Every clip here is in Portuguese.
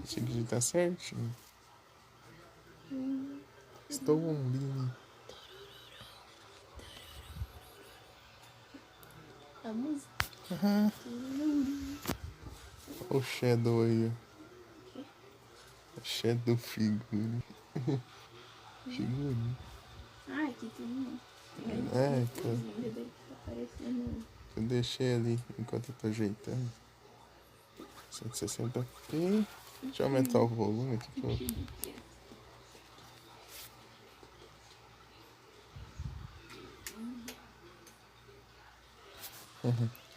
Tinha que digitar certinho. Estou online. A música. Aham. Olha o Shadow aí, ó. Shadow figure. Figure. Ah, aqui tem um. É, cara. Dele tá aparecendo. Eu deixei ali enquanto eu tô ajeitando. 160p. Deixa eu aumentar o volume aqui.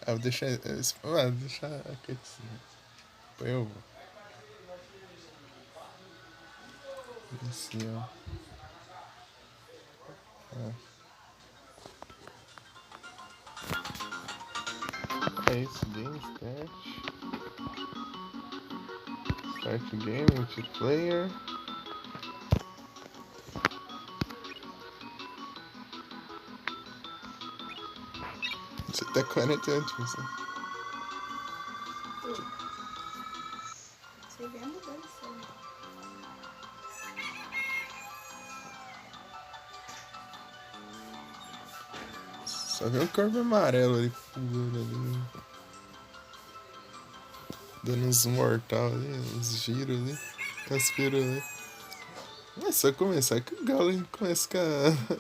Ah, vou deixar. Vou deixar aqui assim. Põe eu vou. Assim, ó. É isso, game start. Start game, multiplayer. Você tá 48%. Você vê a mudança. Só vê o Kirby amarelo ali pulando ali. Dando uns mortal ali, uns giros ali. Caspiro ali. É só começar que o galo começa a ficar.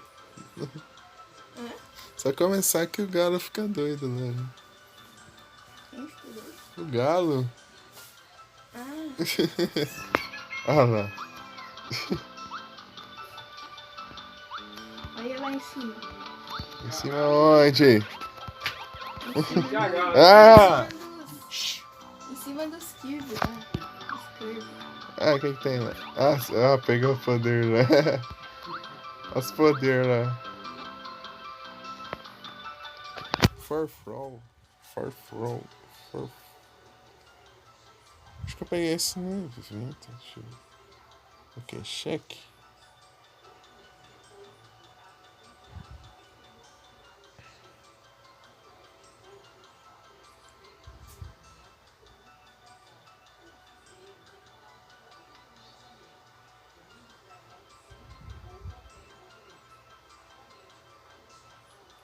Só começar que o galo fica doido, né? Quem ficou doido? O galo. Ah, Olha lá. olha lá em cima. Em cima onde? Em cima Ah! em cima dos Kirby, né? Os Kirby. Ah, o que tem lá? Ah, pegou o poder lá. Olha os poderes lá. Farfrol. Farfrol. Acho que eu peguei esse no evento. Deixa eu ver. Ok, cheque.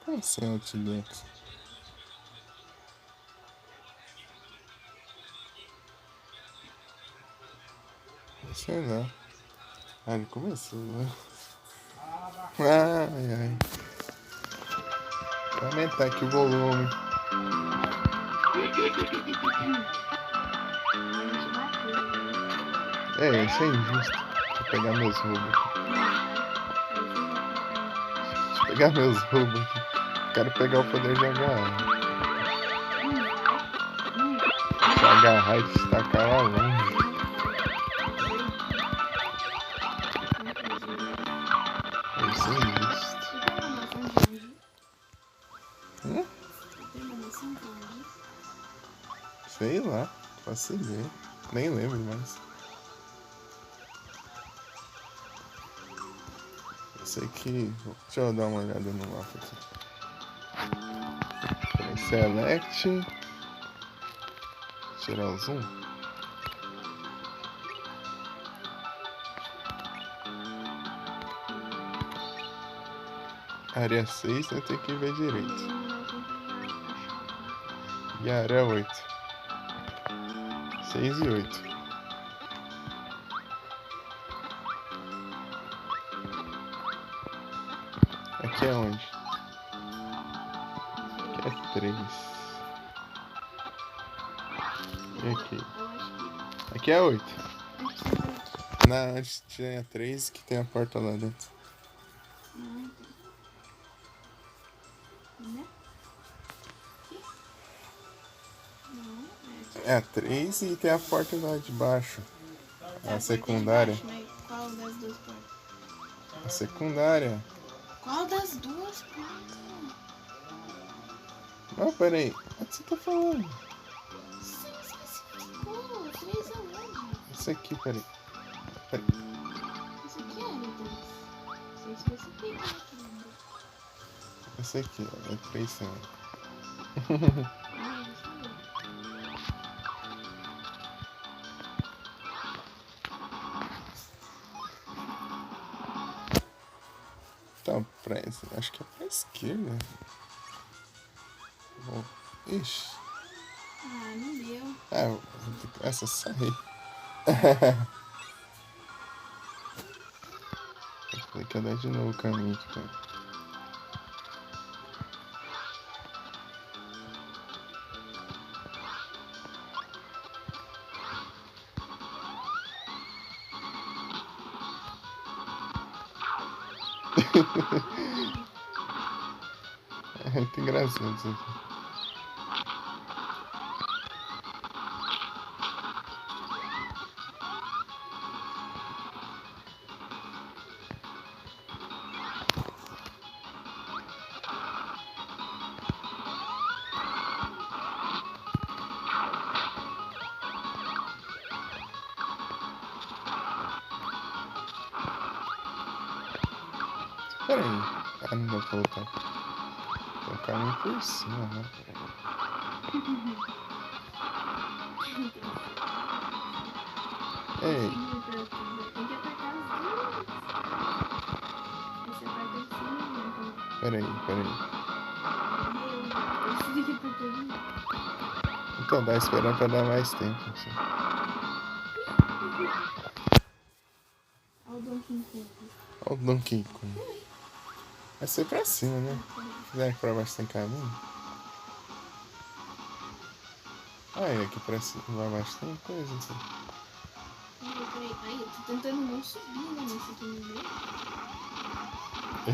Como assim, Outdex? Sei lá. Ah, ele começou, né? Ai, ai. Vou aumentar aqui o volume. É, isso é injusto. Deixa eu pegar meus roubos aqui. Deixa eu pegar meus roubos aqui. Quero pegar o poder de agarrar. Se agarrar e destacar lá longe. Isso é injusto. Sei lá, faço ideia. Nem lembro mais. Eu sei que. Deixa eu dar uma olhada no mapa aqui. Select. Tirar o zoom. Área 6, eu tenho que ver direito. E a área 8. 6 e 8. Aqui é onde? Aqui é 3. E aqui? Aqui é 8. Não, antes tinha 3 que tem a porta lá dentro. É a 3 e tem a porta lá de baixo. A secundária. Qual das duas portas? A secundária. Qual das duas portas? Não, peraí. O que você tá falando? Você especificou. 3 aonde? Isso aqui, peraí. Isso aqui é L2. Você especifica aqui. Esse aqui, ó. É 3 cm. Então, acho que é pra esquerda. Bom, ixi. Ah, não deu. Essa sai. Tem que andar de novo o caminho aqui, cara. É muito engraçado isso aqui. Pera aí. Ah, não dá pra voltar. Tem um caminho por cima, né? Ei, Tem que apertar as duas. Aí você aperta em cima, então. pera aí. Esse daqui apertou de novo. Então, dá esperando pra dar mais tempo, assim. Olha o Donkey Kong. Olha o Donkey Kong. Vai ser pra cima, né? Será que pra baixo tem caminho? Ah, aqui pra cima, pra baixo tem coisa, assim. Peraí. Ai, eu tô tentando não subir, né? Nesse aqui no meio.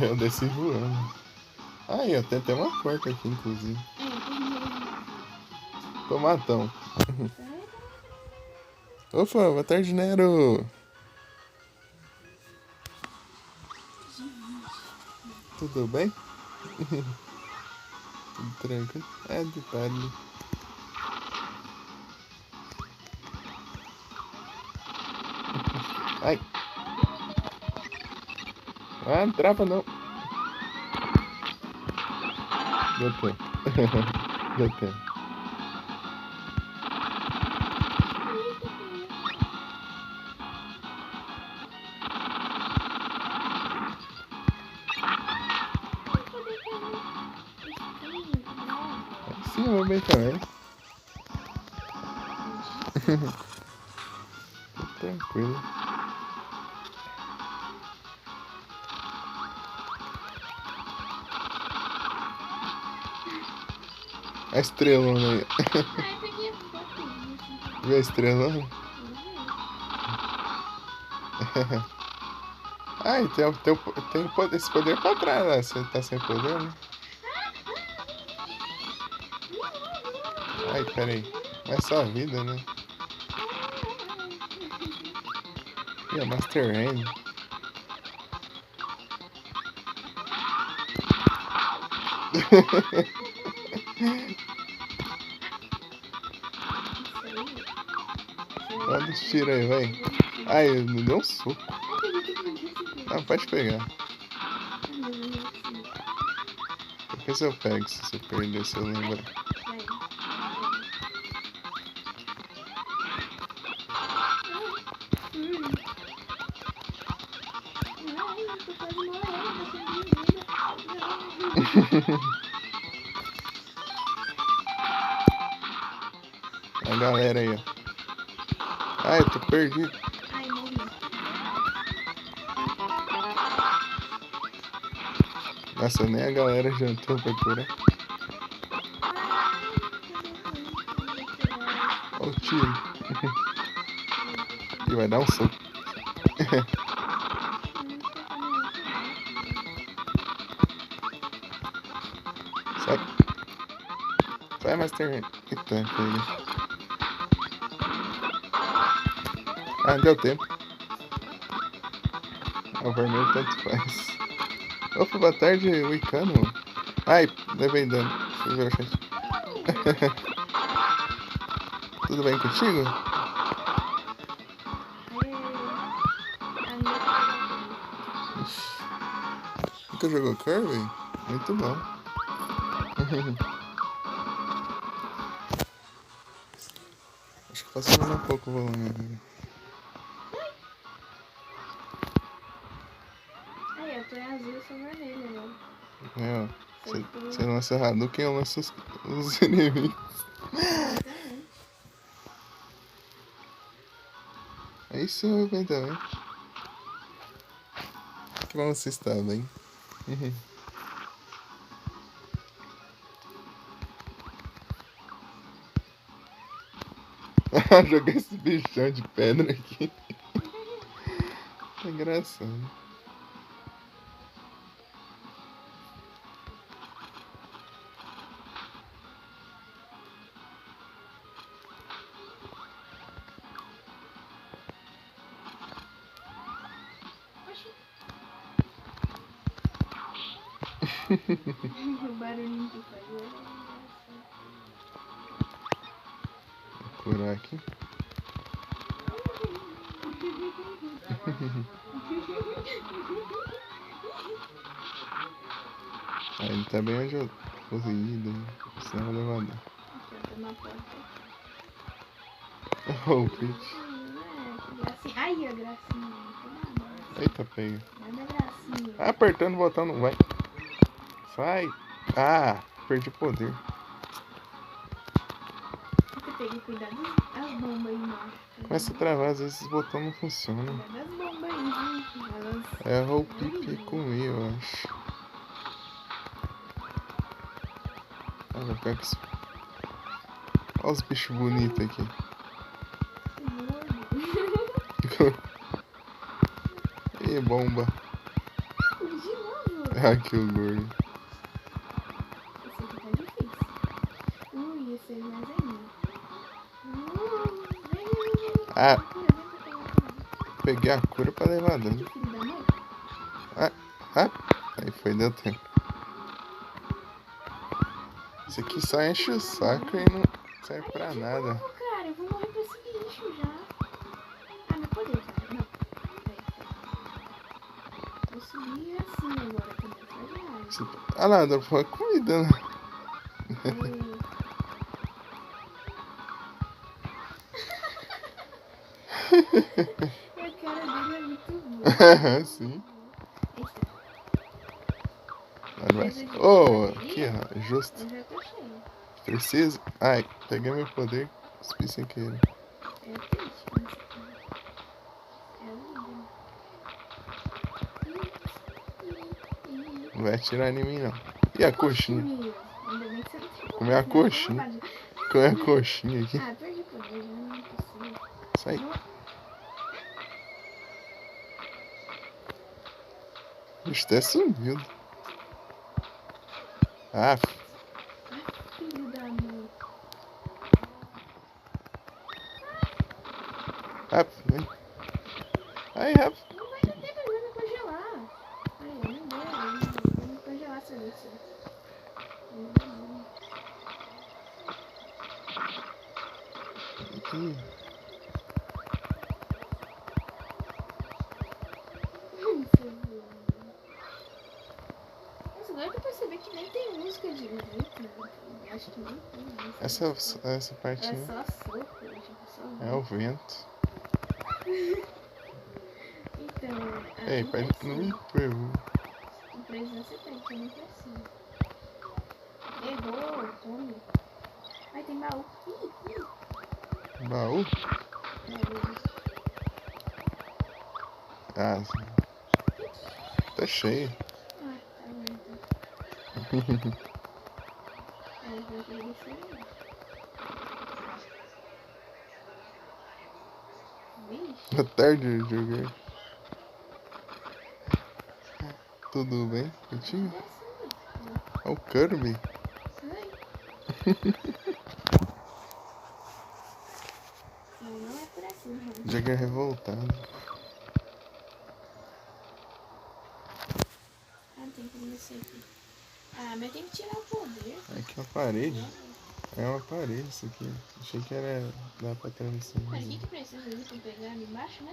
Eu desci voando. Aí, ó, tem até uma porta aqui, inclusive. Tomatão. Opa, boa tarde, Nero. Tudo bem? Tudo tranquilo? É, detalhe. Ai. Ah, não trava não. Deu tempo. Deu tempo. Sim, eu vou bem também. Tranquilo. A estrelona aí. Viu a estrelona? Ai, tem esse poder pra trás lá. Você tá sem poder, né? Ai, peraí. Mas só a vida, né? Ih, a Master Hand. Olha os tiros aí, vai. Ai, me deu um soco. Não, pode pegar. Depois eu pego se você perder, se eu lembrar. A galera aí, ó. Ai, eu tô perdido. Ai, morri. Nossa, nem a galera jantou pra curar. Olha o tiro. E vai dar um soco. Sai. Sai, Master Hand. Eita, peguei. Ah, deu tempo. O vermelho tanto faz. Opa, boa tarde, Wicano. Ai, levei dano. Deixa eu ver a chance. Tudo bem contigo? Nunca jogou Kirby? Muito bom. Acho que posso aumentar um pouco o volume aqui. Ai, eu tô em azul e sou vermelho. lança Hadouken, eu lanço os inimigos. Exatamente. É isso, eu bem também. Que bom você está bem. Joguei esse bichão de pedra aqui. É engraçado. O barulhinho que faz. Vou curar aqui. Aí ele tá bem onde eu consegui ido. Sem o elevador. Deixa eu abrir uma porta. Oh, bitch. Que gracinha. Ai, a gracinha. Eita, pega. Nada gracinha. Apertando o botão não vai. Sai. Ah, perdi o poder. Você pega cuidado das bombas aí embaixo. Começa a travar, às vezes os botões não funcionam. Cuidado das bombas aí, viu? Elas... É o pipi comigo, eu acho. Ah, vou ficar com isso. Olha os bichos bonitos aqui. E bomba. De novo. Aqui o gordo. Esse aqui tá difícil. Esse aí mais ainda. Ah, peguei a cura pra levar dano. Que filho da mãe. Aí foi, deu tempo. Esse aqui só enche o saco e não serve pra nada. Novo, cara, eu vou morrer pra esse bicho já. Ah, meu poder, cara. Não. Vou subir assim agora também. Ah lá, dá pra comida, né? A cara dele é muito boa. Sim. Eita. Oh, aqui, ó, justo. Eu já tô cheio. Preciso. Ai, peguei meu poder, cuspi sem querer. É triste, mas é lindo. Não vai atirar em mim, não. E a coxinha? Ainda bem que você não tem Comer a coxinha. Comer a coxinha aqui. Ah, perdi poder, já não é possível. Sai. Bicho, até sumiu. Ah, Filho da mãe. rápido, vem. Aí, rápido. Não vai dar tempo, ele vai me congelar. Ai, não deu, ele vai me congelar, seu Deus. Ih. Nossa, agora que eu percebi que nem tem música direito, né? Acho que nem tem música. Essa parte É só soco, só é o vento. Então, Ei, pai, não me pergunte. o preço você tem, que eu não preciso. Errou, tome. Ai, tem baú. Baú? Ah, tá cheio. Ah, tá bom então. Eu vou ter isso aí. Vixe. Boa tarde, joguei. Tudo bem contigo? É o Kirby. Não, não é por aqui, não. Joguei revoltado. Ah, tem que descer aqui. Ah, mas tem que tirar o poder. Aqui é uma parede. É uma parede isso aqui. Achei que era. Dá pra atravessar. Mas o que precisa disso pra pegar ali embaixo, né?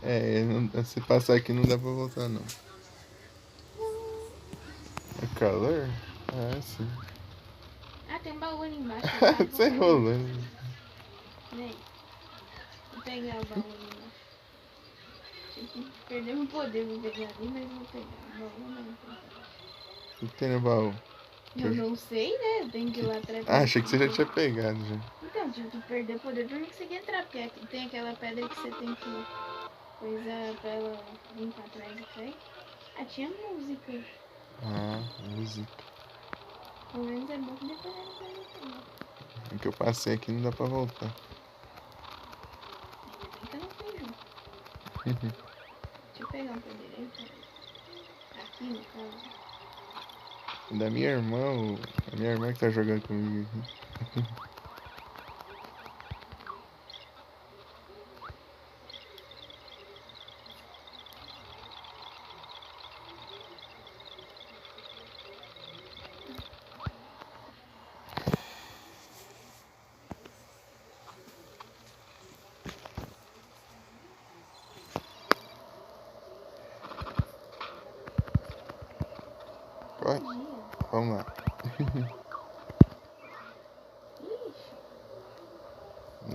É, se passar aqui não dá pra voltar não. É calor? Ah, sim. Ah, tem um baú ali embaixo. Você enrolando. Vem. Vou pegar o baú ali embaixo. Tive que perder meu poder pra pegar ali, mas vou pegar. O baú não. O que tem no baú? Eu não sei, né? Tem que ir lá atrás. Ah, achei que você já tinha pegado já. Então, tipo, tu perdeu o poder pra não conseguir entrar, porque aqui tem aquela pedra que você tem que coisar pra ela vir pra trás e cair. Ah, tinha música. Ah, música. Pelo menos é bom que depois não vai voltar. O que eu passei aqui não dá pra voltar. Ainda bem que eu não fui junto. Deixa eu pegar um poder aí, peraí. Aqui no caso. Da minha irmã, a minha irmã que tá jogando comigo aqui. Corre. Vamos lá. Ixi.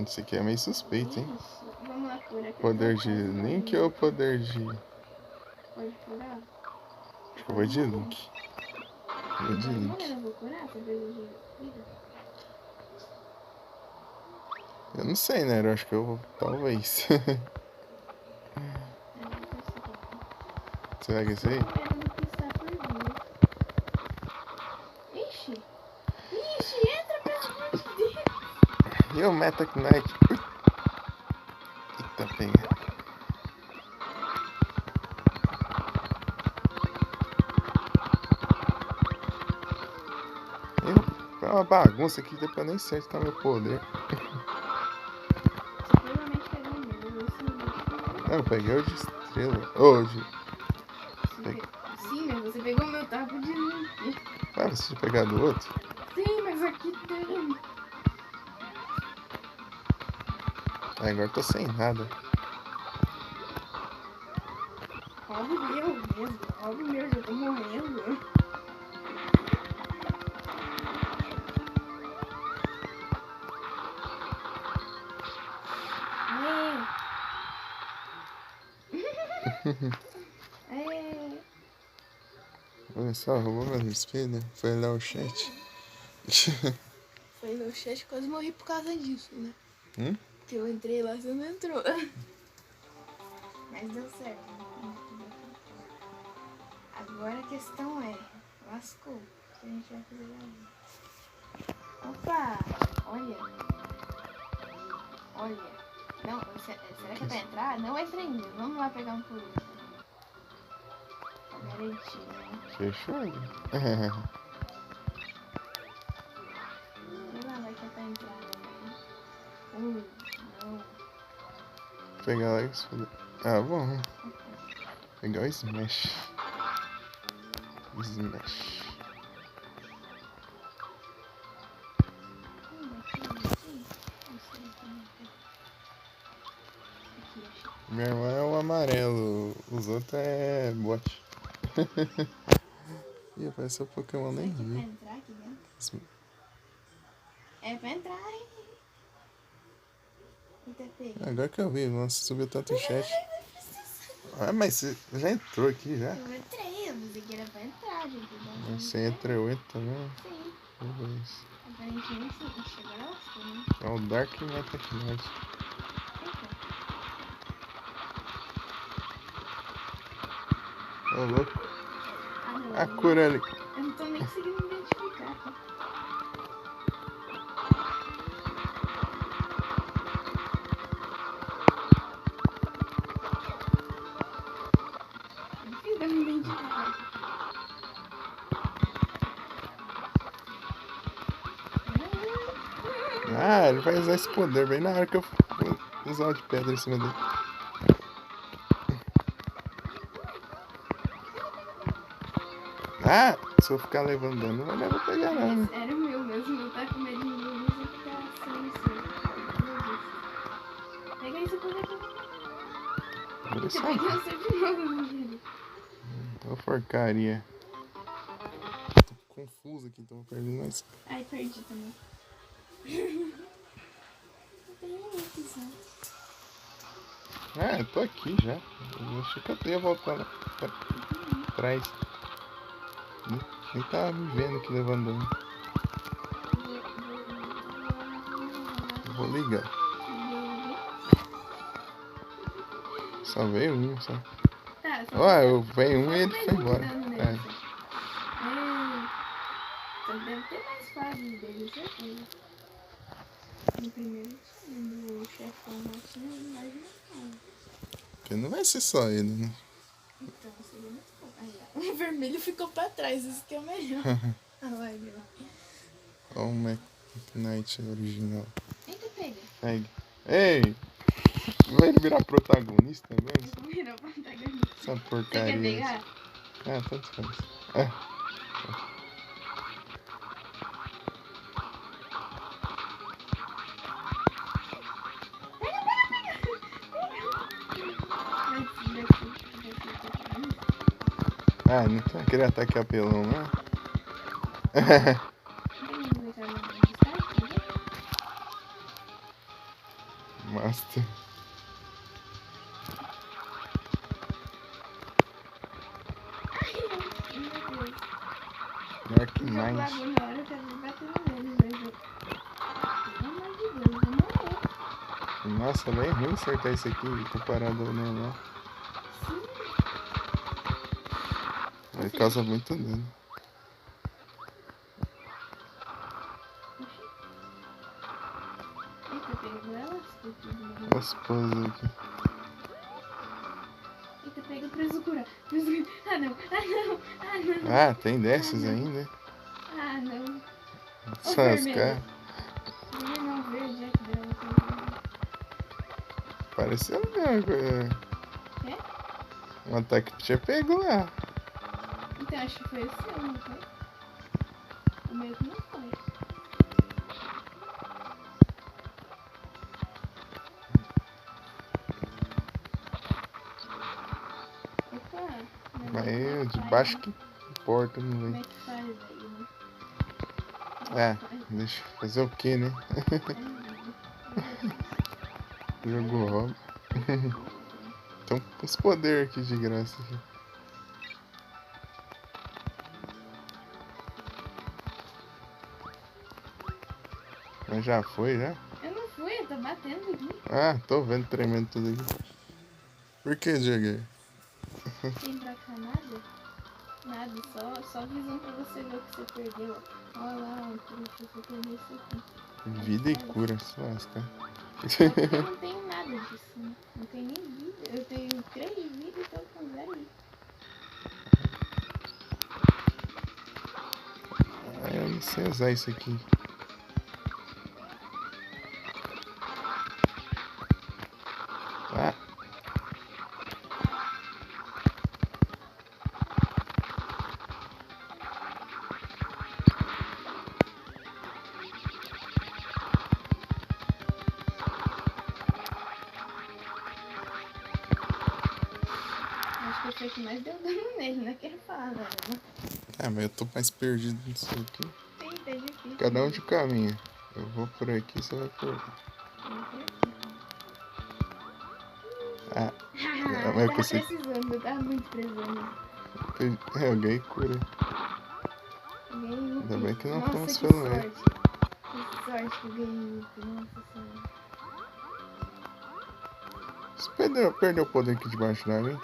Isso aqui é meio suspeito, hein? Ixi. Vamos lá, cura. Poder de Link ou poder de... Pode curar? Acho que eu vou de Link. Vou de Link. Eu vou curar pra ver de vida. Eu não sei, né? Eu acho que eu vou... Talvez. Será que é isso aí? Ixi! Ixi, entra, pelo amor de Deus! E o Meta Knight? Eita, pega. É uma bagunça aqui, depois nem sei onde tá meu poder. Você provavelmente pegou o meu, Não, eu peguei o de estrela. Hoje. Sim, mas você pegou o meu taco de Link. Ah, você tinha pegado o outro? Sim, mas aqui tem. Ah, agora eu tô sem nada. Rouba o meu mesmo. Rouba o meu, já tô morrendo. Olha só, roubou meu espelho. Foi olhar o chat. Foi no chat, quase morri por causa disso, né? Que eu entrei lá, você não entrou. Mas deu certo. Agora a questão é, lascou. O que a gente vai fazer agora? Opa! Olha. Não, será que é pra entrar? Não entra ainda. Vamos lá pegar um por último. Pra garantir, né? Fechou? Sei lá, vai que é pra entrar, né? Não. Pegar lá e se foder. Ah, bom. Pegar o Smash. Smash. Minha irmã é o amarelo, os outros é bot. Ih, apareceu o Pokémon, nem vi. É pra entrar aqui dentro? É pra entrar, hein? Agora que eu vi, nossa, subiu tanto o chat. Ah, mas você já entrou aqui já? Eu entrei, eu pensei que era pra entrar, gente. Você entrou 8 também? Sim. Beleza. Aparentemente sim. Ixi, agora lascou, né? É o Dark Meta Knight. Ô, louco. Ah, não. A cura ali. Eu não tô nem conseguindo me identificar. Tá? É difícil de eu me identificar. Ah, ele vai usar esse poder bem na hora que eu vou usar o de pedra em cima dele. Ah, se eu ficar levando dano, não vai dar pra pegar nada. Era o meu mesmo, eu tava com medo de mim, você ficar assim. Pega esse poder aqui. Você peguei o seu de novo, menino. Ô, porcaria. Tô confuso aqui, então vou perder mais. Ai, perdi também. Ah, eu tô aqui já. Eu achei que eu ia voltar lá pra trás. Nem tava me vendo aqui levando um. Vou ligar. Só veio um, só. Tá, só Ué, veio um e ele foi embora. É. Só deve ter mais fases dele, certeza. No primeiro tinha, o chefão lá tinha mais uma fase. Porque não vai ser só ele, né? Então, o segundo ficou. Aí, ó. O vermelho ficou pra trás, isso que é o melhor. Ah, vai, meu. Olha o Mac Knight original. Eita, pega. Pegue. Ei! Vai ele virar protagonista mesmo? Eu vou virar o protagonista. Essa Você porcaria. quer pegar? Ah, tanto faz. É. Ah, não tem aquele ataque apelão, né? Master. Dark Mind. Nossa, bem ruim acertar isso aqui comparado ao normal. Ele causa muito dano. Olha as poses aqui. Eita, pega pra curar. Ah, não. Ah, não. Ah, não. Ah, tem dessas ainda? Ah, não. Só as caras. Não, verde é que dela. Pareceu a mesma coisa. Quê? Um ataque que tinha pego lá. Então, acho que foi o seu, não foi? O meu que não foi. Opa! Mas de baixo que importa, não Como vem. é que faz aí, né? É, deixa eu fazer o que, né? Jogo roubo. Tem uns poderes aqui de graça. Aqui. Mas já foi, já? Eu não fui, eu tô batendo aqui. Ah, tô vendo tremendo tudo aqui. Por que, joguei? Tem pra cá nada? Nada, só visão pra você ver o que você perdeu. Olha lá, o que você perdeu isso aqui. Vida e cura, se lasca. Eu não tenho nada disso, né? Não tenho nem vida. Eu tenho 3 vidas e tô com 0 aí. Eu não sei usar isso aqui. Ah. Acho que foi o que mais deu dano nele, não quero falar nada, né? Ah, mas eu tô mais perdido nisso aqui. Sim, tá difícil. Cada um de caminho. Eu vou por aqui, você vai por aqui. Ah, eu tava precisando, eu tava muito precisando. Eu ganhei cura. Ainda bem que não Nossa, fomos que pelo sorte. meio. Que sorte que eu ganhei Yuki, nossa senhora. Você perdeu o poder aqui debaixo d'água, hein?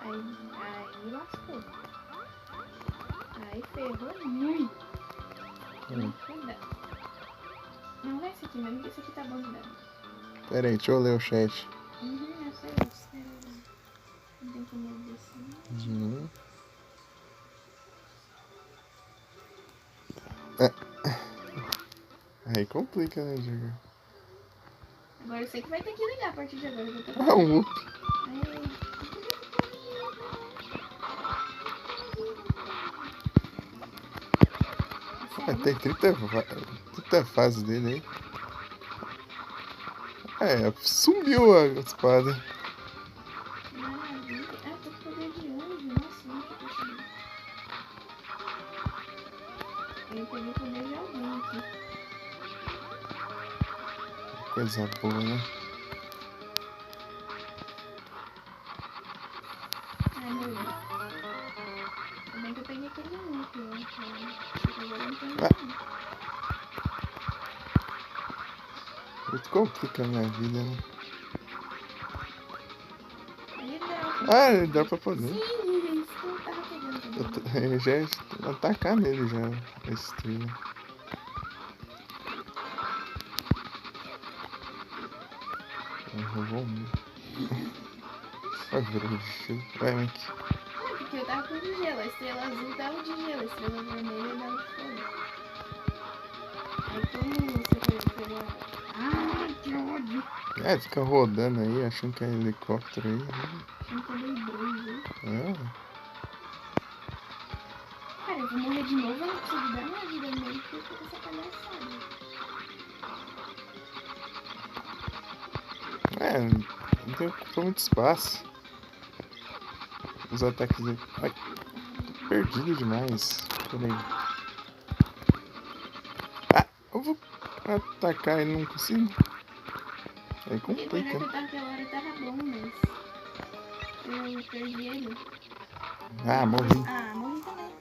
Aí lascou. Aí ferrou muito. Cuidado. Não vai esse aqui, mas esse aqui tá bom de dano. Pera aí, deixa eu ler o chat. Eu sei. Não tem que medo desse. Aí complica, né, jogar? Agora eu sei que vai ter que ligar a partir de agora. Eu tô... Ah, um whoop. Ah, tem 30 fases dele aí. É, sumiu a espada. Maravilha. Ah, tô com poder de anjo. Nossa, muito possível. Eu peguei o poder de alguém aqui. Coisa boa, né? Ai, meu Deus. Ainda bem que eu peguei aquele um aqui, ó. complica a minha vida, né? Ele dá. Ah, dá pra poder. Sim, isso que eu tava pegando. Eu já ia atacar nele já, esse trilho. Roubou um. Vai virar de gelo. Vai, Mike. Não, porque eu tava com de gelo. A estrela azul dava de gelo, a estrela vermelha dava de fogo. Aí como você pegou. Ai, que ódio! É, fica rodando aí, achando que é helicóptero aí. Achando que é meio doido, hein? É. Cara, eu vou morrer de novo, eu não consigo dar minha vida mesmo porque eu tô com essa palhaçada. É, não tem muito espaço. Os ataques dele. Ai, tô perdido demais. Peraí. Ah, eu vou atacar e não consigo. Aí Porque complica. que eu tava aquela hora tava bom, mas eu perdi ele. Ah, morri. Ah, morri também.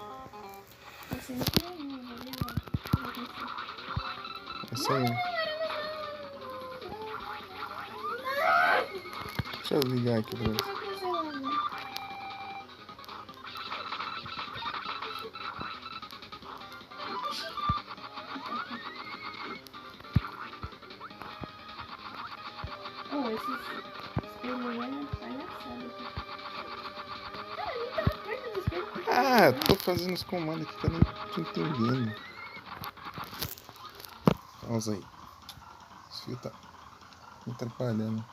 Você não queria não, vou levar. Essa aí. Deixa eu ligar aqui pra você. Oh, esses espelhos aí é palhaçada. Cara, nem tava perto do espelho. Ah, tô fazendo os comandos aqui que eu nem tô entendendo. Pausa aí. Esse fio tá me atrapalhando.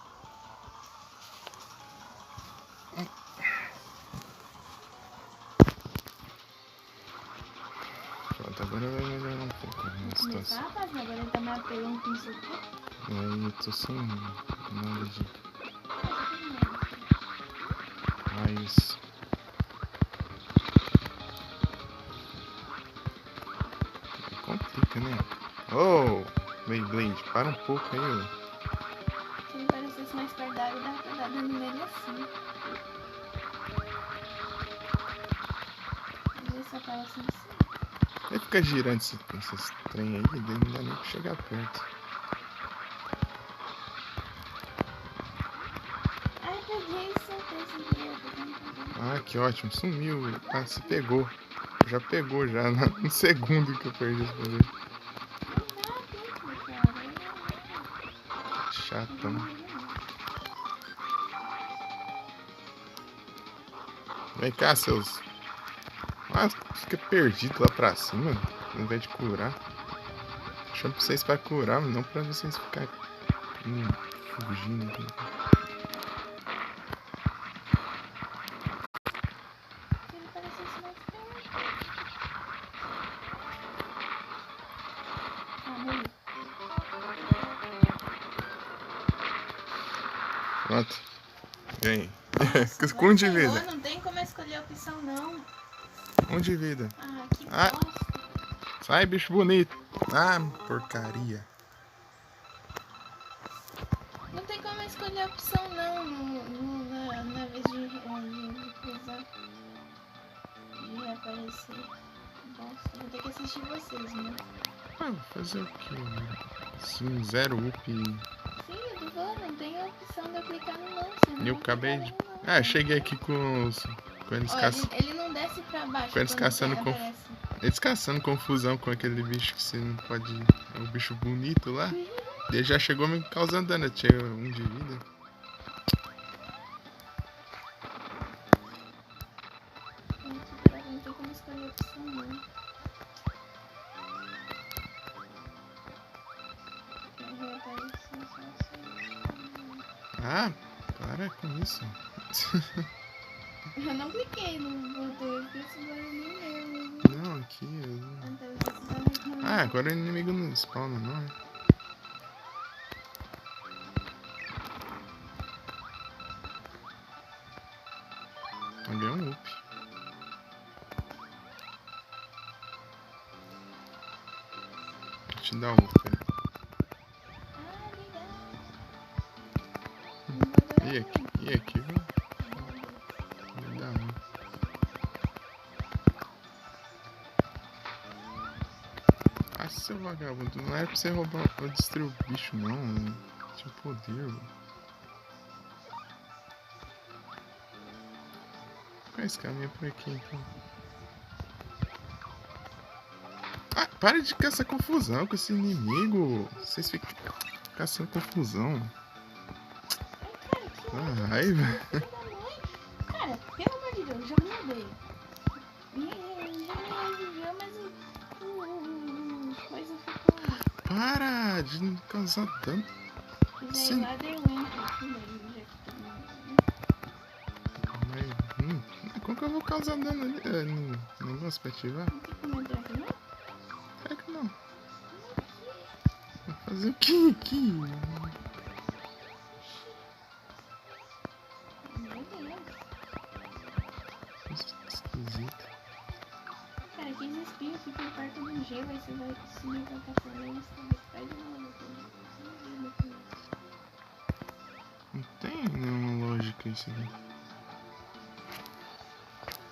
Pronto, agora vai melhorar um pouco a situação. Rapaz, agora ele tá me apelando com isso aqui. Aí eu tô sem nada de raios. Complica, né? Oh, Beyblade, para um pouco aí, ó. Se ele parecesse mais perto da água, dava pra dar dano nele assim. Às vezes só fala assim. Ele fica girando esses trem aí, daí não dá nem pra chegar perto. Ai, peguei e soltei sem querer. Ah, que ótimo, sumiu. Ah, se pegou. Já pegou já, no segundo que eu perdi esse poder. Não dá tempo, cara. Chatão. Vem cá, seus... Ah, fica perdido lá pra cima, ao invés de curar. Chamo pra vocês pra curar, não pra vocês ficarem fugindo aqui. Se ele parecesse mais perto. Ah, morri. Pronto. Ganhei. Nossa, Com um de ferrou, vida. não tem como escolher a opção, não. Um de vida. Ah, que Ah. bosta. Sai, bicho bonito. Ah, porcaria. Não tem como escolher a opção, não. Na vez de coisar. De reaparecer. Bosta, vou ter que assistir vocês, né? Ah, fazer o quê? Sim, zero up. Sim, eu tô falando, não tem a opção de eu clicar no lance. Eu acabei de... Ah, cheguei aqui com os... Com eles caçando... Ele não desce pra baixo. Com eles caçando aparece. Eles caçando confusão com aquele bicho que você não pode... É um bicho bonito lá. Ele já chegou me causando dano. Eu tinha um de vida. Não tem como escolher a opção, não. Ah, para com isso. Eu não cliquei no botão, eu fiquei segurando nem mesmo. Não, aqui... Então, Ah, agora o inimigo não spawna, não, né? Também é um up. Vou te dar um up, né? E aqui, viu? Vai dar um. Ah, seu vagabundo, não era pra você roubar, pra destruir o bicho, não. Tinha poder, mano. Qual é esse caminho por aqui, então? Ah, para de caçar confusão com esse inimigo. Vocês ficam caçando confusão. Ah, raiva. Cara, pelo amor de Deus, o jogo me odeia. Já reviveu, mas coisa ficou... Para de não causar dano. Já lá deu Mas, como que eu vou causar dano ali no negócio pra ativar? não tem como entrar aqui, não? Será que não? Vou fazer o que aqui? Meu Deus. Esquisito. Cara, aqueles espinhos ficam perto do gelo, aí você vai subir pra plataforma e você vai de novo. Não tem nenhuma lógica isso aqui.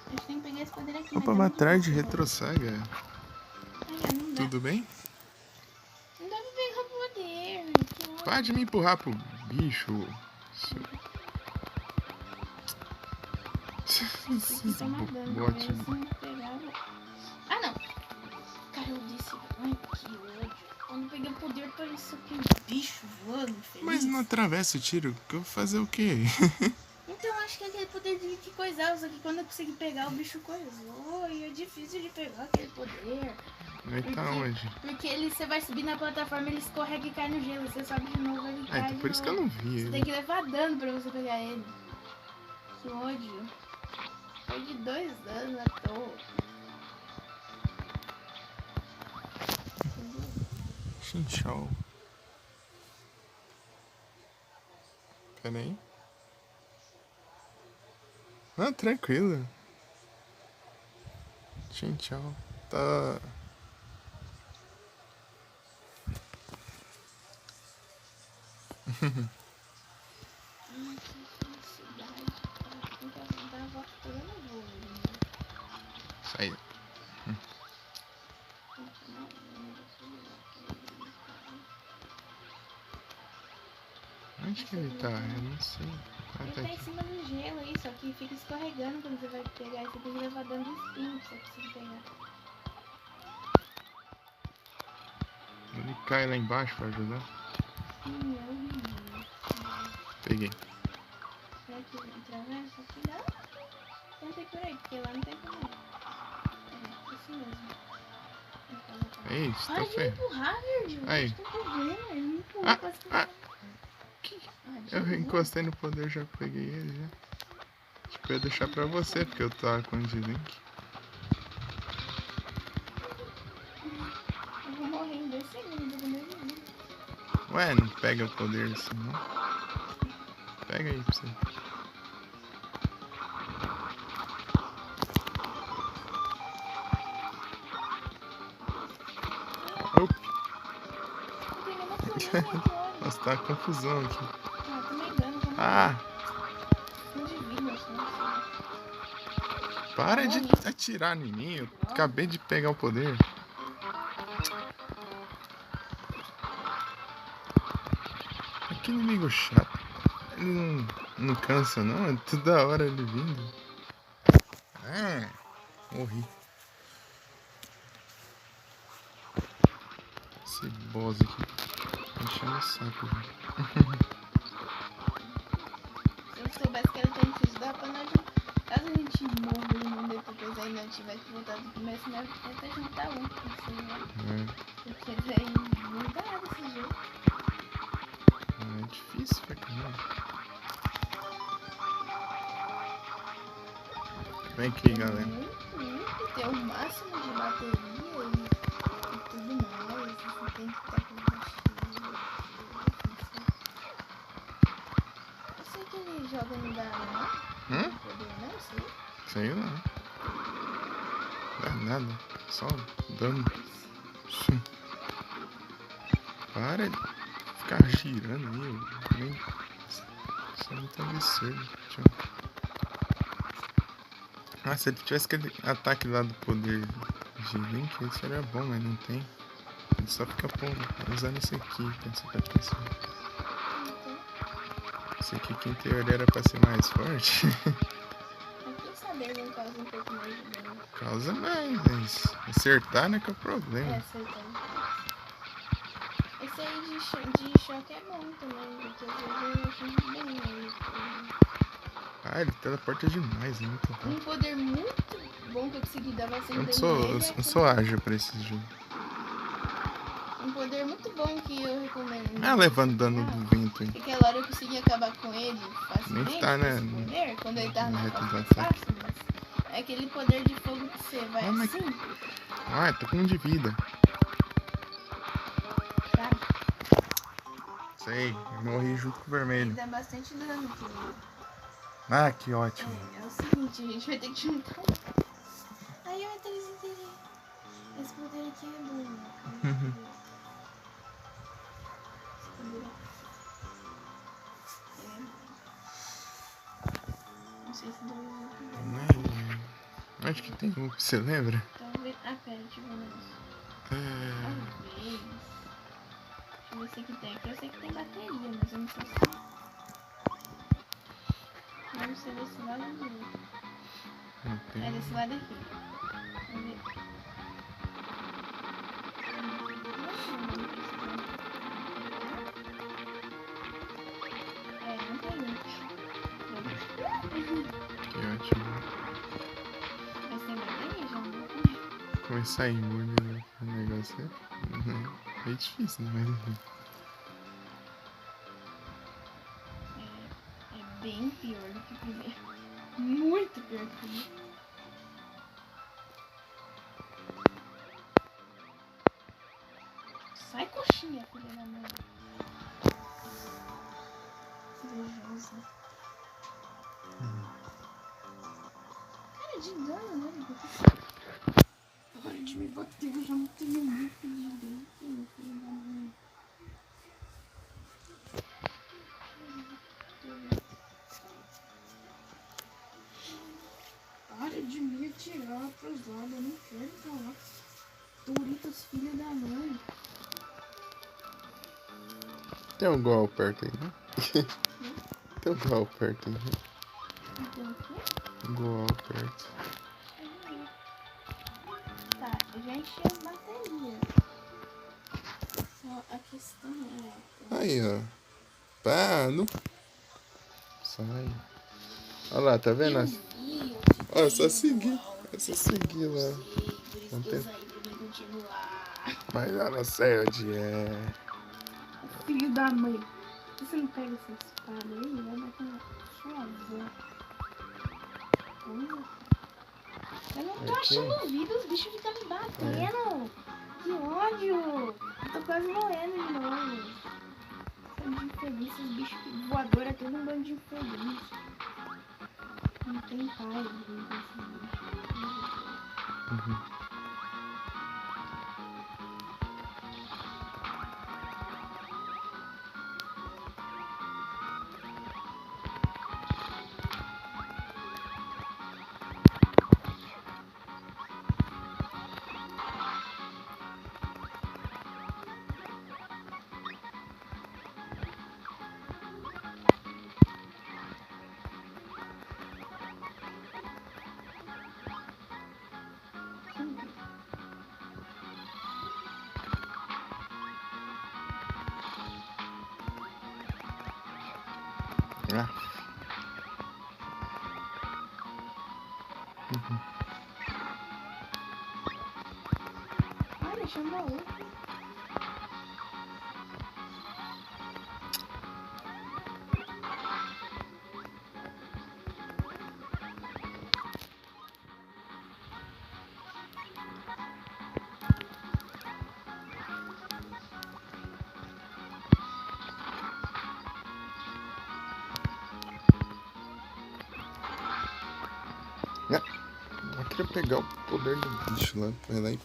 A gente tem que pegar esse poder aqui. Opa, uma tarde retrossaga. Ai, não dá. Tudo bem? Não dá pra pegar o poder. Para de me empurrar pro bicho. Esses botes. Ah, não. Cara, eu disse. Ai, que ódio. Quando eu peguei o poder, parecia aquele bicho voando. Feliz. Mas não atravessa o tiro. Que eu vou fazer o quê? Então acho que aquele poder de que coisar, só que quando eu consegui pegar, o bicho coisou. E é difícil de pegar aquele poder. Aí tá onde? Porque você vai subir na plataforma, ele escorrega e cai no gelo. Você sobe de novo, ele cai. Então por isso que eu não vi. Você tem que levar dano pra você pegar ele. Que ódio. Foi de 2 danos à toa. Chinchou. Pera aí. Ah, tranquilo. Chinchou. Tá. Sai. Onde que ele tá? Eu não sei. Ah, Ele tá tá em aqui. cima do gelo aí, só que fica escorregando quando você vai pegar. Você tem que levar dano de espinho pra você conseguir pegar. Ele cai lá embaixo pra ajudar. Sim, é horrível. Peguei. Será que atravessa aqui? Não. Tenta ir por aí, porque lá não tem como. É, isso mesmo. Ei, Para tá de me ferro. empurrar, Virgil. Aí. Tá problema. Ele me empurrou pra cima. Eu encostei no poder, já peguei ele já. Tipo, eu ia deixar pra você, porque eu tava com o de link. Eu vou morrer em 2 segundos do meu inimigo. Ué, não pega o poder assim, não? Pega aí pra você. Opa. Não tem nenhuma coisa aqui, olha. Nossa, tá uma confusão aqui. Ah, tô negando. Vamos Ah, não divino, assim. para de atirar em mim. Eu acabei de pegar o poder. Que inimigo chato. Ele não cansa, não. É toda hora ele vindo. Ah, morri. Esse boss aqui tá enchendo o saco. Se eu soubesse que era tão difícil, dá pra nós. Caso a gente morra e não depois aí não tivesse que voltar do começo, nós tenta juntar um. Assim, né? Porque daí não dá desse jeito. É difícil pra caramba. Vem aqui, galera. Muito, ter o máximo de bateria e tudo mais. Você tem que estar com baixinho. Eu sei que ele joga no dano, não? Hã? Poder não, sei. Sei lá. Dá nada. Só dano. Para de ficar girando aí. Nem... Isso é muito absurdo. Deixa eu... Ah, se ele tivesse aquele ataque lá do poder de Link, isso seria bom, mas não tem. Ele só fica usando esse aqui, essa proteção. Esse aqui que em teoria era pra ser mais forte. Quem sabe ele não causa um pouco mais de dano. Causa mais, mas acertar não é que é o problema. Acertar. Esse aí de choque é bom também, porque às vezes eu atingo bem ele. Ah, ele teleporta demais, é muito rápido. Um poder muito bom que eu consegui dar bastante Eu dano não nele sou ágil pra esse jogo. Um poder muito bom que eu recomendo. Ah, levando dano do vento, hein? Aquela hora eu consegui acabar com ele facilmente. Nem tá, né? Esse poder, quando ele tá na reta fase do mais ataque. fácil, mas é aquele poder de fogo que você vai assim, Ah, tô com 1 de vida. sabe? Sei, eu morri junto com o Ele vermelho. dá bastante dano aqui. Ah, que ótimo. É o seguinte, a gente vai ter que juntar. Aí eu entrei sem querer. Esse poder aqui é bom. Esse poder aqui. Não sei se deu Acho que tem um, você lembra? Talvez. Ah, pera, deixa eu ver um negócio. Talvez. Deixa eu ver se aqui tem. Aqui eu sei que tem bateria, mas eu não sei se. Vamos ser desse lado ou do outro. É desse lado aqui. Vamos ver. Não tem muito. Que ótimo. Mas tem bateria já. Começar imune no negócio é difícil, né? É bem pior do que o primeiro. Muito pior do que o primeiro. Sai, coxinha, filha da mãe. Invejosa. Cara de dano, né? Para de me bater, eu já não tenho muito de dano, filha da mãe. Para de me atirar pros lados, eu não quero falar. Doritos, filha da mãe. Tem um gol perto aí, né? Tem um gol perto aí, né? Tem o quê? Um gol perto. Tá, eu já enchi as baterias. Só a questão é... Aí, ó. Pá, não... Sai. Olha lá, tá vendo? Ó, é só seguir. É só seguir lá. Mas eu não sei onde é. Filho da mãe. Se você não pega essa espada aí, vai dar com sua avó. Eu não tô achando vida, os bichos ficam me batendo. Que ódio. Eu tô quase morrendo de novo. Bando de infeliz, esses bichos voadores é tudo um bando de infeliz. Não tem paz dentro desses bichos. Ah. Olha, chama outro. Eu queria pegar o poder do bicho lá. Vai lá e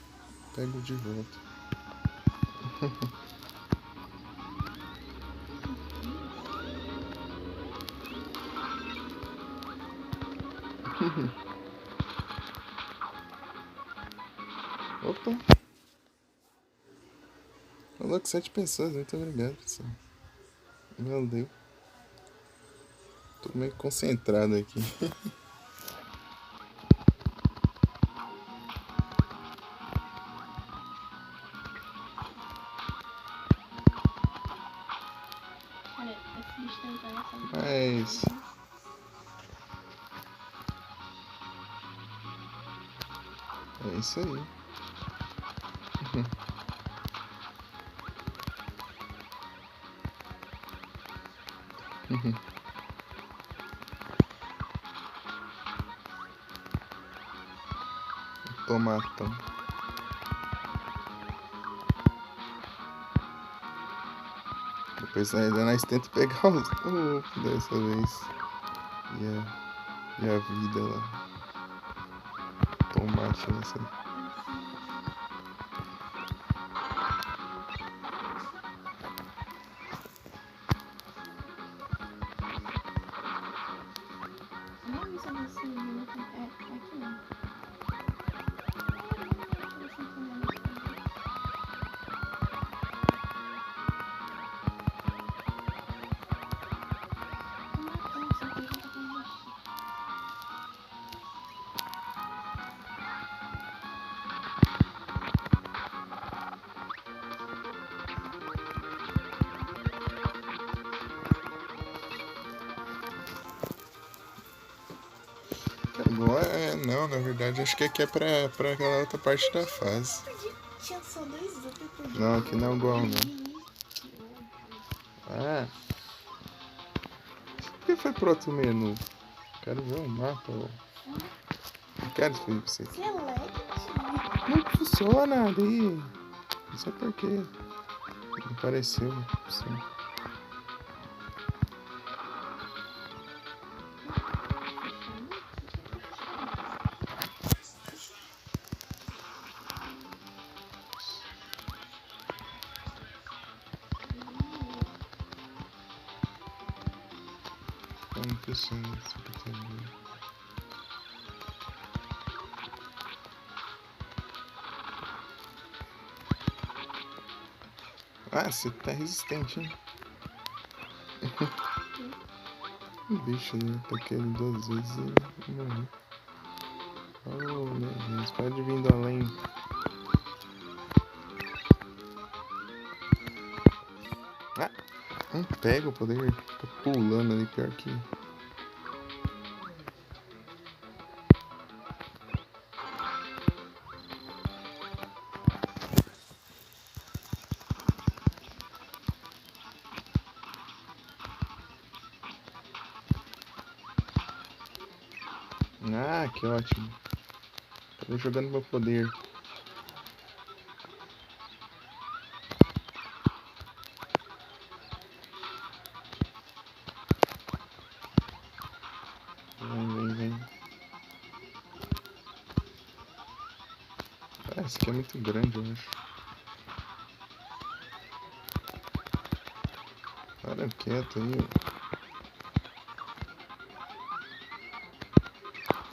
pego de volta. Opa! Falou com 7 pessoas, muito obrigado, pessoal. Valeu. Tô meio concentrado aqui. Olha, esse bicho tá entrando nessa mão. Mas... é isso aí. Tomatão. Depois ainda nós tentamos pegar os dessa vez. E a vida lá. Tomate nessa. Não, isso é desse menino aqui. É, aqui não. Não, na verdade acho que aqui é pra aquela outra parte da fase. Tinha só 2 outros. Não, aqui não é igual não. Ah. Por que foi pro outro menu? Quero ver o mapa. Não quero isso aí pra você. Não funciona ali. Não sei porquê. Não apareceu. Sim. Como funciona isso aqui também? Ah, você tá resistente, hein? O bicho, né? Ataquei ele 2 vezes e morreu. Oh, meu Deus. Pode vir do além. Ah! Não pega o poder. Tá pulando ali, pior que... Ah, que ótimo. Tô jogando meu poder. Vem. Ah, esse aqui é muito grande, eu acho. Para quieto aí.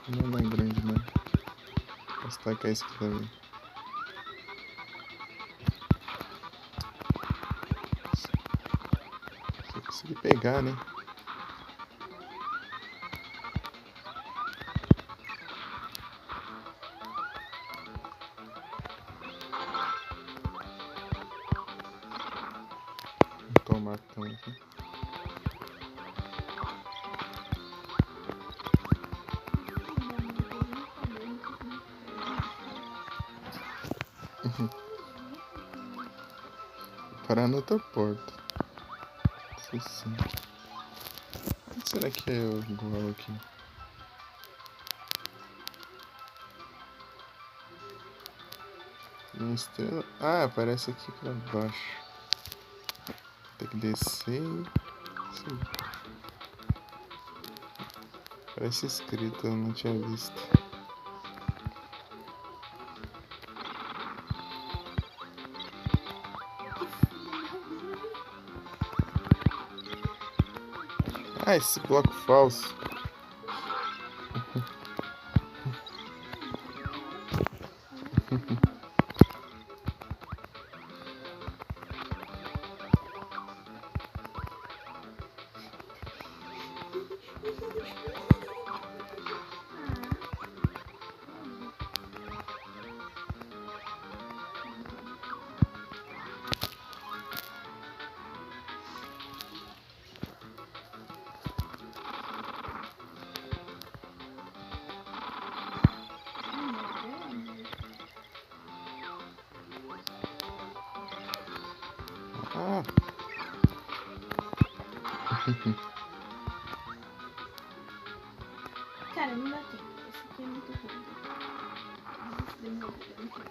Não é grande, não. Posso tacar esse aqui também. Se eu conseguir pegar, né? Vou tomar então aqui. Parar na outra porta. Isso sim. Onde será que é o igual aqui? Minha estrela. Ah, aparece aqui pra baixo. Tem que descer. Sim. Parece escrito, eu não tinha visto. Ah, esse bloco falso. Ah. Cara, não dá tempo. Esse aqui é muito ruim. Demorou, eu não sei.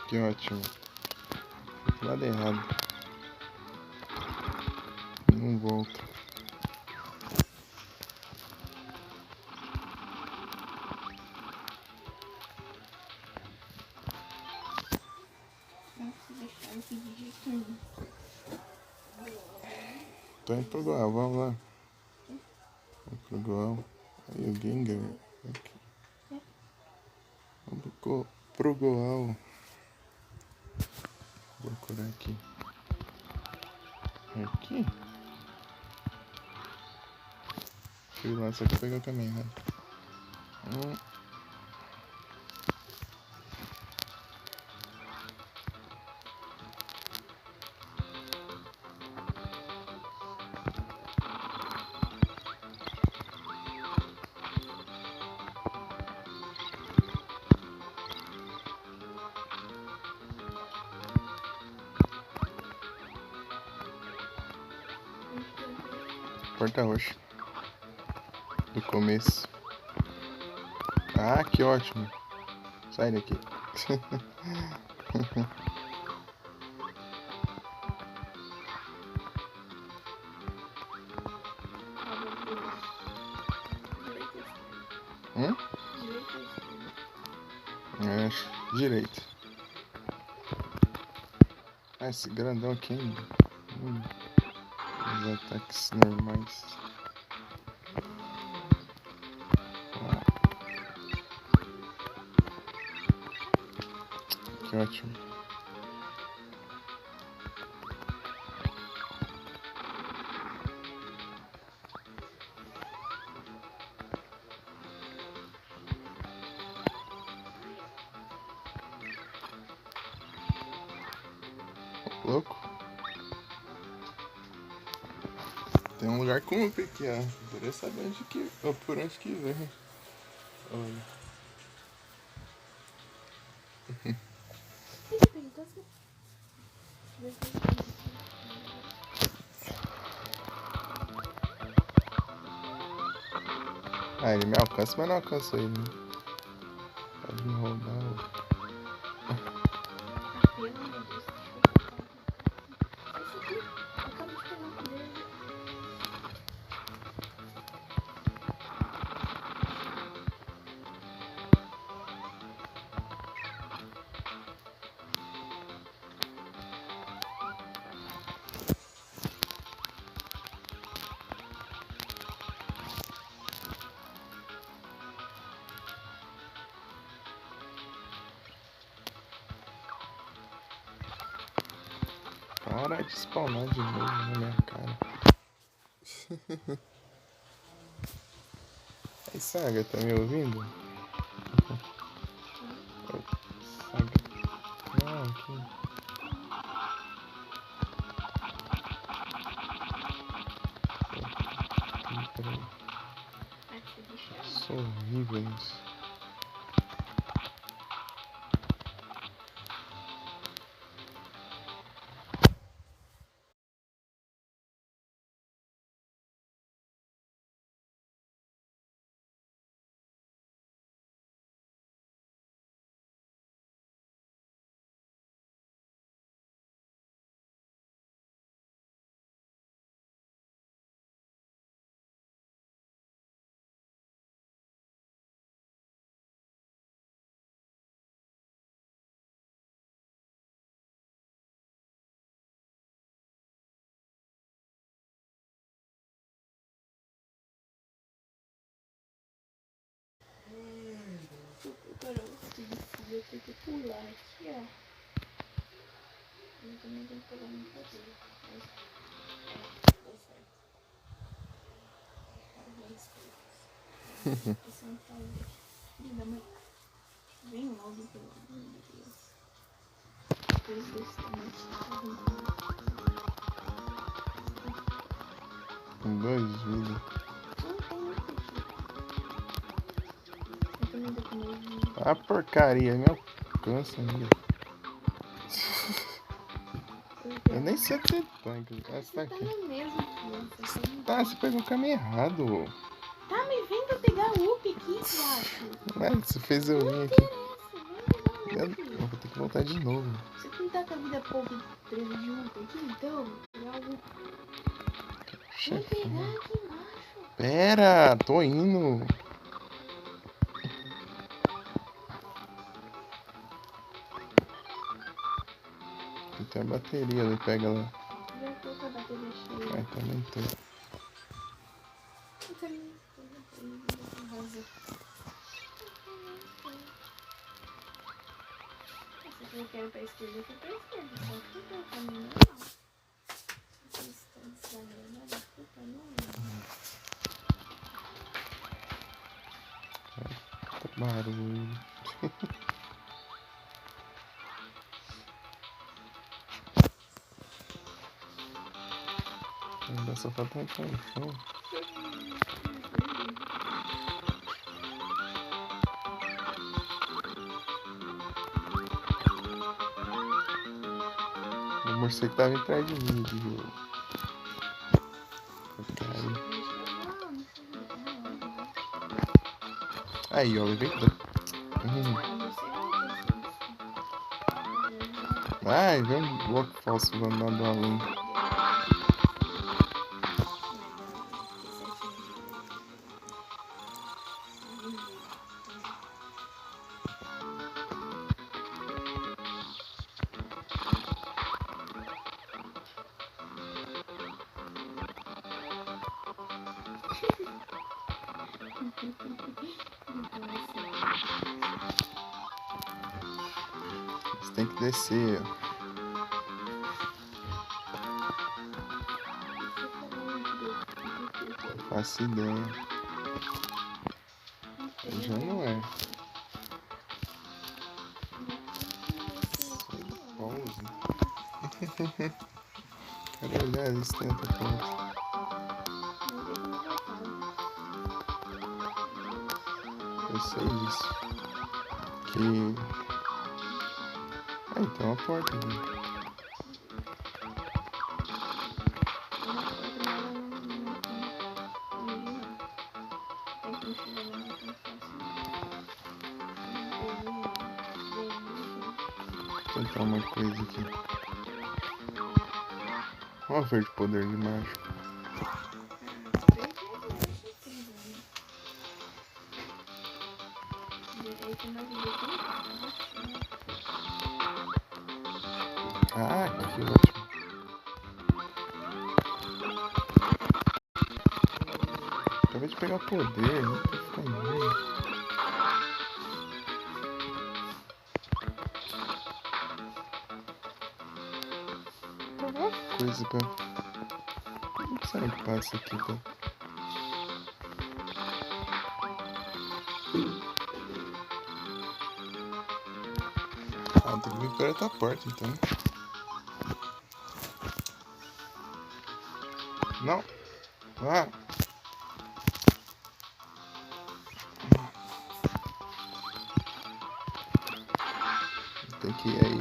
Que ótimo. Nada errado. Não volta. Não se deixar eu pedir de jeito nenhum. Tô indo pro Goal, vamos lá. Vamos pro Goal. Aí o Gengar. Vamos pro Goal. Vou procurar aqui. Aqui? Fui lá, só que eu peguei o caminho errado. Porta roxa. Do começo. Ah, que ótimo. Sai daqui. Direito. Ah, esse grandão aqui ainda. Os ataques normais. Que ótimo. Louco. Tem um lugar com aqui, ó. Queria saber onde que, ou por onde que vem. Olha. Ah, ele me alcança, mas não alcança ele, né? Pode me roubar. Para de spawnar de novo na minha cara. Aí, Saga, tá me ouvindo? Saga. Não, aqui. Peraí. Sou horrível nisso. pular aqui, ó. Eu também tenho que pegar no poder. Mas... deu certo. Parabéns, Deus. Isso é um prazer. Linda, mãe. Vem logo, pelo amor de Deus. Depois desse também. Com 2 vidas. Ah, porcaria, me alcança ainda. Eu nem sei o que você tanque. Você tá aqui. No mesmo, filho. Tá, você pegou o caminho errado. Tá me vendo pegar o up aqui, Flaco? Ué, você fez eu vir aqui. Eu vou ter que voltar de novo. Você não tá com a vida pouca presa de up aqui, então? Pegar o up. Vem pegar aqui embaixo. Pera, tô indo. Tem a bateria ali, pega lá. Já tô com a bateria cheia. Também tô. Eu também tô. Arrasou. Se eu quero pra esquerda, eu fui pra esquerda. Só que eu tô caminho normal. Vocês estão desvalendo, olha, puta, não. Tá barulho. Ainda só falta um chão. O morcego tava atrás de mim de jogo. Aí, ó, levei tudo. Ai, vem um bloco falso andando além. Você tem que descer. Faço ideia. Já não é. Pause. Quero olhar eles tentam pontos. Eu sei disso. Que... aí tem uma porta ali. Vou tentar uma coisa aqui. Olha o verde poder de mágico. Ah, que ótimo. Acabei de pegar poder, não tô ficando. Coisa pra... como será que passa aqui, tá? Ah, tem que vir perto da porta, então. Não. Ah. Tem que ir aí.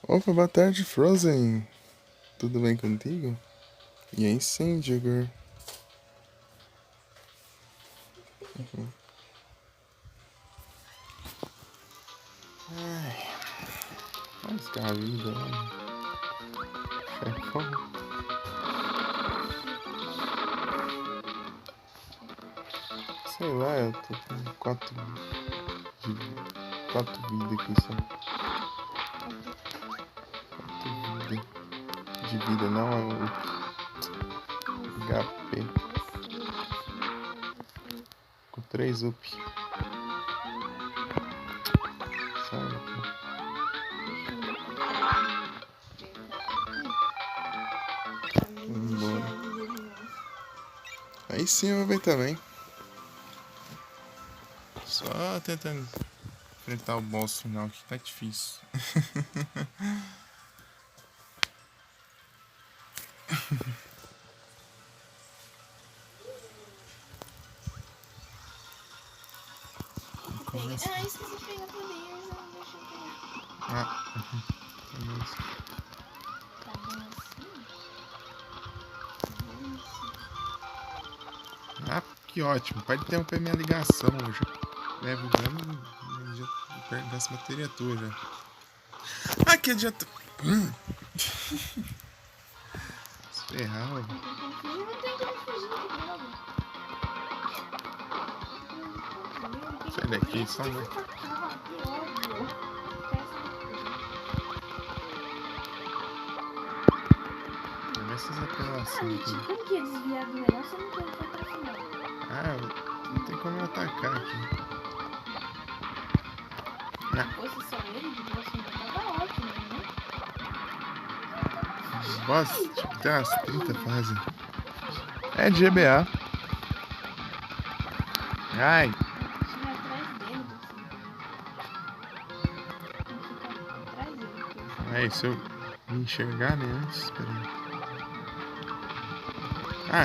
Opa, boa tarde, Frozen. Tudo bem contigo? E aí, Sandiger? Lascar a vida, né? Chefão. Sei lá, eu tô com 4 vidas aqui só. 4 vidas. De vida, não é o HP. Com 3 up. Sabe? Embora. Aí sim eu vou ver também. Só tentando enfrentar o boss final que tá difícil. Esqueci de pegar poderes, não deixa eu pegar. Tá bom assim? Que ótimo. Pode interromper minha ligação. Eu já levo dano e já perco essa bateria toda já. Aqui adianta. Se ferrar, ó. Não tem como fugir, Sai daqui, só não. Essas apelações aqui. Como que é desviar do negócio? Eu não tenho que até final. Não tem como eu atacar aqui. Se fosse só ele, de próximo tava ótimo, né? Os boss, tipo, tem umas 30 fases. É de GBA. Ai. Tinha atrás dele, atrás dele. É, se eu me enxergar, né, antes, peraí.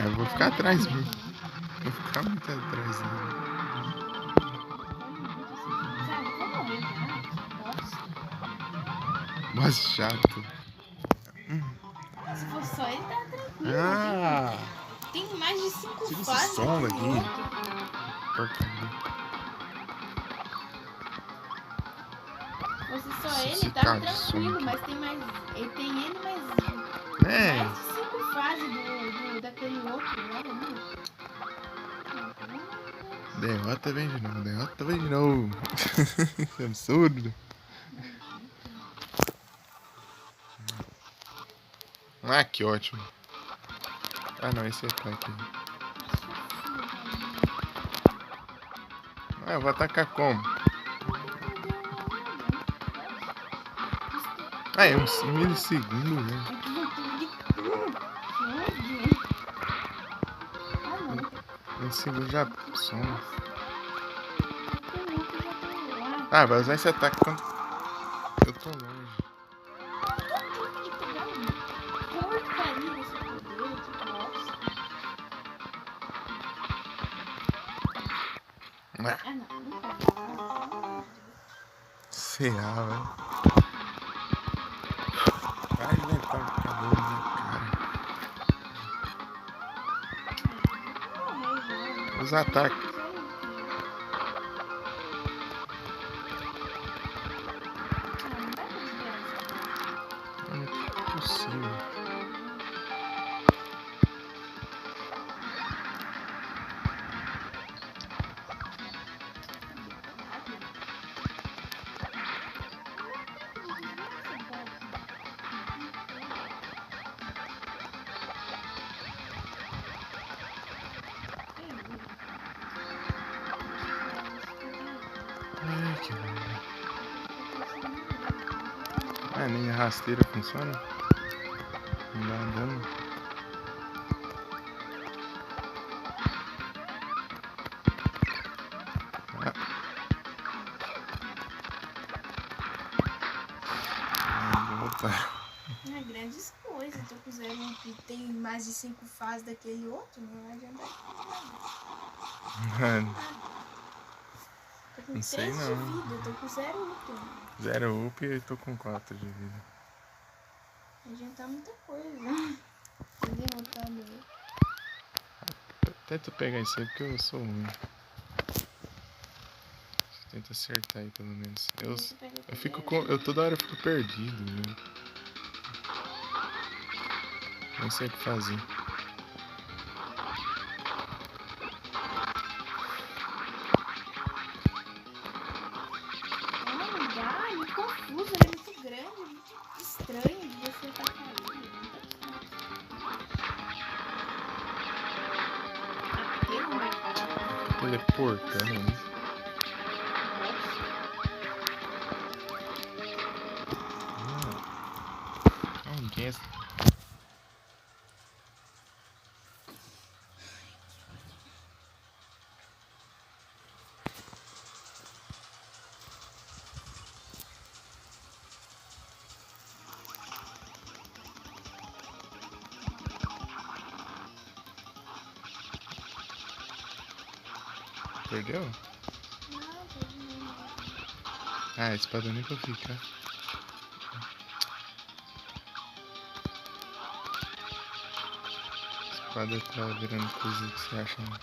Eu vou ficar atrás mesmo. Vou ficar muito atrás dele. Boss chato. Se for só ele, tá tranquilo. Tem mais de 5 tira fases. Esse som daqui. Porcaria. Se fosse só ele, tá tranquilo, mas tem mais. Ele tem ele mais. Mais de 5 fases daquele outro lá, né? Derrota vem de novo, derrota vem de novo. Que absurdo. Que ótimo. Não, esse é ataque. Eu vou atacar como? É uns milissegundos, né? Um segundo já soma. Vai usar esse ataque quando eu tô longe. Será, velho? Vai inventar um cabelo na minha cara. Os ataques. Não é possível. Nem a rasteira funciona. Não dá dano. Vou voltar. Não é grandes coisas. Tô com 0 up. Tem mais de 5 fases daquele outro. Não vai adiantar Mano, tô com não 3 sei de não. vida. Tô com 0 up. 0 up e eu tô com 4 de vida. Vai adiantar muita coisa. Tô derrotado aí. Tenta pegar isso aí porque eu sou ruim. Tenta acertar aí pelo menos. Eu fico com. Eu toda hora fico perdido, viu? Nem sei o que fazer. Não dá, é muito confuso, ele é muito grande, é muito estranho de você estar caindo. Teleportando, né? Oh, guess. Perdeu? Não, perdi. Ah, a espada nem pra ficar. A espada tá virando coisa que você acha na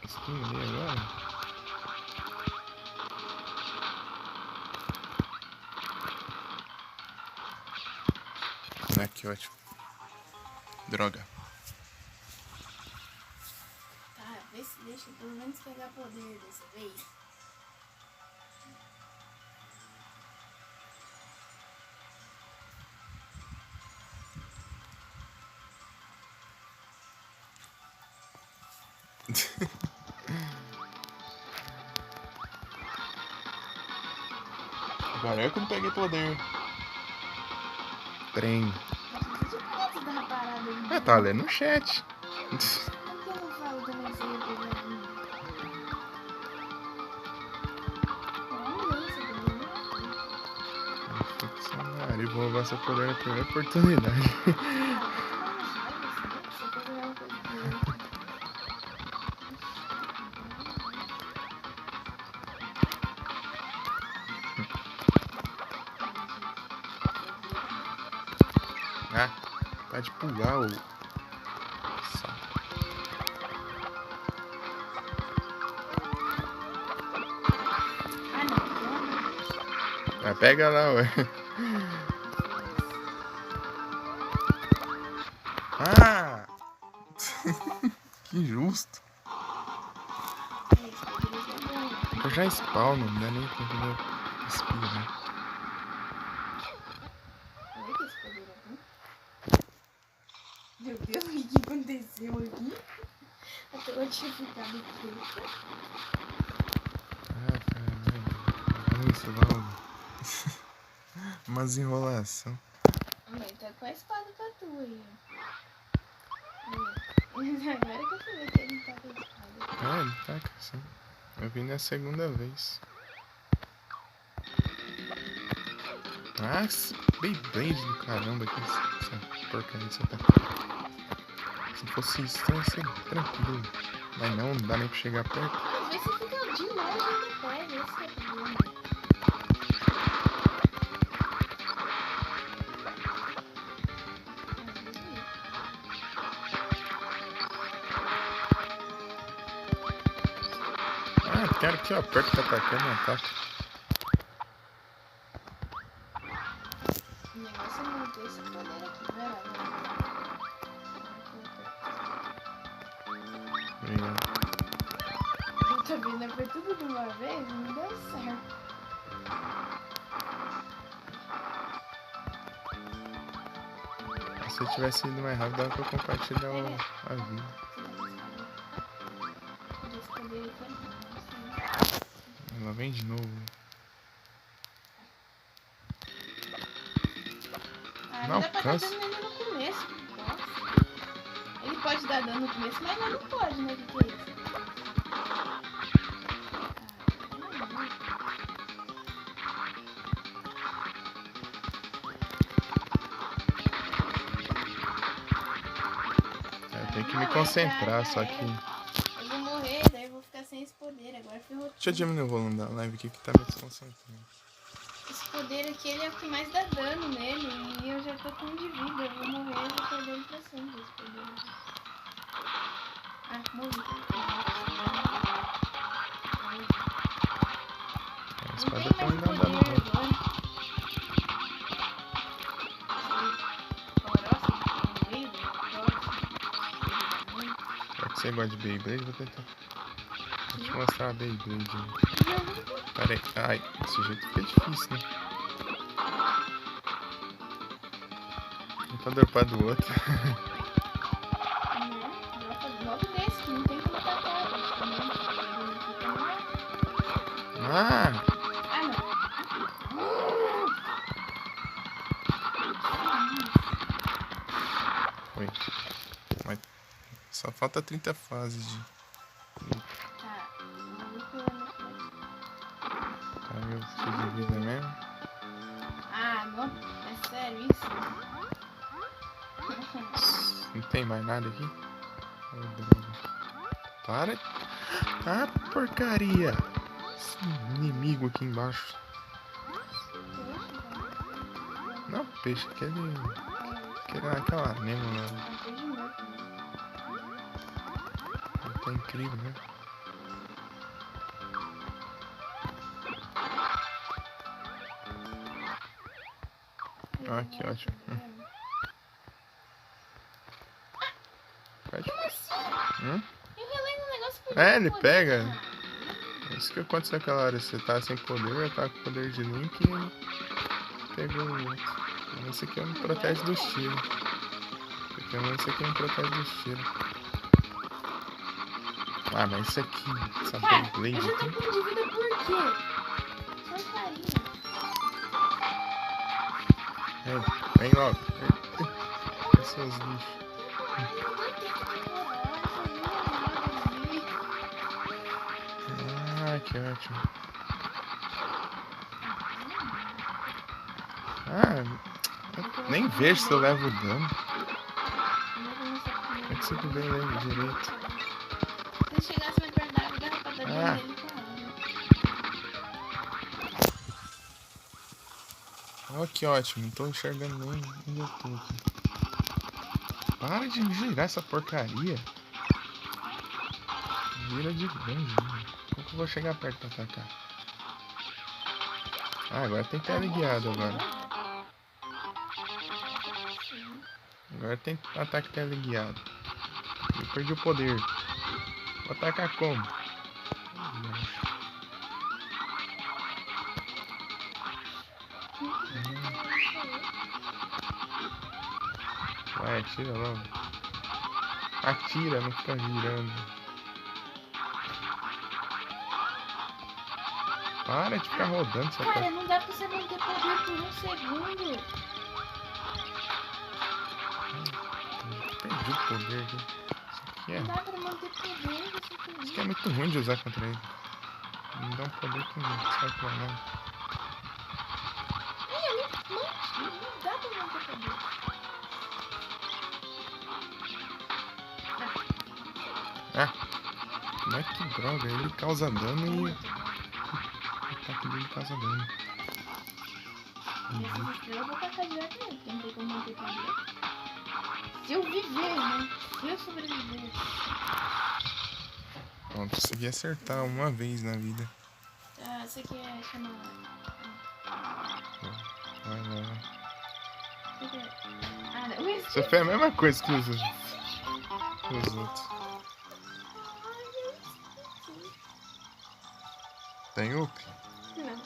skin ali agora. Ah, que ótimo. Droga. Tá, vê se deixa pelo menos pegar poder dessa vez. Agora eu que não peguei poder. Trem. Você tava parado ali. Ah, tá lendo no chat. Por que eu não falo também se eu ia pegar ali? Não, você também. Funcionário, vou roubar seu poder na primeira oportunidade. Ah, tá de pular o. Ah, pega lá, ué. Ah! Que injusto. Eu já spawno, não dá nem tempo de eu respirar. Meu Deus, o que aconteceu aqui? Até eu tinha ficado preta. Ah, caralho. Vamos logo. Umas enrolação. Mãe, tá com a espada pra tu aí. Agora que eu fui ver que ele tá com a espada. Ah, ele taca sim. Eu vim na segunda vez. Nossa, Beyblade do caramba aqui. Essa porcaria dessa tá. Se fosse isso, ia ser tranquilo. Mas não dá nem pra chegar perto. Às vezes você fica de longe e não pega, esse que é o problema. Ah, quero que eu aperte pra atacar, não ataca. O negócio é manter esse poder aqui, vai lá. Obrigado. Eu tô vendo, foi tudo de uma vez, não deu certo. Se eu tivesse ido mais rápido, dava pra eu compartilhar a vida. Esse poder aqui é bom. Ela vem de novo. Ah, Não dá pra dar alcança. dano nele no começo. Nossa. Ele pode dar dano no começo, mas não pode, né? O que é isso? tenho que me concentrar, só que... Eu vou morrer, daí eu vou ficar sem esse poder. Agora ferrou. Deixa eu diminuir o volume da live aqui que tá me desconcentrando. Esse poder aqui, ele é o que mais dá dano nele. E eu já tô com 1 de vida. Eu vou morrer, eu vou perder ele pra sempre, esse poder. Ah, morri. A Não espada tem tá mais me poder dando dano. agora. Já que você gosta de Beyblade, vou tentar. Vou te mostrar a Beyblade. Pera aí. Ai, desse jeito fica difícil, né? Um tá dropado do outro. Logo desse, que não tem como atacar, praticamente. Ah! Ah, não. Foi. Mas só falta 30 fases de... Tá. Tá meio cheio de vida mesmo. Ah, não. É sério isso? Não tem mais nada aqui? Oh, droga. Para. Ah, porcaria! Esse inimigo aqui embaixo. Não, peixe, aquele aquela Nemo lá. Tá incrível, né? Ah, que ótimo. Pede. É, ele pega. Isso que aconteceu aquela hora. Você tá sem poder, eu tava com poder de Link e ele pegou o outro. Esse aqui me protege dos tiros. Esse aqui me protege dos tiros. Ah, mas isso aqui, essa Beyblade eu já tô com de vida por quê? Só carinha. Vem logo. Seus lixos. Ah, que ótimo. Ah, nem vejo se eu levo dano. É que você bem lembra direito. Se chegasse mais perto da água, dava pra dar dano nele com a água. Ó, que ótimo. Não tô enxergando nem onde eu tô aqui. Para de girar essa porcaria. Vira de longe. Como que eu vou chegar perto pra atacar? Ah, agora tem teleguiado agora. Agora tem ataque teleguiado. Eu perdi o poder. Vou atacar como? Vai, atira logo. Atira, não fica girando. Para de ficar rodando essa coisa. Cara, não dá pra você manter poder por 1 segundo. Perdi o poder aqui. Isso aqui Não dá pra manter poder. Isso aqui é muito ruim de usar contra ele. Não dá um poder que não sai pra nada. Não dá pra manter poder. Mas que droga, ele causa dano e o ataque dele causa dano. Eu vou tacar direto nele, porque não tem como manter poder. Se eu viver, né? Se eu sobreviver. Bom, consegui acertar uma vez na vida. Ah, essa aqui é chamada. Vai lá. Ah, não. Você fez a mesma coisa que os outros. Tem up? Não.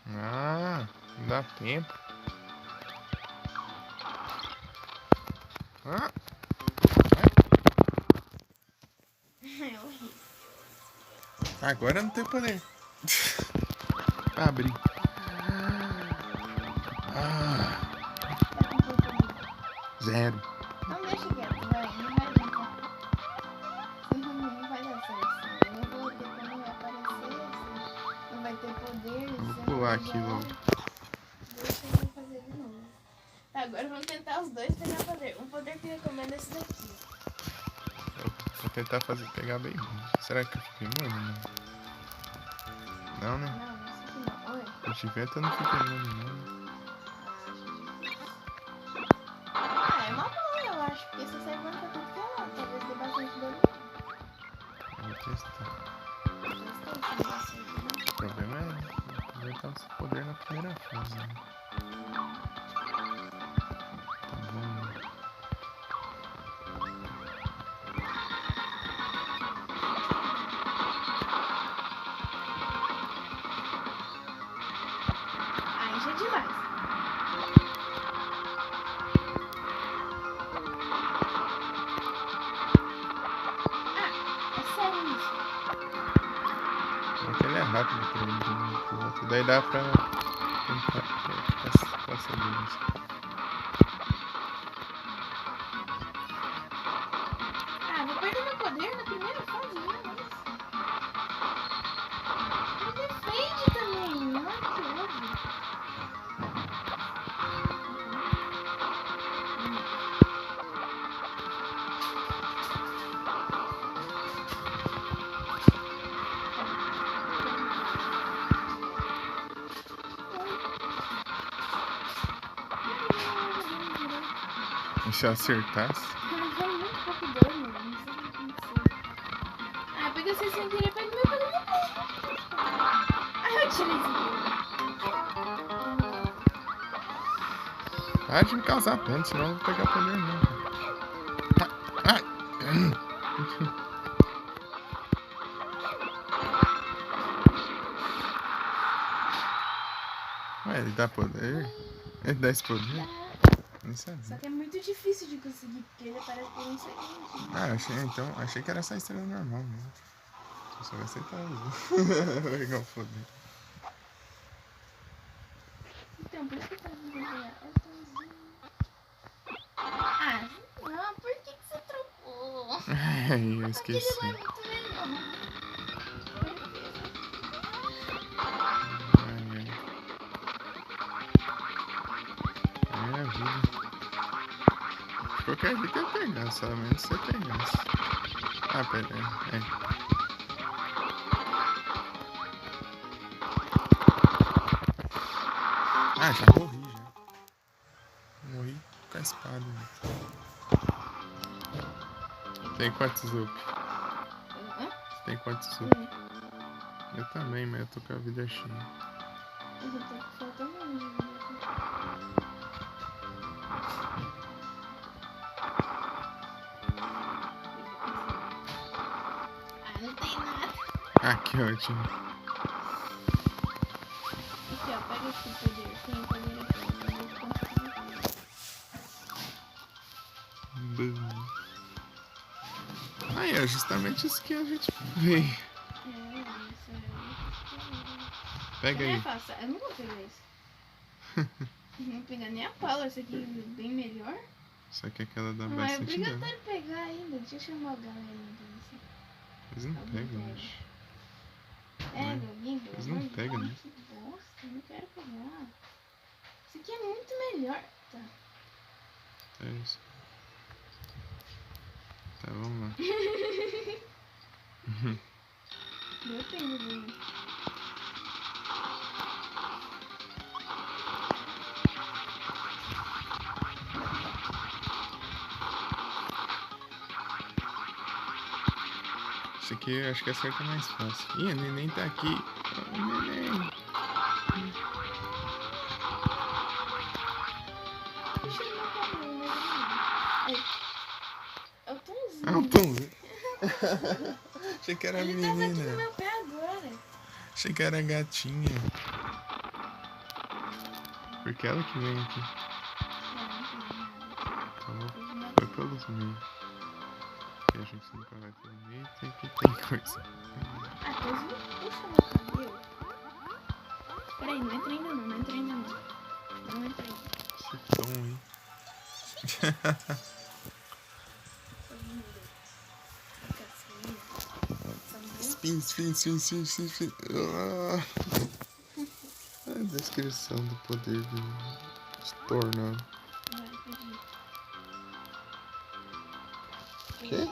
Ah, não dá tempo. Ah. É horrível. Agora não tem poder. Abri. Zero. Não deixa quieto, vai. Não vai adiantar. Não vai dar certo. Eu vou ter como aparecer. pular aquilo. Deixa eu fazer de novo. Tá, agora vamos tentar os dois pegar poder. Um poder que eu recomendo é esse daqui. Vou tentar pegar bem longe. Será que eu fico imune? Não, né? Não, não sei se não. Oi. O de vento eu não fico imune, não. É uma boa, eu acho. Porque você sai voando pra tudo que é lá. Talvez dê bastante barulho. Vou testar. Gostei desse negócio aqui, né? O problema é aproveitar esse poder na primeira fase, né? Tá bom. Aí já é demais. Ah, é sério isso. Porque ele é rápido pra ele de um pro outro. Daí dá pra ficar sabendo assim. Ah, vou perder meu poder na primeira fase, já, mas... Me defende também, não é que ódio. E se eu acertasse? Mas foi muito pouco dano, não sei o que aconteceu. Ah, porque você sem querer pega meu poder na frente. Ah, eu tirei esse poder. Para de me causar ponto, senão eu vou pegar poder não. Ai! Ué, ele dá poder? Ele dá esse poder? Não sabia. Só que é muito difícil de conseguir, porque ele aparece por um segundo. Ah, achei que era só estrela normal mesmo. Só vai aceitar isso. Vou pegar o poder. Então, por isso que eu tava tentando pegar. É tãozinho. Ah, não, por que você trocou? Ai, eu Aquele esqueci. lá é muito melhor. É a vida. Qualquer jeito eu pegar, só menos se você pegasse. Ah, pera aí. Ah, já morri já. Morri com a espada. Tem quantos up? Tem quantos up? Eu também, mas eu tô com a vida cheia. Eu tô faltando um. Ah, não tem nada. Ah, que ótimo. Aqui, ó, pega esse poder. Tem o poder aqui. Eu vou conseguir. Aí é justamente isso que a gente vê. Isso é. Pega aí. É fácil. Eu não vou pegar isso. Não vou pegar nem a pala. Essa aqui é bem melhor. Só que aquela dá Não é bastante dano. obrigatório pegar ainda. Deixa eu chamar o galera. Eles não pegam, eu acho. Pega, alguém, pelo Eles não amor de pegam, Deus. né? Que bosta, eu não quero pegar. Isso aqui é muito melhor. Tá. É isso. Tá, vamos lá. Depende dele. Esse aqui eu acho que acerta mais fácil. Ih, a neném tá aqui. Oh, neném. Deixa eu ver qual é o meu. É o Tomzinho. Ah, o Tom. Achei que era a Ele tava aqui no menina. meu pé agora. Achei que era a gatinha. Porque ela que vem aqui. Então, foi pelos meios. Que a gente nunca vai pelo meio. Tem que tem coisa. Ah, pois não puxa meu cabelo. Peraí, não entra ainda não. Não entra ainda não. Não entra ainda. Esse tom aí. Spin. Spin. Ah, descrição do poder de tornado. Que?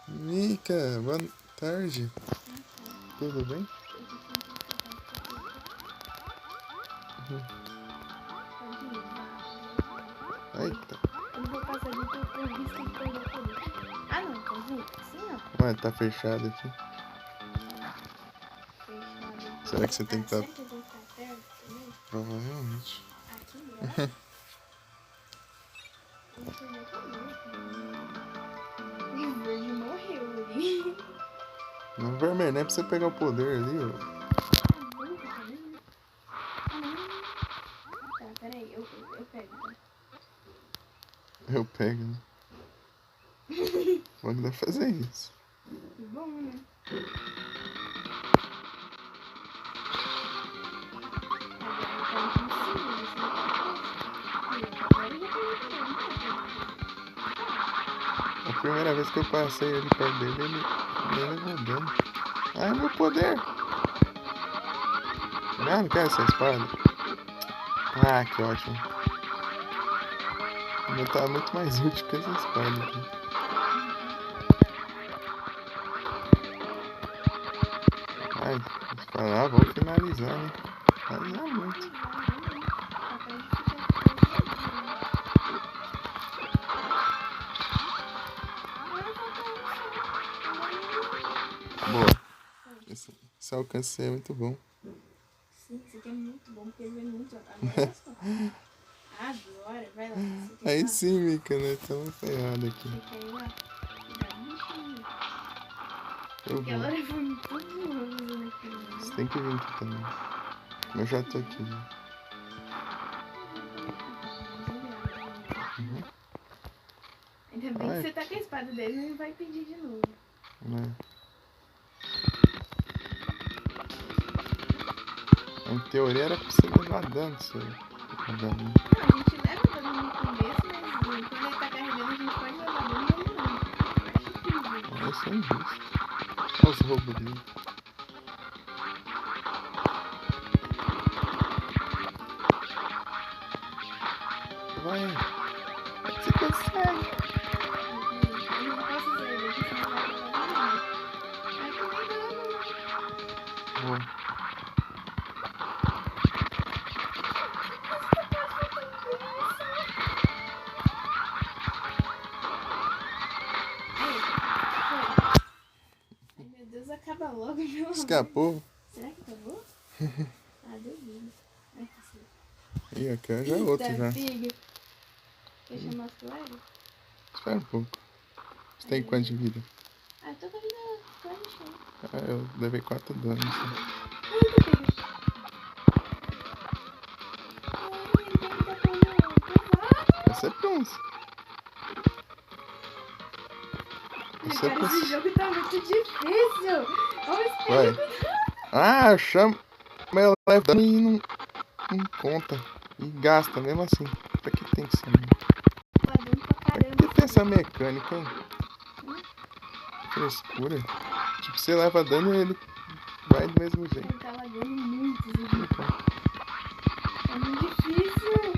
Mica, boa tarde. Tudo bem? Eita. Eu vou passar de tudo visto e perder por isso. Ah, não, tá vendo? Assim não. Ué, tá fechado aqui. Fechado. Será que você tem que estar... Será que eu tenho que estar perto também? Provavelmente. Aqui, né? O verde morreu ali. Não, vermelho, nem é pra você pegar o poder ali, ó. Tá, peraí, eu pego, tá? Eu pego, né? Como é que dá pra fazer isso? Bom, né? A primeira vez que eu passei ali perto dele, ele levou dano. Ai, meu poder! Não quero essa espada. Ah, que ótimo. O meu tá muito mais útil que essa espada aqui. Ai, falar, vamos finalizar, né? Finalizar muito. Boa. Esse alcance é muito bom. Sim, isso aqui é muito bom, porque ele é muito agora. Agora, vai lá. Aí sim, Mica, né? Tamo ferrado aqui. Você quer ir lá? Eu Porque ela vou. levou muito voando naquele. Você tem que vir aqui também. Eu já tô aqui. Ainda bem que você tá com a espada dele, não vai pedir de novo. Né? Em teoria era pra você levar dano, seu. Não, a gente leva dano no começo, mas quando ele tá carregando, a gente pode levar dano e ele não. Acho incrível. Isso é injusto. Olha os roubos dele. Vai. Você consegue. Eu não posso sair daqui sem levar dano. Ai, que legal. Boa. Ai, meu Deus, acaba logo, meu amor. Escapou. Será que acabou? Ah, duvido. Ai, que sei. Ih, aqui já é outro já. Filho. Quer chamar as colegas? Espera um pouco. Você tem quanto de vida? Ah, eu tô com a vida quase cheia. Ah, eu levei 4 danos. Né? Essa é pensa. Essa é Cara, esse pensa. jogo tá muito difícil. Vamos Vai. Ah, chama. Mas eu levo dano e não conta. E gasta mesmo assim. Pra que tem que ser? pra caramba. Por que tem essa mecânica, hein? Frescura. Tipo, você leva dano e ele vai do mesmo jeito. Ele tá lagando muito, Zuzu. É muito difícil.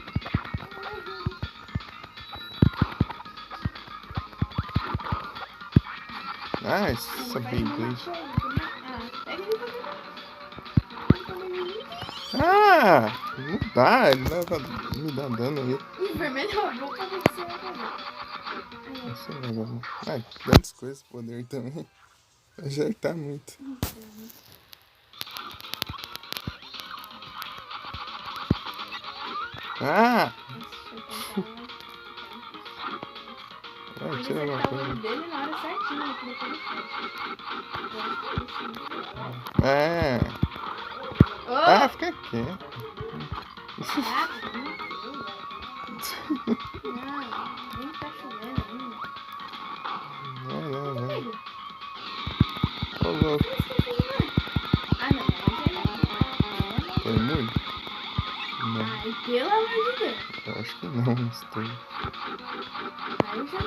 Ah, essa Beyblade. Ah, não dá, ele leva, me dá dano aí. Ih, vermelho roubou pra ver que você vai fazer. Isso é legal. Ah, grandes coisas, poder também. Acertar muito. Ah! Vai, tira alguma coisa. Dele na hora certinha, que depois ele É. Ah, fica quieto. Nem tá chovendo ainda. Não. Ô, louco. Ah, não, Tem muito? Não. ai, pelo amor de Deus. Eu acho que não, estou. Aí eu já tô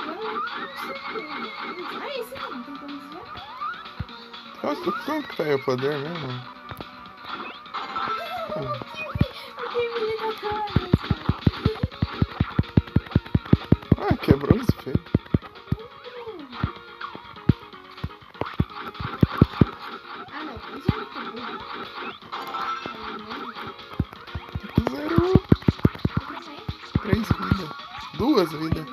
jogando. Ah, esse não tem como desviar. Como que tá aí o poder mesmo? O Kirby ele tá claro, Ah, quebrou os feios. Ah, não. Isso é muito bom. Zero. Eu também. 3 vidas. 2 vidas.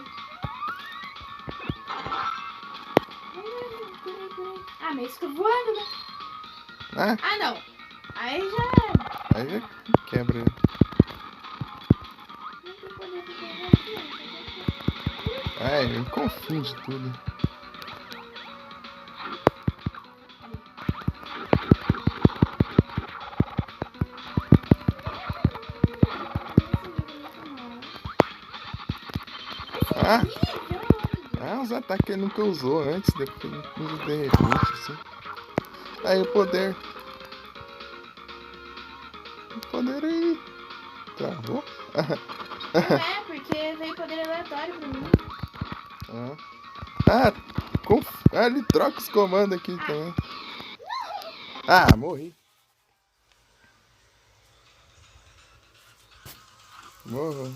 Peraí. Ah, mas fica voando, né? Ah, Ah, não. Aí já era. aí já quebra. Não tem poder pra pegar aqui, ó. Ai, me confunde tudo. Ah, os ataques que ele nunca usou antes, depois ele usa de repente, assim. Aí o poder. O poder aí. Travou? Não é, porque veio poder aleatório pra mim. Ele troca os comandos aqui também. Ah, morri. Morro.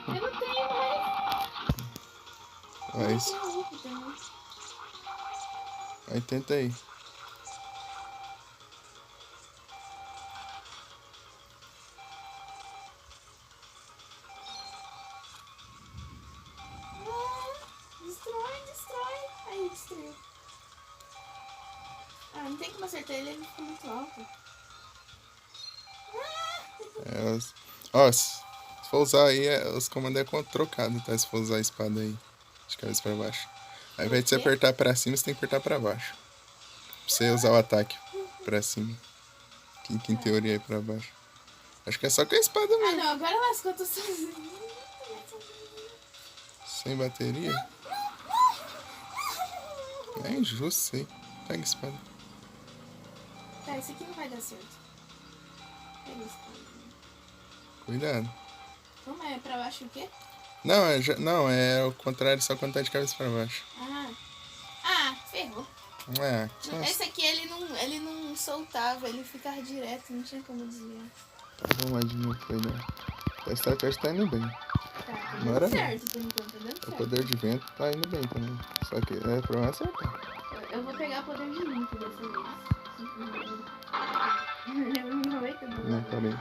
Eu não tenho mais. Mas, Eu tenho UP também. aí tenta aí. Destrói. Aí, destruiu. Ah, não tem como acertar ele, ele fica muito alto. Ó, se for usar aí, os comandos é trocado, tá? Se for usar a espada aí, de cabeça pra baixo. Ao invés de você apertar pra cima, você tem que apertar pra baixo. Pra você usar o ataque pra cima. Que em teoria é pra baixo. Acho que é só com a espada Ah, mesmo. não, agora lascou, eu tô sozinho. Sem bateria. É injusto isso aí. Pega a espada. Tá, esse aqui não vai dar certo. Pega esse cara. Cuidado. Como é? Pra baixo o quê? Não, é o contrário, só quando tá de cabeça pra baixo. Ah, ferrou. Só Esse aqui ele não soltava, ele ficava direto, não tinha como desviar. vamos lá de novo, cuidado. A estratégia tá indo bem. Tá Agora dando não. certo por enquanto, tá dando O certo. poder de vento tá indo bem também. Só que é pra acertar. Eu vou pegar o poder de link dessa vez. Eu me enrolei tudo. Não, peraí.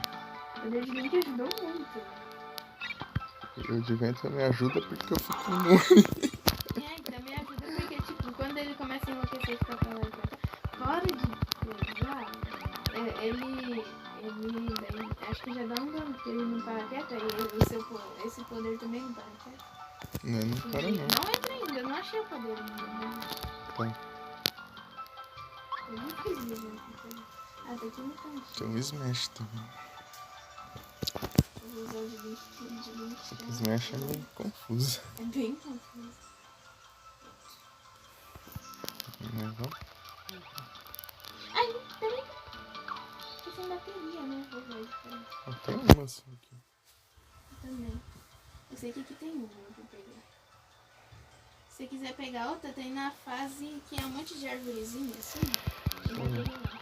O poder de link ajudou muito. O de vento me ajuda porque eu fico imune. Então me ajuda porque, tipo, quando ele começa a enlouquecer e ficar pra lá e pra cá, fora de coisar, ele daí, acho que já dá um dano, porque ele não para quieto, aí esse poder também não para quieto. Não para não. Não entra ainda, eu não achei o poder ainda. Né? Tá. Eu não fiz mesmo. Ah, tá aqui no cantinho. Tem um Smash também. Eu vou usar o de link. Só que Smash é meio confuso. É bem confuso. Vamos? Ai, peraí. Tô sem bateria, né? Vou ver a diferença. Tem uma só aqui. Eu também. Eu sei que aqui tem uma pra pegar. Se você quiser pegar outra, tem na fase que é um monte de arvorezinha, assim. Tem bateria lá.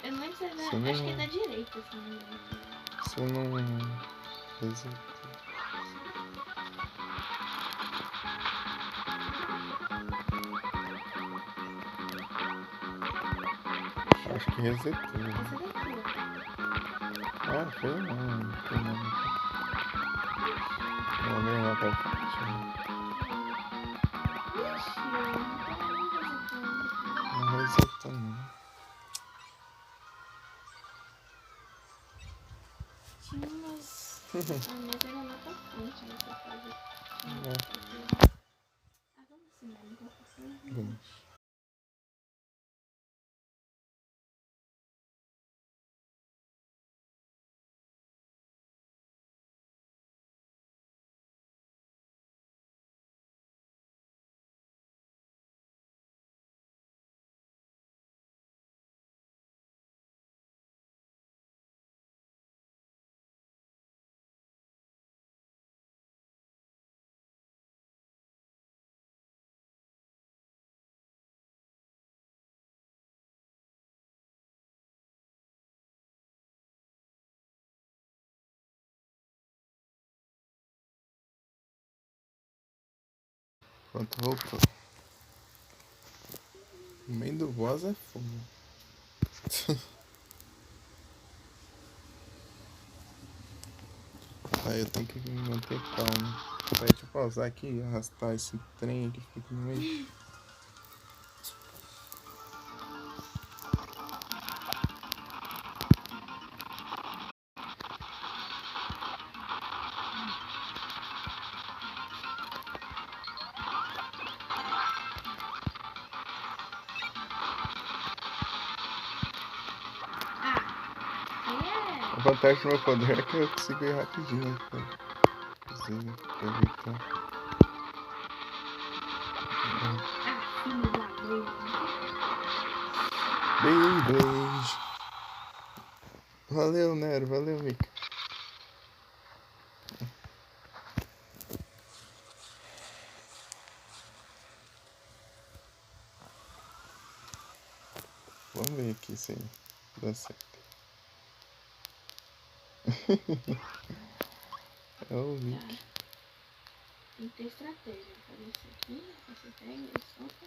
Eu não lembro se é da... Acho que é da direita, assim. Se eu não... Acho que resetou. Essa daqui, ó. Ah, foi não. Foi não. Não, nem lá pra frente. Ixi, não tá nem resetando. Não resetou não. Tinha umas... Ah, mas era lá pra frente nessa fase. Ah, vamos ensinar, então. Vamos. Pronto, voltou. O meio do boss é fogo. Aí eu tenho que me manter calmo. Vai, deixa eu pausar aqui e arrastar esse trem que fica no meio. A vantagem do meu poder é que eu consigo ir rapidinho, né? Pra evitar. Beijo. Valeu, Nero. Valeu, Mika. Vamos ver aqui se dá certo. É o Mickey. Tem que ter estratégia. Fazer isso aqui, você pega e solta.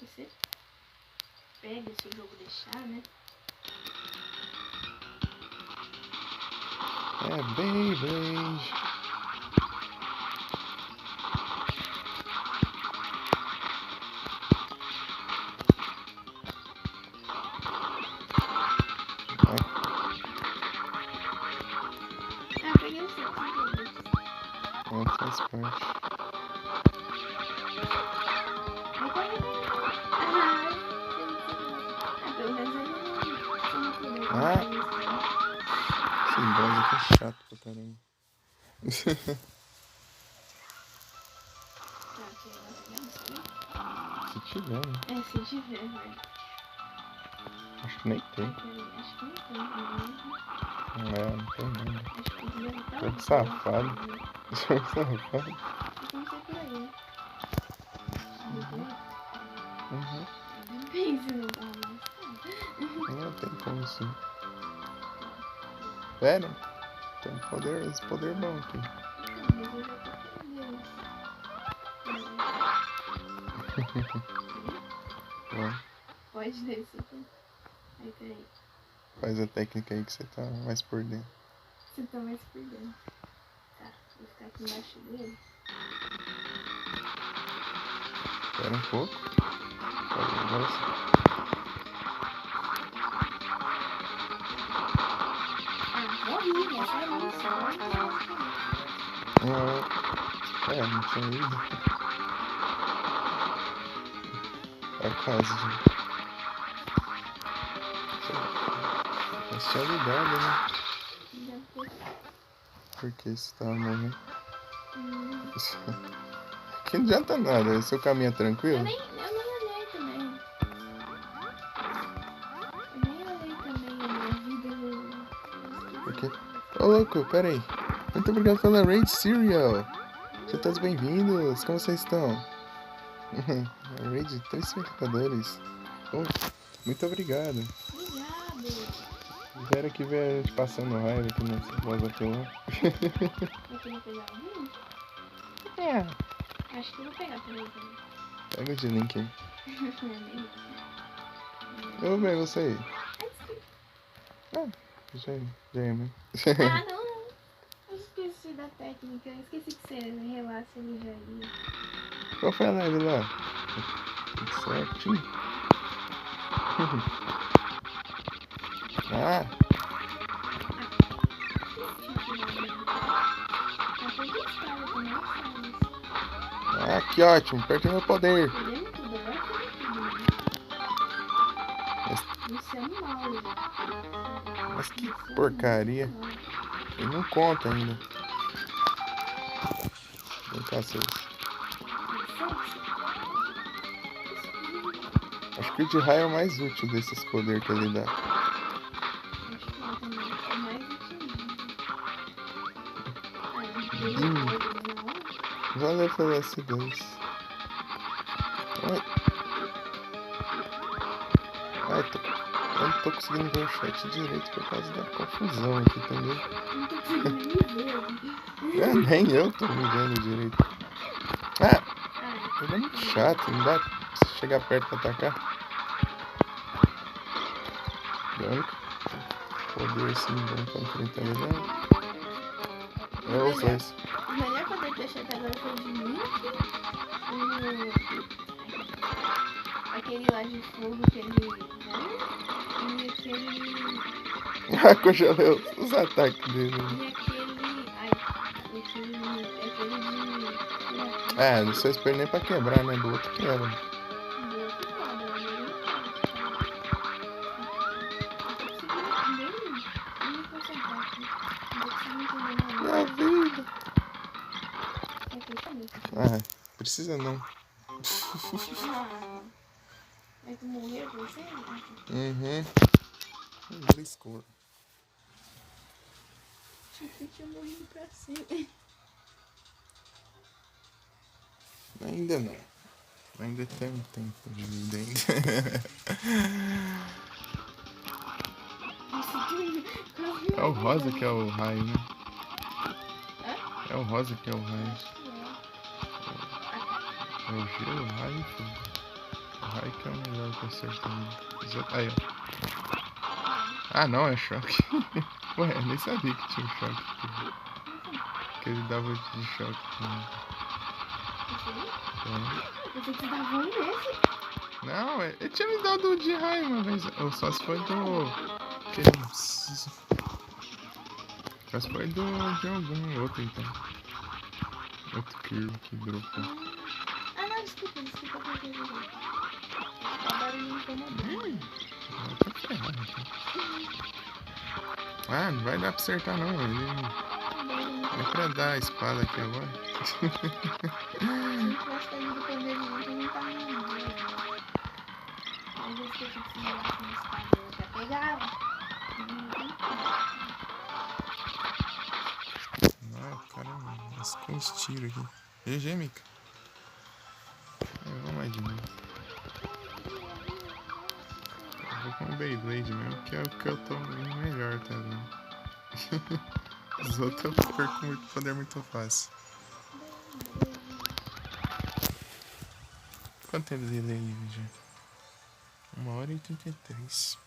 Você pega se o jogo deixar, né? É Beyblade. Peguei o seu. Faz parte. Pelo menos ele não. Esse boss aqui é chato pra caramba. Se tiver, né? Se tiver, velho. Acho que nem tem. Acho que não tem, né? Não tem nada. Acho que podia estar. Jogo safado. Jogo safado. Então sai por aí. Uhum. Bem, se não dá mais. Não tem como sim. Sério? Tem esse poder bom aqui. Mas eu já tô perdendo. Pode descer. Aí, peraí. Faz a técnica aí que você tá mais por dentro. Você tá mais por dentro. Tá, vou ficar aqui embaixo dele. Espera um pouco. Agora sim. Morri, essa é isso. Não tinha ido. É quase, gente. Mas tinha ligado, né? Porque você tava morrendo. Que não adianta nada, seu caminho é tranquilo? Eu nem olhei também. A minha vida. Por quê? Ô louco, pera aí. Muito obrigado pela Raid Serial. Sejam todos bem-vindos. Como vocês estão? Raid de 3 espectadores. Muito obrigado. Espero que ver a gente passando raiva aqui nessa voz apelão. Eu queria pegar algum? Acho que eu vou pegar também. Pega o de link aí. Eu vou pegar você aí. Já é, né? Não. Eu esqueci da técnica. Eu esqueci que você relaxa ele já ia. Qual foi a live lá? Tudo certinho. Que ótimo, perde meu poder. Mas que porcaria. Ele não conta ainda. Vem cá, seus. Acho que o de raio é o mais útil desses poderes que ele dá. Valeu pelo S2. Eu não tô conseguindo ver o chat direito por causa da confusão aqui também. Nem eu tô me vendo direito. Ele é muito chato, não dá pra chegar perto pra atacar. O único poder assim bom pra enfrentar ele é os dois. O melhor poder ter chegado agora foi o de Link. Aquele lá de fogo que ele voa. E aquele. Ah, congelei os ataques dele. E aquele. Ai, aquele de. É, não sou esperto nem pra quebrar, né? Do outro quebra. Minha vida. Ah, precisa não. Mas tu morreu, você? Uhum. Escuro. Eu tinha morrido pra cima. Ainda não. Ainda tem um tempo de vida ainda. É o rosa que é o raio, né? É o rosa que é o raio. É o gelo, o raio e fogo. O raio que é o melhor pra acertar ele. Aí, ó. Ah, não, é choque. Ué, eu nem sabia que tinha um choque. Que ele dava de choque. Você te dava um desse? Não, ele tinha me dado de raio uma vez. Ou só se foi do... Só se foi de algum outro, então. Outro Kirby que dropou. Ah, não, desculpa porque eu acabaram me incomodando. Tá ferrado aqui. Ah, não vai dar pra acertar não, ele... É pra dar a espada aqui agora. Se não tivesse caído do poder junto, eu não tava indo. Às vezes que eu fico sem graça na espada, eu até pegava. Ah, o cara lascou os tiros aqui. GG, Mika. Vamos mais de novo. Eu vou com o Beyblade mesmo, que é o que eu tô indo melhor, tá vendo? Os outros eu perco muito poder muito fácil. Quanto tempo de delay aí, já? 1h33.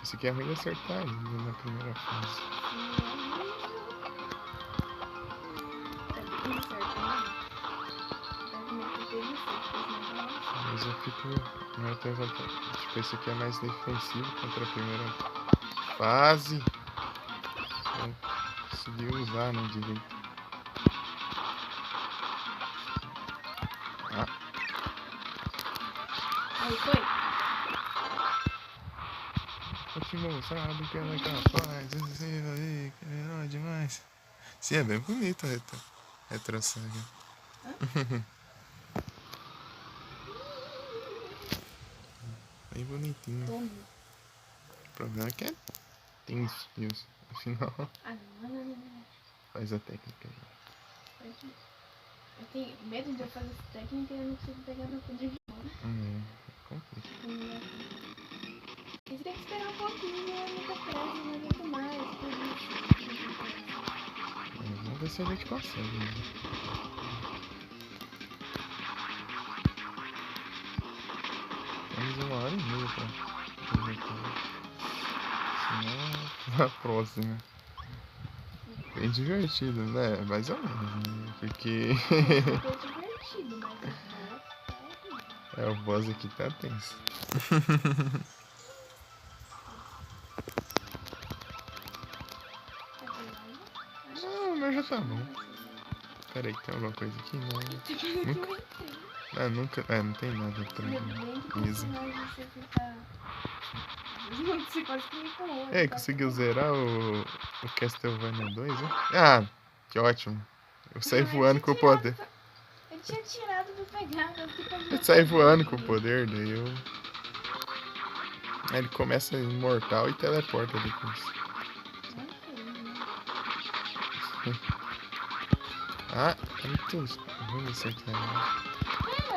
Esse aqui é ruim de acertar ainda na primeira fase. Mas eu fico... Tipo, esse aqui é mais defensivo contra a primeira fase. Eu consegui usar, né, direito. Ah. Aí foi. Continua, sabe que ela é capaz. Você aí, que é demais. Sim, é bem bonito a retrosaga. Bem bonitinho. O problema é que é tenso isso. Afinal, Não. faz a técnica. Eu tenho medo de eu fazer essa técnica e eu não consigo pegar meu poder de volta. Complicado. Você tem que esperar um pouquinho, né? Muita pressa, não aguento mais. Vamos ver se a gente consegue. Né? Temos 1h30 pra aproveitar. Senão, na próxima. Bem divertido, né? Mais ou menos, né? Porque... divertido, mas o boss aqui tá tenso. Não, o meu já tá bom. Pera aí, tem alguma coisa aqui? Não. Nunca... não tem nada pra mesa. Conseguiu zerar o Castlevania 2, né? Ah, que ótimo. Eu saí voando com o poder. Eu tinha tirado pra pegar, Eu saí voando com o poder, daí eu... Aí ele começa imortal e teleporta depois. Ah, é muito ruim acertar.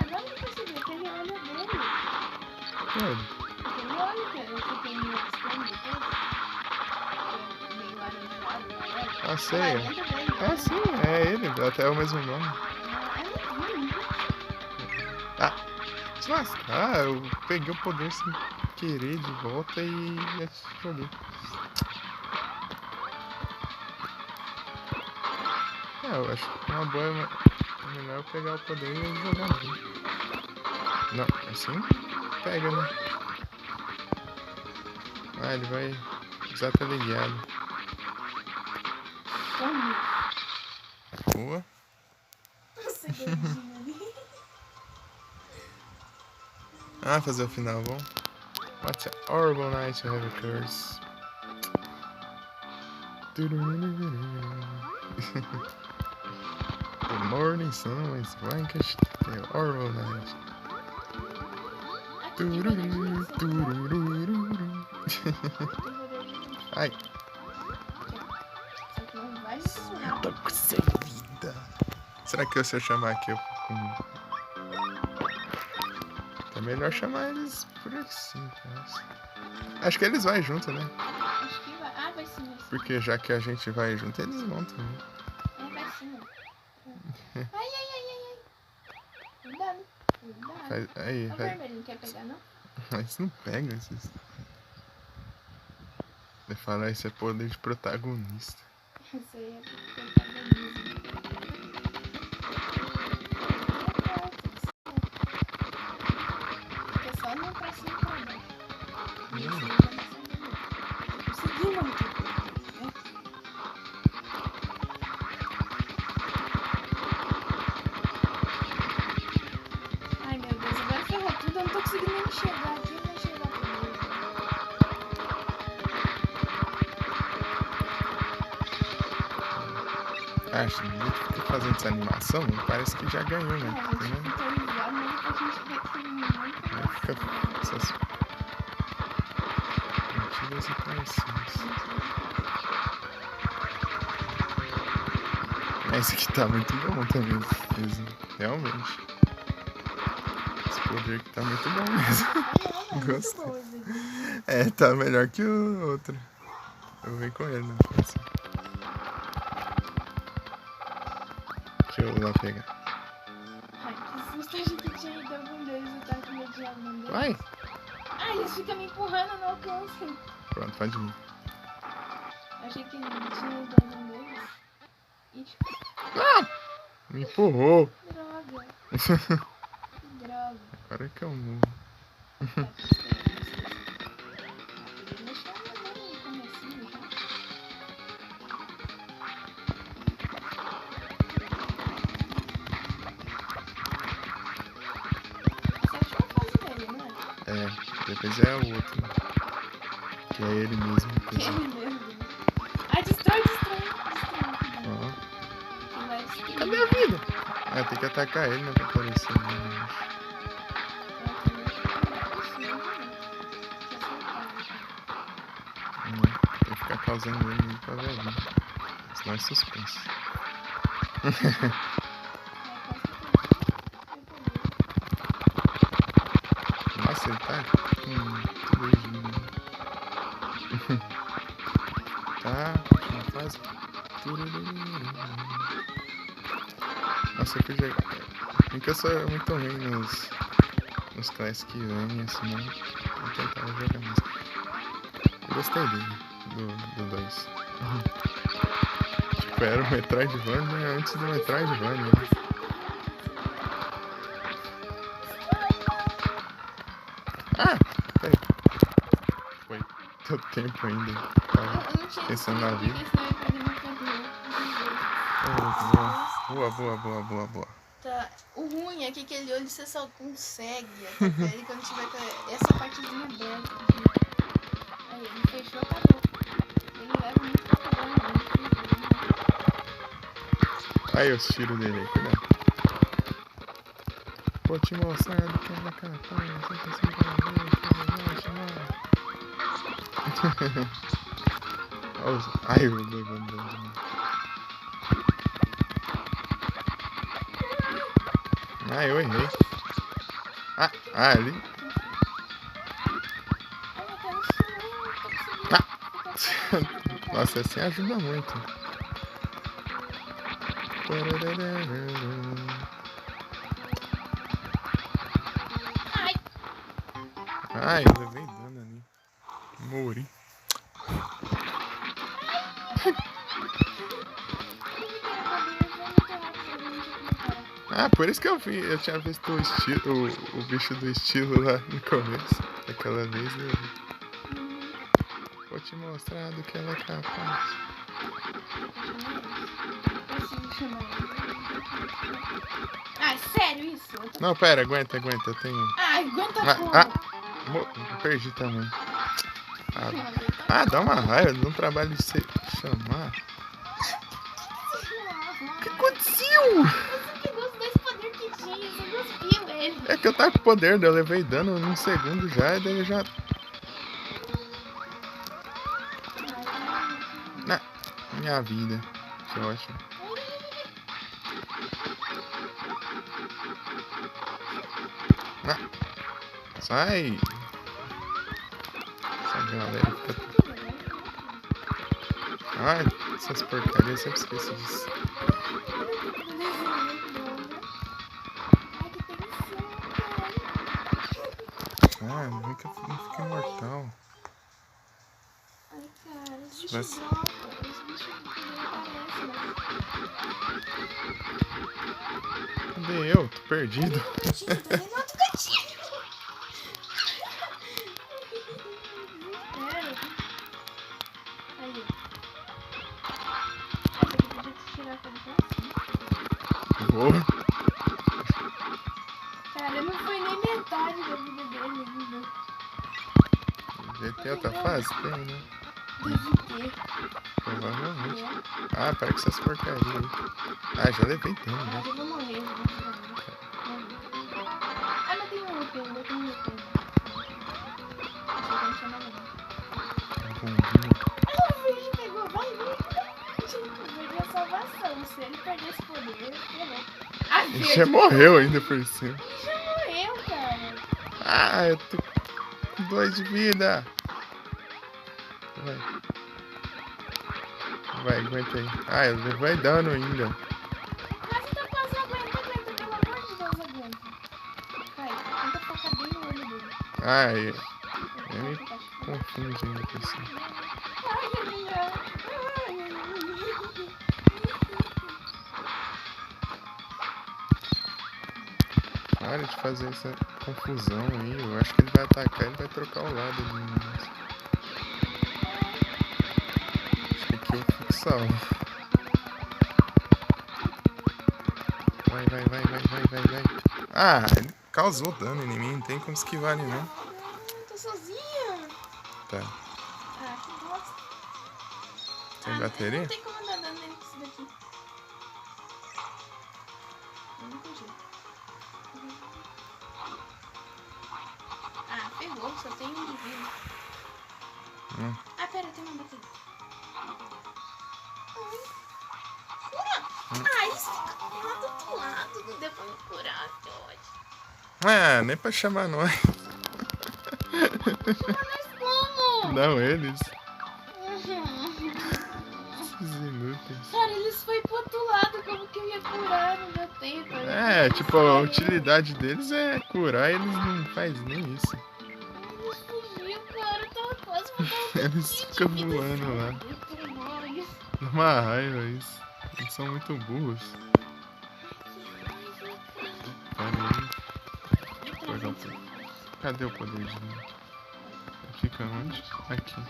Agora eu percebi, aquele olho dele. Olha. Aquele olho que eu fiquei me escondendo depois. Meio laranjado. Ah, sei. Lá dentro dele. Ah, sim, é ele. Até é o mesmo nome. Ah, se lascar, eu peguei o poder sem querer de volta e joguei. Eu acho que uma boa é melhor eu pegar o poder e jogar nele. Não, assim pega, né? Ah, ele vai usar teleguiado. Boa. Ah, fazer o final, bom. What's an horrible night to have a curse. The morning sun is blankish, the horrible night. Ai. Eu tô com sem vida. Será que se eu chamar aqui eu fico com... É melhor chamar eles por assim, cara. Acho que eles vão junto, né? Acho que vai. Ah, vai sim. Porque já que a gente vai junto, eles vão também. Vai sim. Ai. Cuidado. Aí, O vermelho não quer pegar, não? Mas não pega esses. Ele fala, isso é poder de protagonista. Isso aí é protagonismo. Fica só no passinho pra baixo. Consegui, mano. Ai, meu Deus, agora ferrou tudo. Eu não tô conseguindo nem enxergar aqui. Eu não enxergar tudo. Acho que ele fica fazendo essa animação, parece que já ganhou, né? A gente fica ligado, mas a gente vê que não fica essas mentiras e traições. Esse aqui tá muito bom também, mesmo. Realmente. Esse poder aqui tá muito bom mesmo. Gostei. É, tá melhor que o outro. Eu vou ver com ele, né? Assim. Deixa eu lá pegar. Ai, que susto, a gente tinha ido algum deles e tá com medo de algum deles. Vai! Ai, eles ficam me empurrando, não alcanço. Pronto, pode ir. Achei que tinha ido algum deles. Ixi. Ah! Me empurrou! Droga. Droga. Agora que eu morro. Depois é o outro. Que é ele mesmo. Que é ele mesmo. Ai, destrói. Cadê a vida? Ah, tem que atacar ele, né? Pra aparecer. Tem que ficar causando ele pra ver. Senão é suspense. Nossa, ele tá com beijinho. Tá, última fase. Nossa, eu já... Porque eu sou muito ruim nos Classic Run, assim, né? Vou tentar jogar mais. Eu gostei dele, do 2. Tipo, era o Metroidvania antes do Metroidvania, né? Ah, peraí. Foi todo tempo ainda. Tava pensando na vida. Boa. Tá. O ruim é que aquele olho você só consegue atacar ele quando tiver com essa partezinha aberta. Aí ele fechou, acabou. Ele leva muito pra caramba. Aí os tiros dele aí, cuidado. Vou te mostrar do que é na campanha. Ai, eu levando. Ah, eu errei. Ali. Nossa, assim ajuda muito. Ai, eu levei dano ali. Morri. Por isso que eu vi. Eu tinha visto o bicho do estilo lá no começo. Daquela vez eu vou te mostrar do que ela é capaz. Sério isso? Não, pera, aguenta, eu tenho. Aguenta Perdi também. Dá uma raiva, não trabalho de você chamar. O que aconteceu? Você pegou os 2 poderes que tinha, você cuspiu ele. É que eu tava com poder, eu levei dano num segundo já, e daí eu já. Minha vida. Que ótimo. Sai! Essa galera fica. Essas porcarias, eu sempre esqueço disso. Não fica imortal. Ai, cara, os bichos Mas... dropam, os bichos não aparecem, Cadê eu? Tô perdido. Vou. Cara, não foi nem metade da vida dele ainda. Já tem outra fase? Tem, né? Deve ter. Provavelmente. Para com essas porcarias aí. Já levei tempo, né? Eu vou morrer, mas tem um EP, ainda tem um EP. Deixa eu chamar ele. O verde pegou, vai. O verde é a salvação. Se ele perder esse poder, ferrou. Já morreu ainda por cima. Já morreu, cara. Eu tô com 2 de vida. Vai, aguenta aí. Ele vai dano ainda. Mas então quase aguenta, pelo amor de Deus, aguenta. Vai, tenta focar bem no olho dele. Eu me confundo ainda por cima. Para de fazer essa confusão aí. Eu acho que ele vai atacar e ele vai trocar o lado ali. Acho que aqui eu fico salvo. Vai. Ele causou dano em mim. Não tem como esquivar ele, não. Tô sozinha. Tá. Que bosta. Tem bateria? Não tem como dar dano nele com isso daqui. Não tem jeito. Ferrou, só tem um de vida. Pera, tem uma bateria. Isso fica lá do outro lado. Não deu pra me curar, que ódio. Nem pra chamar nós. Chamar nós como? Não, eles. Esses inúteis. Cara, eles foi pro outro lado, como que eu ia curar? Não deu tempo. Tipo, a utilidade deles é curar e eles não fazem nem isso. Eles fugiu, cara. Eu tava quase matando. Eles ficam voando lá. Dá uma raiva isso. Eles são muito burros. Pera aí. Cadê o poder de novo? Fica onde? Aqui.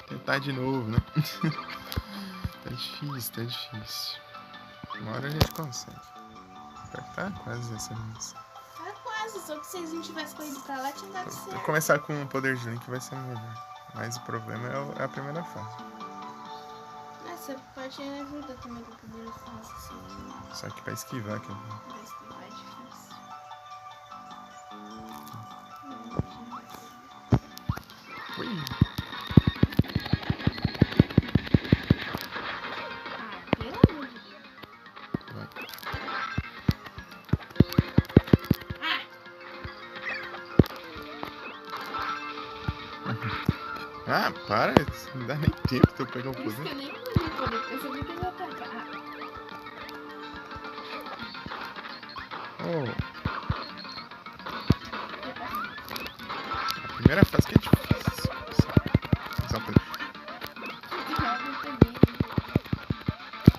Tentar de novo, né? Tá difícil. Uma hora a gente consegue. Tá quase essa missão. Tá quase, só que se a gente tivesse corrido pra lá, tinha dado certo. Começar com o poder de Link vai ser melhor. Mas o problema é a primeira fase. Essa parte ajuda também com a primeira fase, assim. Só que pra esquivar que é bom. Pra esquivar é difícil. Ui! Ah, para, não dá nem tempo de eu pegar o Por isso que poder. eu nem vi o poder, porque eu sabia que ele ia atacar. Oh, a primeira fase que é difícil. Usar o poder.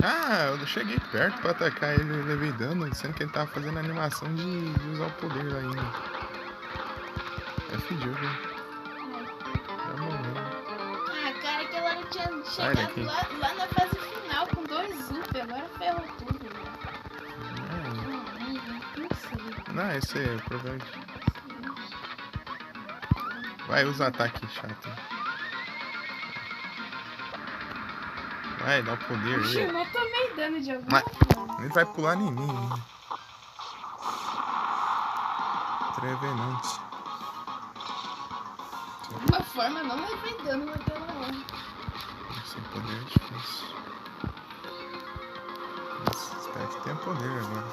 Ah, eu cheguei perto pra atacar ele e levei dano, sendo que ele tava fazendo a animação de usar o poder lá ainda. É fedido, viu? Já morreu. Ah, cara, aquela hora tinha Sai chegado daqui. lá na fase final com 2 up, agora ferrou tudo, né? Não sei. Não, esse é o problema. Vai, usa ataque chato. Vai, dá o poder aí. Eu não tomei dano de alguma forma. Ele vai pular em mim ainda. Trevenante. De alguma forma, não levei dano naquela hora. Sem poder é difícil. Nossa, espero que tenha poder agora.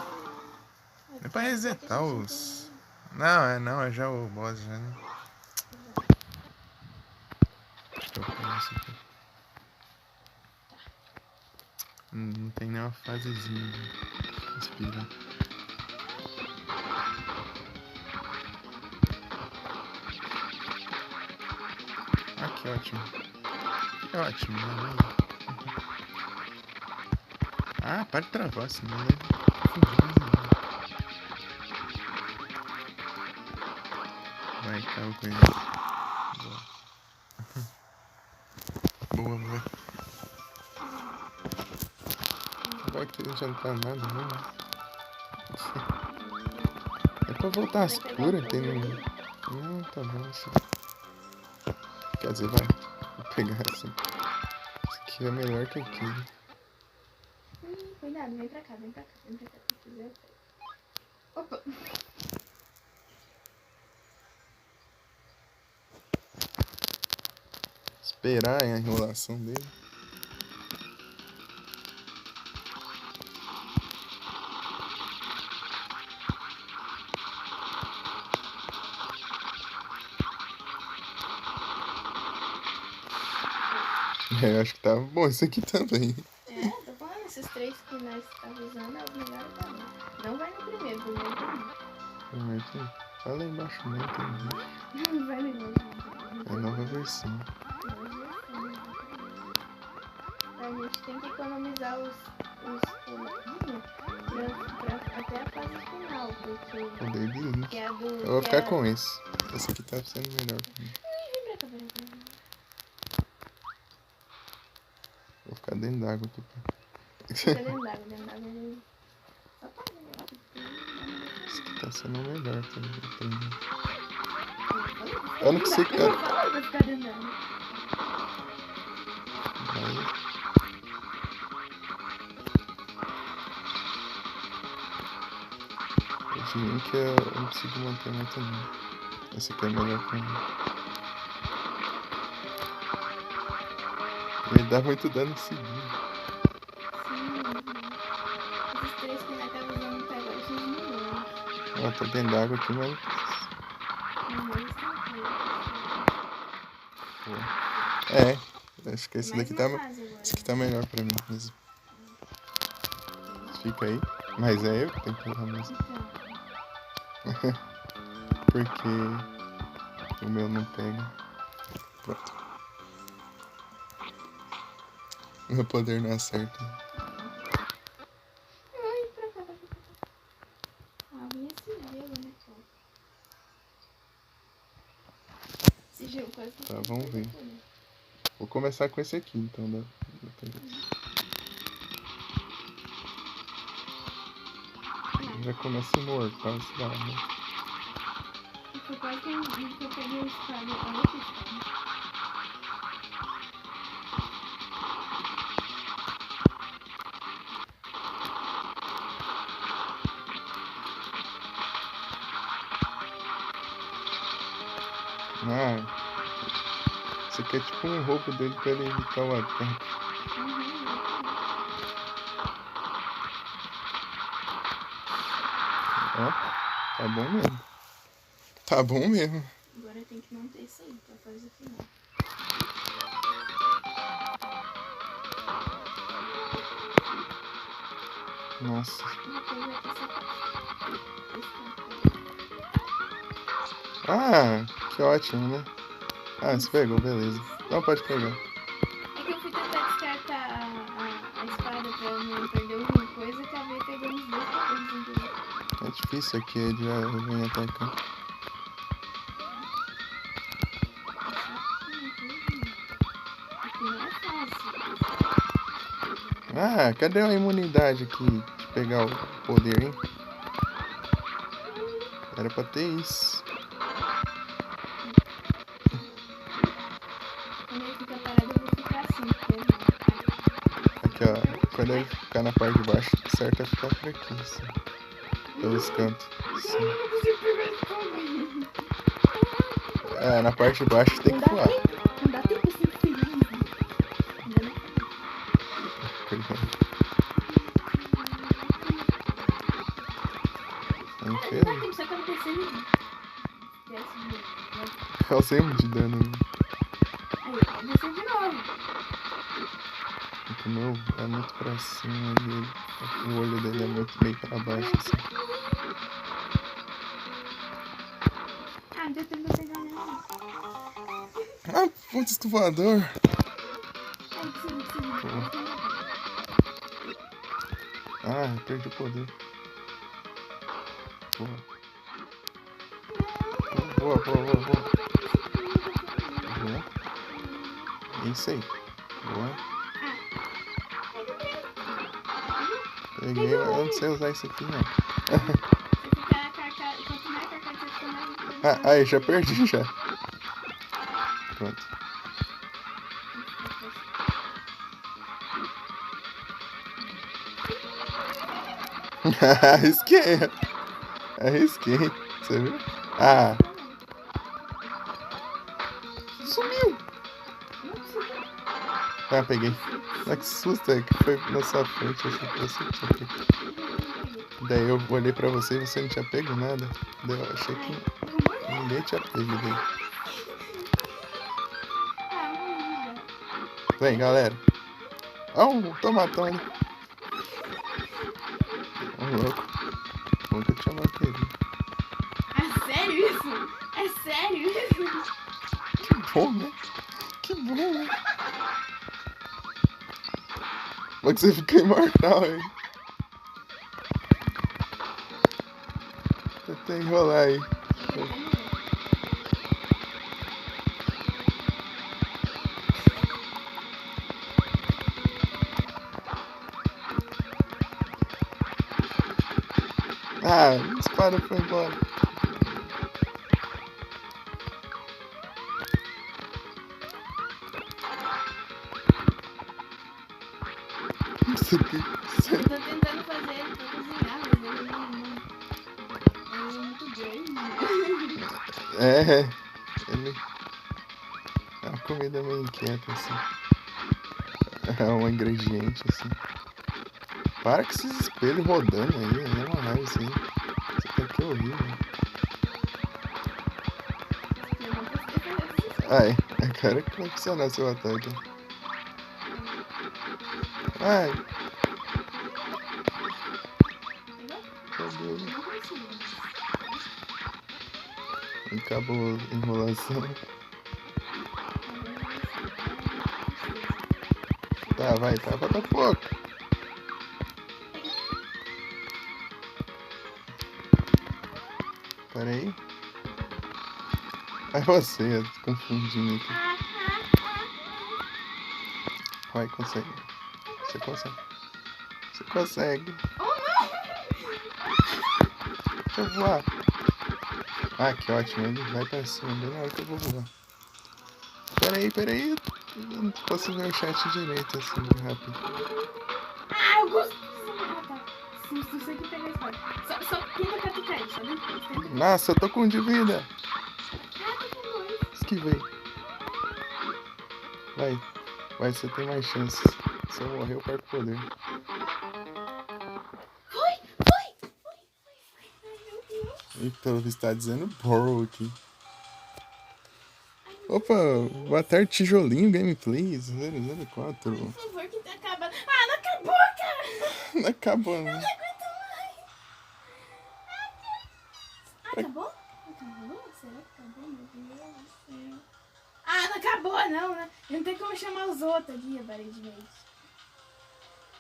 É pra resetar os... Não, é já o boss já, né? Acho que eu pego isso aqui. Não tem nenhuma fasezinha de inspirar. Ah, que ótimo. Que ótimo, né? Ah, para de travar, senão vai fundir. Vai, caiu com ele. Boa. Boa. Vai que não adiantar nada, né? É pra voltar às curas, tem no... Não, tá bom assim. Quer dizer, vai. Vou pegar assim. Isso aqui é melhor que aquilo. Cuidado, vem pra cá. Opa! Esperar a enrolação dele. Eu acho que tá bom isso aqui também. É, tô falando, esses 3 que nós estamos usando é o melhor da mão. Não vai no primeiro também. Vai lá embaixo mesmo, tem. Não vai no primeiro. É a nova versão. A gente tem que economizar os até a fase final, porque... Poder de Link. Que é do, Eu vou ficar com esse. Esse aqui tá sendo melhor pra mim. Vou ficar dentro d'água aqui. Fica dentro d'água. Só pra esse aqui tá sendo melhor pra mim. Eu não sei que... eu falei pra ficar dentro d'água. Aí... De Link eu não consigo manter muito não. Esse aqui é melhor pra mim. Ele dá muito dano seguido. Sim. Esses 3 que nós estamos usando até agora são os melhores. Ó, tô dentro d'água aqui, mas... Acho que esse daqui tá... Esse aqui tá melhor pra mim mesmo. Fica aí. Mas é eu que tenho que usar mesmo. Porque o meu não pega. Pronto. Meu poder não acerta. Ai, pra cá. Esse gelo, né, esse gelo quase que... Tá, vamos ver. Vou começar com esse aqui, então. Já começa imortal esse dá, né? Foi quase que eu peguei a espada. Olha que espada. Ah, isso aqui é tipo um roubo dele pra ele evitar o ataque. Ó, tá bom mesmo. Tá bom mesmo. Agora tem que manter isso aí pra fazer o final. Nossa. Uma coisa aqui só Ah, que ótimo, né? Ah, você pegou, beleza. Não, pode pegar. É que eu fui tentar descartar a espada pra não perder alguma coisa e acabei pegando os dois papéis, entendeu? É difícil aqui, ele já vem até cá. Aqui não é fácil. Ah, cadê a imunidade aqui de pegar o poder, hein? Era pra ter isso. Quando ele fica parado, eu vou ficar assim, porque Aqui, ó. Quando ele ficar na parte de baixo, certo é ficar por aqui, assim. Pelos cantos. Assim. eu não consigo pegar esse fogo. É, na parte de baixo tem que voar. Não dá tempo assim de feliz. Ainda não. Não Não fez? dá tempo, só que eu não pensei em É o sempre de dano. Aí, eu desci de novo. O meu é muito pra cima e o olho dele é muito bem pra baixo, assim. Ah, não deu tempo de eu pegar nada. Ah, putz, do voador. Aí, que Ah, perdi o poder. Boa. Boa. Boa. É isso aí. Boa. Peguei, eu não sei usar isso aqui, não. Quanto mais carcado você fica, mais... Ah, aí, já perdi, já. Pronto. Arrisquei. Você viu? Ah, sumiu. Ah, peguei. Mas que susto, é que foi na sua frente. Eu achei que você tinha pego. Daí eu olhei pra você e você não tinha pego nada. Daí eu achei que ninguém tinha pego daí. Vem, galera. Ah, um tomatão ali. Um louco. Nunca tinha matado. É sério isso? É sério isso? Que bom, né? Que bom, né? Mas você fica imortal, hein? Tentei enrolar aí. Ah, a espada foi embora. Isso aqui. Eu tô tentando fazer ele pra cozinhar, mas ele é muito grande. É, ele. É uma comida meio inquieta, assim. É um ingrediente, assim. Para com esses espelhos rodando aí, é uma raiva isso aí. Isso aqui é horrível. Eu não consegui fazer isso. Ai, é cara que vai funcionar seu ataque. Ai, Entendeu? meu Deus. Não consigo. Acabou a enrolação. Tá, vai, tá, bota fogo. Pera aí. É você, confundindo aqui. Vai, consegue. Você consegue. Você consegue. Oh, não! Deixa eu voar. Ah, que ótimo. Ele vai pra cima bem na hora que eu vou voar. Pera aí. Eu não posso ver o chat direito assim, rápido. Ah, eu gosto disso. Ah, tá. Se você que pegar a espada. Só tenta catucar ele, sabe? Nossa, eu tô com um de vida. Ah, tá com dois. Esquivei. Vai, você tem mais chances. Se eu morrer, eu perco o poder. Foi. Ai, meu Deus. E pelo visto tá dizendo borrow aqui. Opa, boa tarde, tijolinho gameplays 004. Por favor, que tá acabando. Ah, não acabou, cara! Não acabou, não. Não aguento mais. Acabou? Acabou? Será que acabou, meu Deus do céu? Ah, não acabou não, né? Não tem como chamar os outros aqui, aparentemente.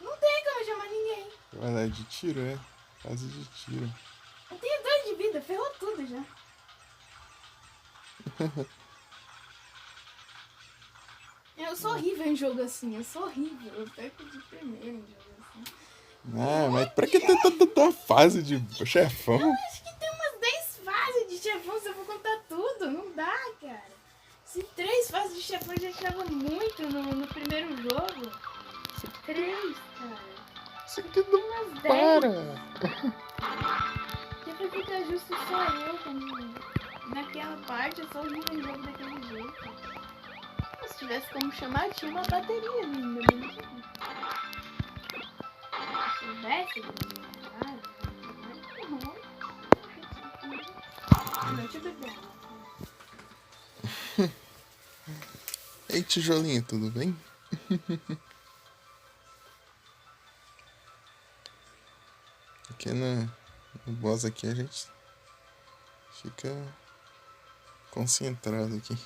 Não tem como chamar ninguém. Vai lá de tiro, é? Fase de tiro. Eu tenho 2 de vida, ferrou tudo já. Eu sou horrível em jogo assim, eu sou horrível. Eu perco de primeiro em jogo assim. Ah, mas pra que ter tanta fase de chefão? Acho que tem umas 10 fases de chefão, se eu for contar tudo. Não dá, cara. Se 3 fases de chefão já achava muito no primeiro jogo. 3, cara. Isso aqui não Umas 10. para. Que pra ficar justo só eu, como naquela parte, eu sou horrível em jogo daquele jeito. Se tivesse como chamar, tinha uma bateria ali no meu bonitinho. Se soubesse, não, deixa eu beber água. Ei, tijolinho, tudo bem? Aqui no boss aqui a gente fica concentrado aqui.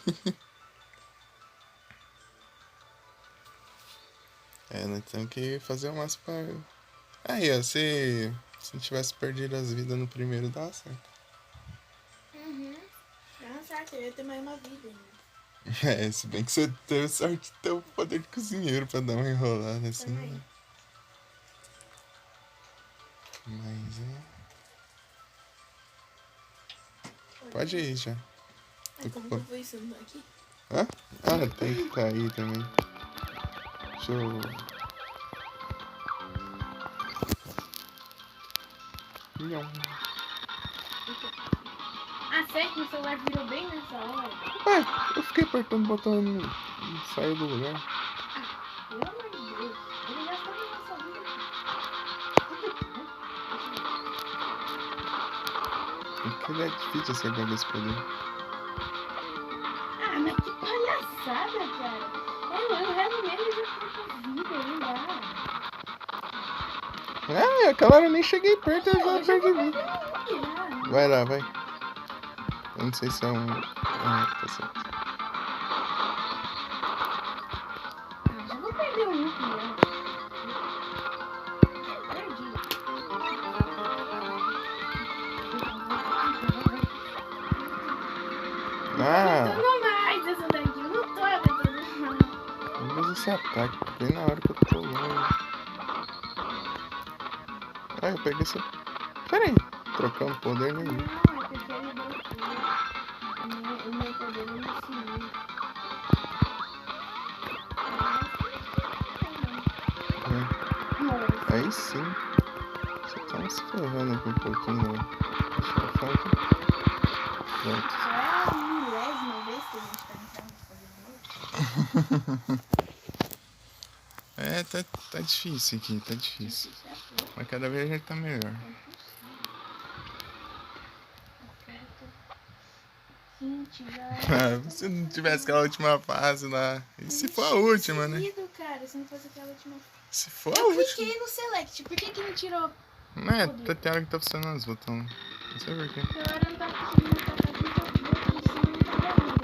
Nós temos que fazer o máximo pra... Aí, ó, se não tivesse perdido as vidas no primeiro, dá certo. Dá certo, eu ia ter mais uma vida ainda. Se bem que você teve sorte de ter o poder de cozinheiro pra dar uma enrolada assim, Também. né? Mas Pode ir já. Como que eu vou isso aqui? Hã? Ah, tem que cair também. Deixa eu... Não. Ah, sério que meu celular virou bem nessa hora? Eu fiquei apertando o botão e não saiu do lugar. Pelo amor de Deus. Ele já está na nossa vida. Porque é difícil você pegar esse poder. Ah, mas que palhaçada, cara. Eu rezo mesmo e já fico com vida, não dá. Aquela hora eu nem cheguei perto, eu já perdi vou vida. já. Vai lá, vai. Eu não sei se é um... tá certo. Já vou perder um já. Perdi. Ah, Não mais essa daqui, eu não tô aguentando mais. vamos fazer esse ataque bem na hora que eu tô longe. Eu peguei esse... Pera aí, trocando poder nenhum. Não, é porque ele bloqueou. O meu poder não me ensinou. Aí sim. Você tá se ferrando aqui um pouquinho, né? Deixa eu falar. Pronto. Já é a milésima vez que a gente tá entrando fazendo isso. Tá difícil aqui, tá difícil. Mas cada vez a gente tá melhor. Se não tivesse aquela última fase lá. E se for a última, né? Cara, se não fosse aquela última. Se for a Eu última. cliquei no select, por que não tirou? Tem hora que tá funcionando os botões. Não sei porquê. Agora não tá conseguindo atacar aqui, tá funcionando, tá barriga.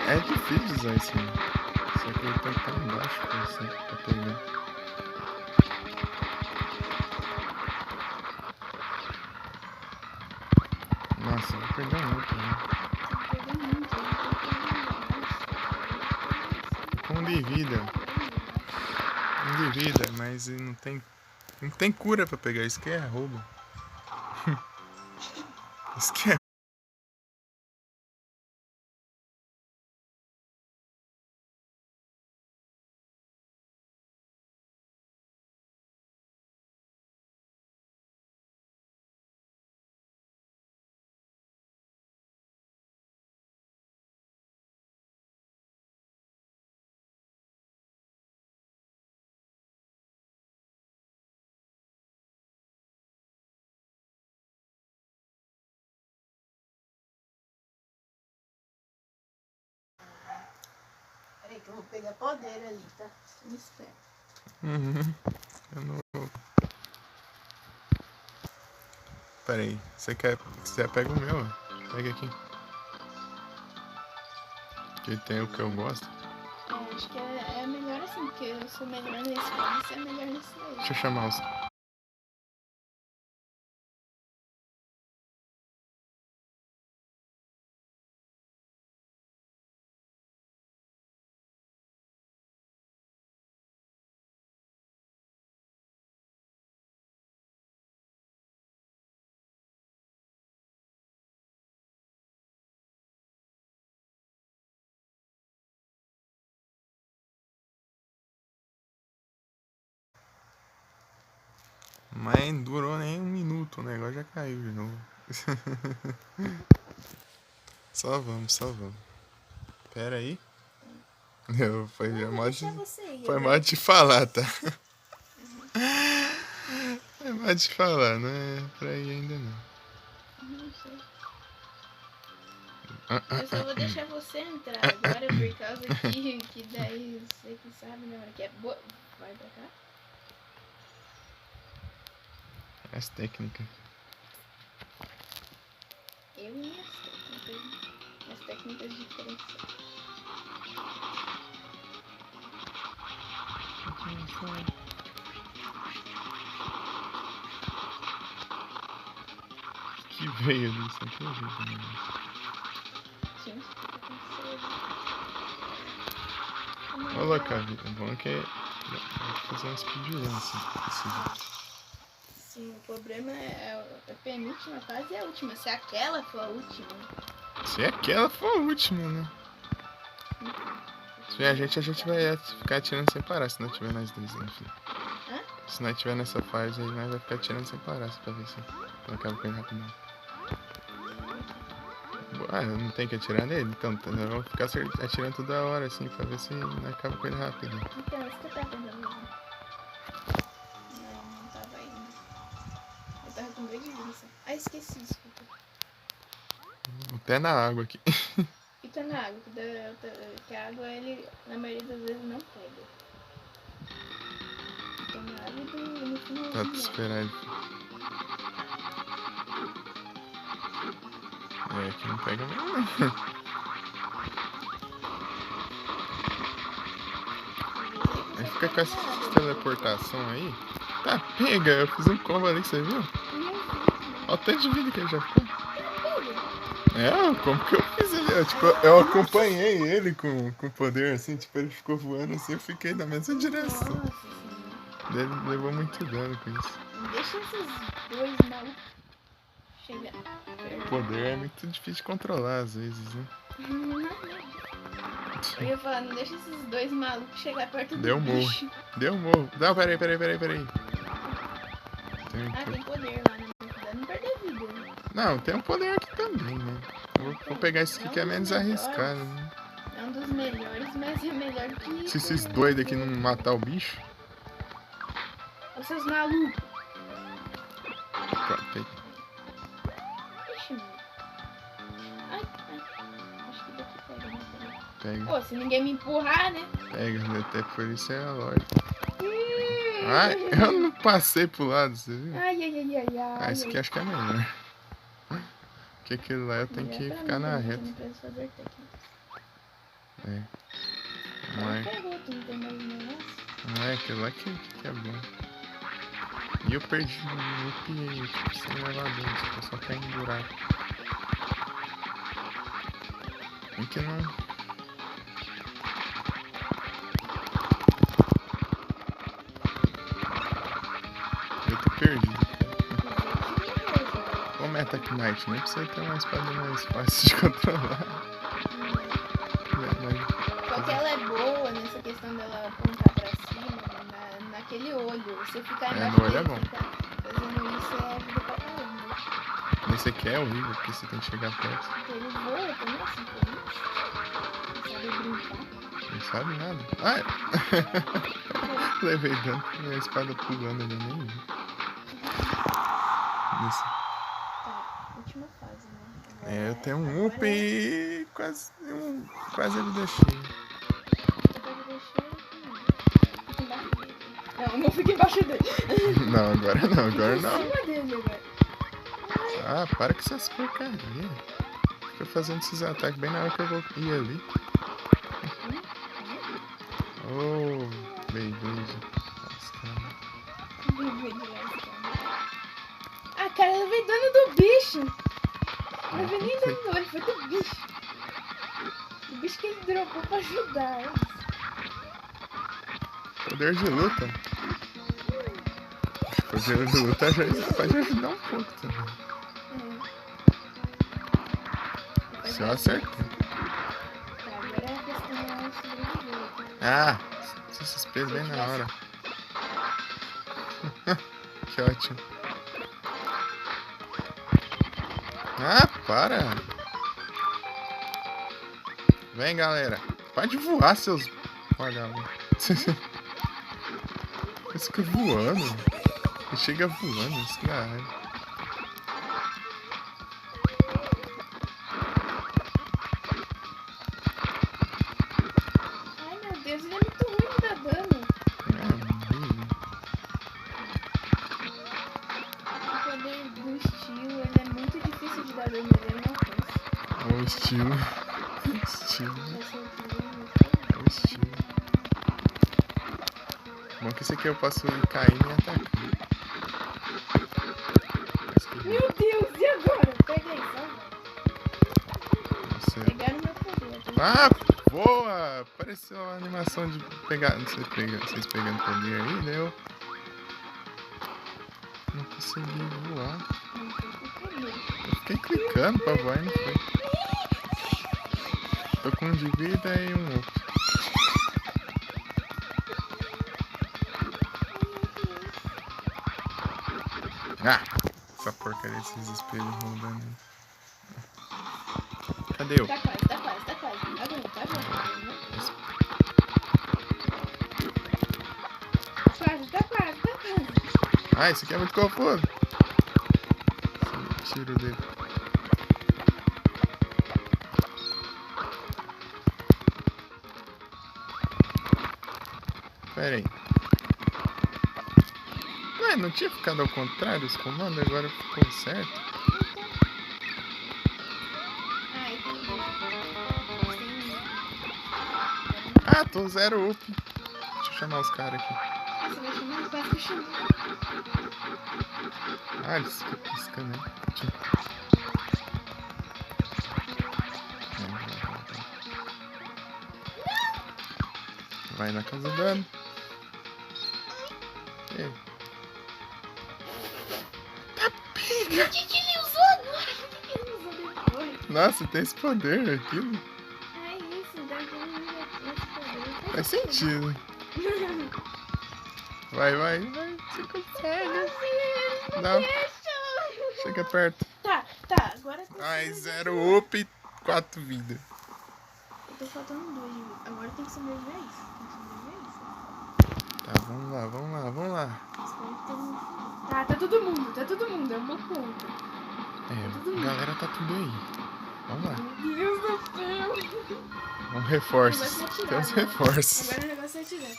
É difícil usar isso aí. Só que ele tem que estar embaixo pra você pra pegar. Nossa, eu vou perder muito, né? Um de vida. Um de vida, mas não tem cura pra pegar. Isso que é roubo. Isso que é É que eu vou pegar poder ali, tá? Me espera. Uhum. Eu não... Pera aí. Você pega o meu? Pega aqui. Que tem o que eu gosto. É, acho que é melhor assim, porque eu sou melhor nesse, pode ser melhor nesse daí. Deixa eu chamar os... Mas não durou nem um minuto, o negócio já caiu de novo. Só vamos. Pera aí. Foi mal de falar, tá? Foi mal de falar, não é pra ir ainda não. Não sei. Eu só vou deixar você entrar agora por causa que daí você que sabe, né? Que é boa. Vai pra cá. As técnicas. Eu e minhas técnicas. As técnicas diferentes. Que veio disso aqui, gente? Gente, Olha, cara, o bom é que vou fazer uma speedrun assim. sim, o problema é a penúltima fase e a última. Se aquela for a última. Se aquela for a última, né? Se a gente vai ficar atirando sem parar, se não tiver nós dois, enfim. Se não tiver nessa fase aí, nós vai ficar atirando sem parar, pra ver se não acaba com ele rapidão. Ah, eu não tenho que atirar nele? Então, eu vou ficar atirando toda hora, assim, pra ver se não acaba com ele rápido. Então, isso que eu tava tentando fazer. Não tava indo. Eu tava com medo de vista. Ah, esqueci, desculpa. O pé na água aqui. Fica na água, que a água, ele, na maioria das vezes, não pega. Fica na água e no final... Tá, te esperar ele. É, aqui não pega mesmo, não. Aí fica com essa teleportação aí. Tá, pega, eu fiz um combo ali, você viu? Olha o tanto de vida que ele já ficou. É, como que eu fiz ali? Eu acompanhei ele com poder, assim, tipo, ele ficou voando assim, eu fiquei na mesma direção. Ele levou muito dano com isso. Deixa esses dois malucos chegar. O poder é muito difícil de controlar às vezes, né? Eu ia falar, não deixa esses dois malucos chegar perto Deu do bicho. Deu morro. Não, peraí. Tem poder lá, né? Não perder vida, né? Não, tem um poder aqui também, né? Vou pegar esse aqui que é menos arriscado, né? É um dos melhores, mas é melhor que isso. Se esses doidos aqui não matar o bicho. Os seus malucos. Pronto, aí. Ixi, mano. Ai. Acho que daqui pega, né? Pega. Pô, se ninguém me empurrar, né? Pega, até por isso é a lógica. Ai, eu não passei pro lado, você viu? Ai. Ah, esse aqui acho que é melhor. Porque aquele lá eu tenho que ficar na reta. É. Mas... aquele lá que é bom. E eu perdi o piei, tipo, sem levar dentro, tipo, só cair em buraco. Em que não... Eu tô perdido. Como é Attack Knight, nem precisa ter uma espada mais fácil de controlar. Só que ela é boa nessa questão dela apontar pra cima, naquele olho. Você ficar embaixo no olho é bom. Fazendo isso é vida pra caramba. Esse aqui é horrível, porque você tem que chegar perto. Porque ele voa também, assim, por isso. Não sabe brincar. Não sabe nada. Ai! Levei dano com a espada pulando ali, nem vi. Isso. Tá, última fase, né? Agora eu tenho um up e quase ele deixei. Não, não fica embaixo dele. Não, agora não, agora Em não. cima dele agora. Ah, para com essas porcarias. Fica fazendo esses ataques bem na hora que eu vou ir ali. Oh, beleza. Ah, cara, eu levei dano do bicho. Não levei nem dano, ele foi do bicho. O bicho que ele dropou pra ajudar. Poder de luta. Poder de luta já pode ajudar um pouco também. Se eu acertar. Agora é a questão de sobreviver. Ah, se suspense bem na hora. Que ótimo. Ah, para. Vem, galera. Pode voar, seus vagabundos. Isso fica voando. Ele chega voando, isso que dá raiva. Ai, meu Deus, ele é muito ruim de dar dano. O poder do estilo, ele é muito difícil de dar dano, ele não alcança. Olha o estilo. Estilo. Esse é o primeiro. É o estilo. Bom que esse aqui eu posso ir caindo e atacar. Meu Deus, e agora? Peguei, só. Nossa. Pegaram meu poder. Ah, voa! Apareceu a animação de pegar. Vocês pegando poder aí, né? Eu não consegui voar. Eu fiquei clicando pra voar e não foi. Tô com um de vida e um outro. Ah! Essa porcaria desses espelhos rodando. Cadê eu? Tá quase. Aguenta. Tá quase. Ah, esse aqui é muito confuso. Esse tiro dele. Pera aí. Ué, não tinha ficado ao contrário os comandos? Agora ficou certo? Ah, tô zero up. Deixa eu chamar os caras aqui. Você vai chamar? Quase que eu chamo. Ah, eles ficam piscando aí. Vai na casa do dano. Ei. Tá pega! O que ele usou agora? O que ele usou depois? Nossa, tem esse poder aquilo. É isso, dá esse poder. Faz sentido. Vai. Você consegue. Não. Chega perto. Tá. Agora... Ai, zero up e 4 vidas. Eu tô faltando 2 de vida. Agora tem que sobreviver a isso. Tá, vamos lá. Espero que todo mundo... Tá todo mundo. É uma conta. A galera tá tudo aí. Vamos lá. Meu Deus do céu. Vamos reforços. Tem uns reforços. Agora o negócio é atirar.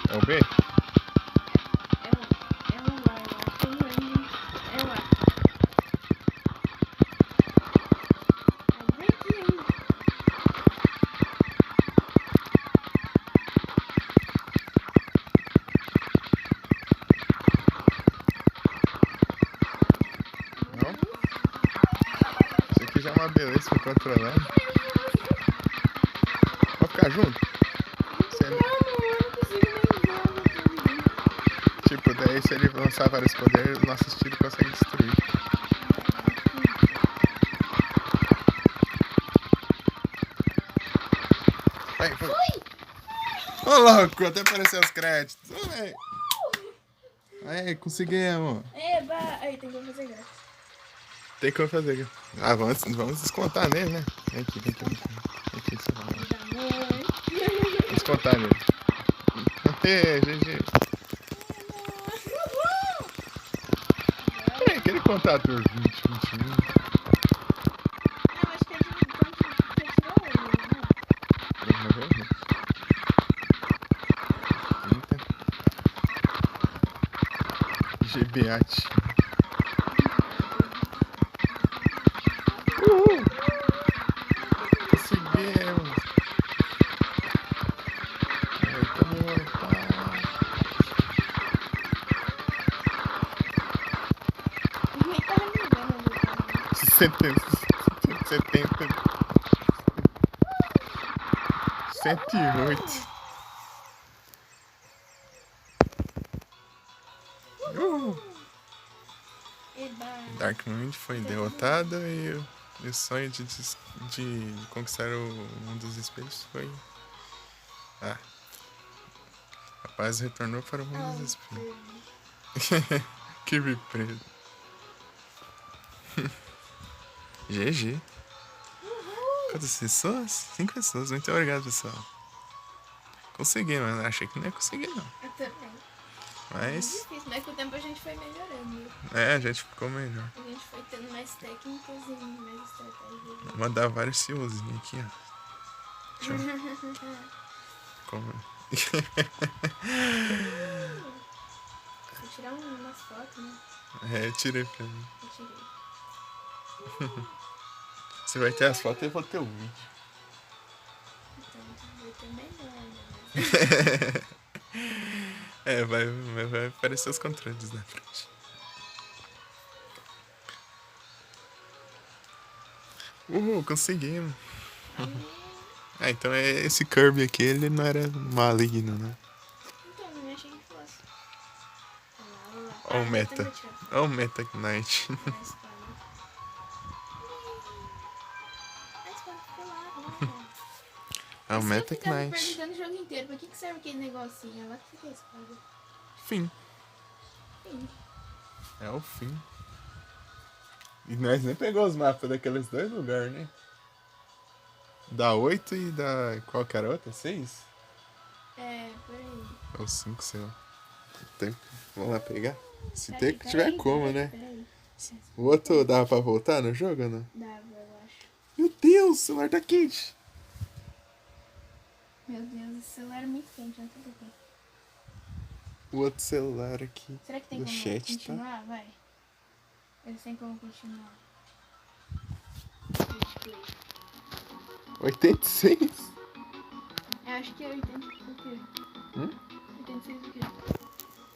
É o B? É um lá. É lá. Vem aqui ainda. Não? Isso aqui já é uma beleza pra controlar. Pode ficar junto? Eu não consigo nem ver. Tipo, daí se ele lançar vários poderes, nossos tiros conseguem destruir. Vai. Ô louco, até apareceu os créditos. Aí, conseguimos. Eba! Aí, tem como fazer graça. Tem como fazer. Ah, vamos descontar nele, né? Vem aqui. Vamos descontar nele. GG. Peraí, aquele contato 20, 21. Eu acho que é de quando você tirou ele, né? Provavelmente. GBA. Uhul! Conseguimos! Vamos voltar. Ninguém tava jogando. 108. Eba. Dark Moon foi derrotado e o sonho de conquistar o mundo dos espelhos foi. Ah. A paz retornou para o mundo dos espelhos. Kirby preso. GG. Quantas pessoas? 5 pessoas. Muito obrigado, pessoal. Consegui, mas achei que não ia conseguir, não. Eu também. Mas. É difícil, mas com o tempo a gente foi melhorando. É, a gente ficou melhor. A gente foi tendo mais técnicas e mais estratégias. Vou mandar vários CEOzinhos aqui, ó. Deixa eu... Como? Vou tirar umas fotos, né? É, eu tirei pra mim. Eu tirei. Você vai ter as fotos e eu vou ter o vídeo. Então vai ter melhor, né? É, vai aparecer os controles na frente. Conseguimos. Ah, então esse Kirby aqui, ele não era maligno, né? Então, não achei que fosse. Olha lá. Olha o Meta. Olha o Meta Knight. A espada ficou lá, É o Meta Eu ficava me Knight. perguntando o jogo inteiro, pra que serve aquele negocinho? Ela que fica a espada. Fim. Sim. É o fim. E nós nem pegou os mapas daqueles dois lugares, né? Da 8 e da... Qual que era a outra? 6? É, por aí. Ou 5, sei lá. Tem... Vamos lá pegar? Se Peraí, tiver como, né? Peraí. O outro dava pra voltar no jogo ou não? Dava, eu acho. Meu Deus, o celular tá quente. Meu Deus, o celular é muito quente, não tudo bem. O outro celular aqui Será que tem do como chat, continuar? tá? Vai. Eles têm como continuar. 86? Eu acho que é 80 o quê? 86 o quê?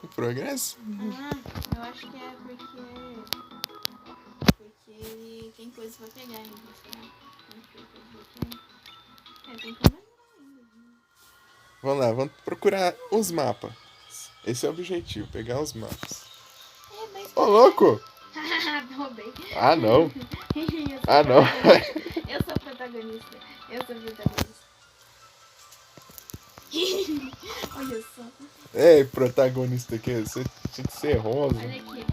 O progresso? Ah, eu acho que é porque ele tem coisa pra pegar ainda, sabe? Tem como ainda. Vamos lá, vamos procurar os mapas. Esse é o objetivo, pegar os mapas. É, mas... Ô, louco! Roubei. Ah, não. Ah, não. Eu sou protagonista. Olha só. Ei, protagonista aqui, você tinha que ser rosa. Olha aqui.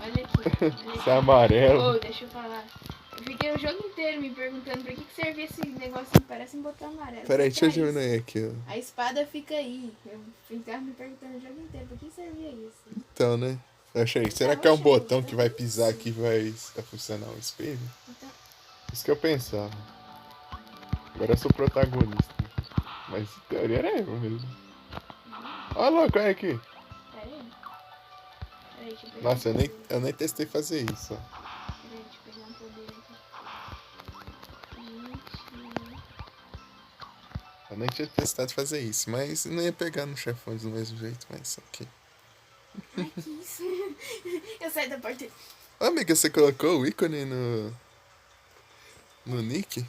Você é amarelo. Oh, deixa eu falar. Eu fiquei o jogo inteiro me perguntando pra que servia esse negocinho, parece um botão amarelo. Peraí, deixa eu diminuir aqui, ó. A espada fica aí. Eu ficava me perguntando o jogo inteiro pra que servia isso. Então, né? Eu achei, será que é um botão que vai pisar aqui e vai funcionar o espelho? Então... Isso que eu pensava. Agora eu sou protagonista. Mas em teoria era eu mesmo. Olha louco, olha aqui. Peraí, deixa eu pegar Nossa, um poder. eu nem testei fazer isso, ó. Peraí, deixa eu pegar um poder aqui. Eu nem tinha testado fazer isso, mas não ia pegar no chefão do mesmo jeito, mas ok. Ai, que isso? Eu saí da porta. Ô, amiga, você colocou o ícone no nick?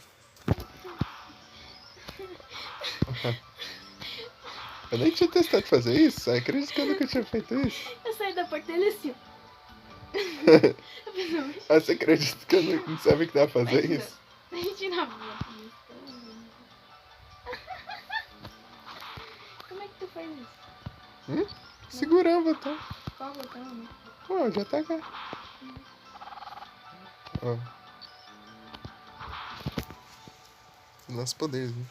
Eu nem tinha testado fazer isso, acredito que eu nunca tinha feito isso. Eu saí da porta dele assim, ó. Você acredita que eu não sabia que dá pra fazer isso? A gente na boa. Como é que tu faz isso? Segurar o botão. Qual botão, né? Ó, já tá cá. Ó. Nossos poderes, né?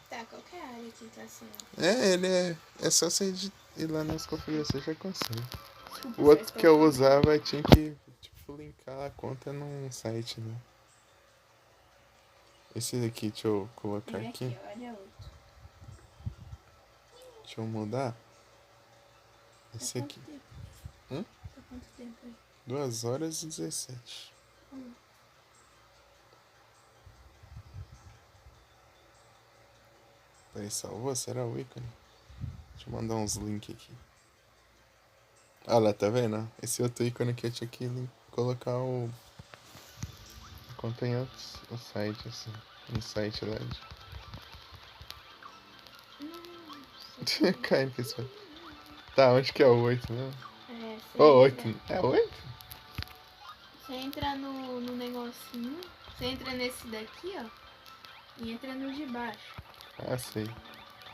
Tá, qual que é a área que tá sendo? Ele é só você ir lá nas configurações já consegue. O outro que eu usava tinha que tipo, linkar a conta num site, né? Esse daqui, deixa eu colocar aqui. Olha outro. Deixa eu mudar. Esse Tá aqui. quanto tempo? Hum? Tá quanto tempo aí? 2 horas e 17. Peraí, salvou? Será o ícone? Deixa eu mandar uns links aqui. Olha lá, tá vendo? Esse outro ícone aqui eu tinha que colocar o... Contém o site, assim. Um site lá de... Caindo pra esse... Tá, onde que é o 8 mesmo? É, você Ô, entra, 8. É 8? você entra no negocinho, você entra nesse daqui, ó, e entra no de baixo. Ah, sei.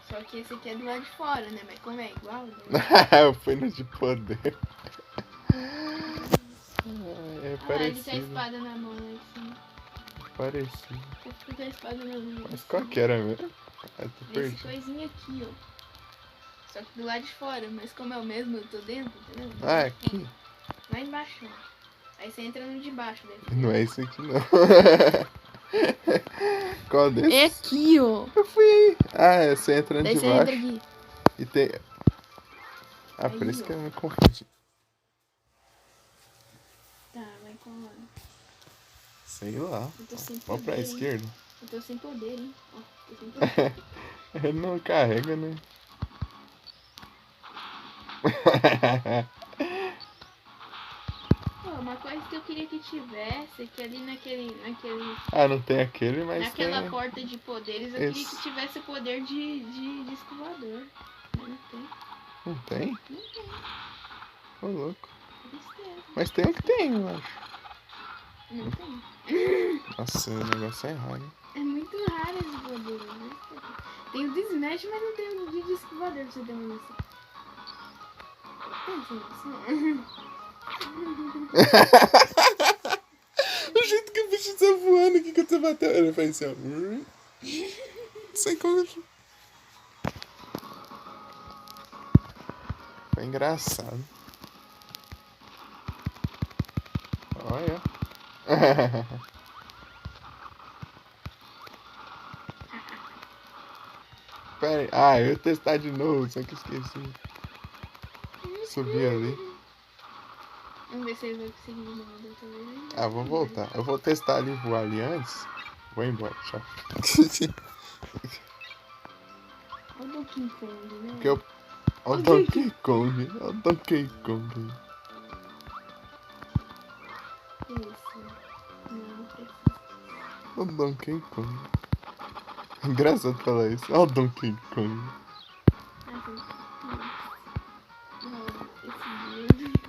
Só que esse aqui é do lado de fora, né? Mas como é igual, né? Eu fui no de poder. É Ah, ele tem a parecido. espada na mão lá em cima. Parecido. Você fica com a espada na mão. Mas qual que era mesmo? Ah, tô Esse perdido. coisinho aqui, ó. Só que do lado de fora, mas como é o mesmo, eu tô dentro, entendeu? Ah, aqui? Lá embaixo, ó. Aí você entra no de baixo, né? Não é isso aqui, não. Qual desses? É aqui, ó. Eu fui aí. Ah, você entra Daí de você baixo. entra aqui. E tem... Ah, Aí, por isso ó. que eu me confundi. Tá, vai colando. Sei lá. Eu tô sem Vamos pra poder, hein? esquerda. Eu tô sem poder, hein? Ó, tô sem poder. Ele não carrega, né? Pô, uma coisa que eu queria que tivesse, que ali naquele Ah, não tem aquele, mas naquela tem... porta de poderes, eu queria que tivesse o poder de disco voador. Mas não tem. Não tem? Não tem. Ô, louco. Tristeza. Mas tem o que tem, eu acho. Não tem. Nossa, o negócio é raro, hein? É muito raro esse poder, né? Tem o de Smash, mas não tem o de disco voador, pra você ter uma noção. Tem essa noção? O jeito que o bicho tá voando aqui que você bateu. Ele faz assim, ó. Não sei como. Foi engraçado. Olha. Pera aí. Ah, eu ia testar de novo, só que esqueci. Subir ali. Vamos ver se ele vai conseguir de novo dessa vez. Ah, vou voltar. Eu vou testar ali voar ali antes. Vou embora, tchau. Olha o Donkey Kong, né? Porque eu... Olha o Donkey Kong. Olha o Donkey Kong. Isso. Não precisa. Olha o Donkey Kong. Engraçado falar isso. Olha o Donkey Kong. Ah, sim. Esse dedo.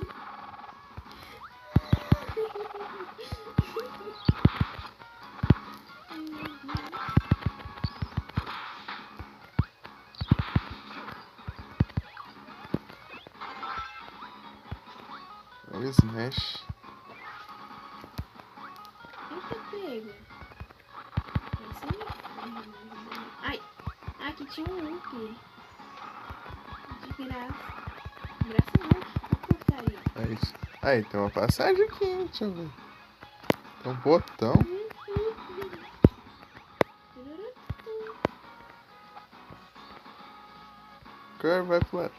Olha o Smash. Eita, pega. Ai, aqui tinha um loop. De graça. Graça não, que porcaria. Aí, tem uma passagem aqui, hein? Deixa eu ver. Tem um botão. Kirby vai pular.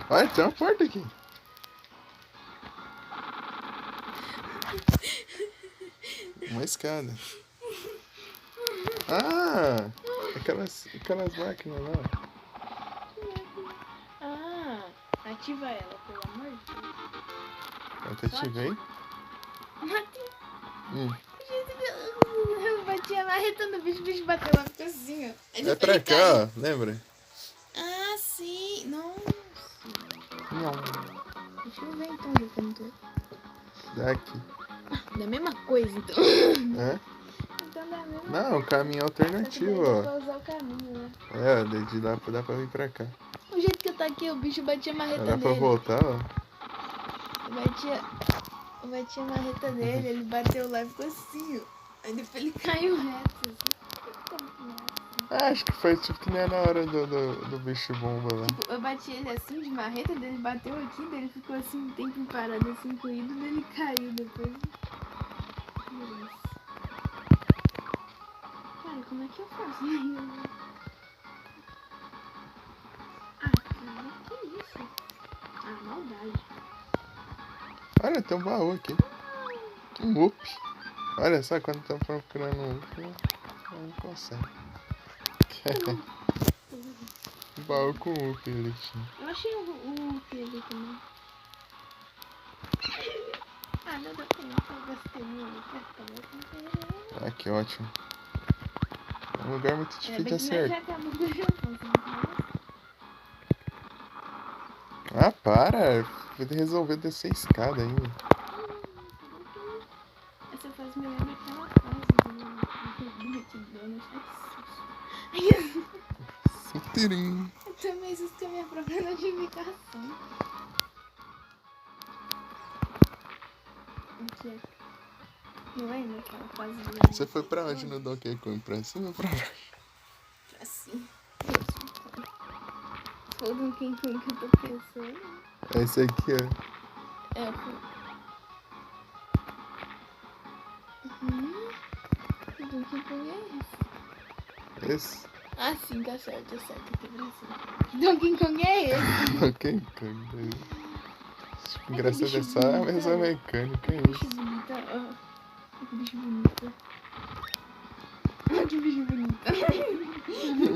Olha, tem uma porta aqui. Uma escada. Ah! Aquelas máquinas lá. Ah, ativa ela, pelo amor de Deus. Eu até ativei. Eu bati a marreta no bicho, o bicho bateu lá, ficou assim, ó. É pra cá, ó. Lembra? Ah, sim. Nossa. Não. Deixa eu ver então, já que eu não tô. Daqui. Da mesma coisa, então. É? Então da mesma Não, o caminho alternativo, coisa. Dá ó. pra usar o caminho, né? É, dá pra vir pra cá. O jeito que eu tá aqui, o bicho batia a marreta Dá pra dele. voltar, ó. Eu bati a marreta dele, ele bateu lá e ficou assim, ó. Aí depois ele caiu reto, assim. Ah, acho que foi tipo que nem na hora do bicho bomba lá. Tipo, eu bati ele assim de marreta, dele bateu aqui, daí ele ficou assim um tempo parado assim corrido, daí ele caiu depois. Nossa. Cara, como é que eu faço? maldade. Olha, tem um baú aqui. Um up. Olha só, quando estão procurando um up, não consegue. Um baú com up ali. Eu achei o up ali também. Ah, não deu tempo. Eu gastei meu cartão. Ah, que ótimo. É um lugar muito difícil de Já acertar. acabou do jogo. Ah, para! Vou resolver descer a escada ainda. Essa fase me lembra aquela fase do McDonald's. Sutirim. Eu também assisti a minha própria notificação. Aqui. Não lembra aquela fase do Você foi pra onde no Donkey Kong? Pra cima ou pra baixo? Pra cima. Foi o Donkey Kong que eu tô pensando. Esse aqui, ó. É, foi. O Donkey Kong é esse. Esse? Ah, sim, tá certo, aqui pra cima. Que Donkey Kong é esse? Donkey Kong. Engraçado é só a mesma mecânica, é Bicho isso. bonito, ó. Que bicho bonito. Olha que bicho bonito.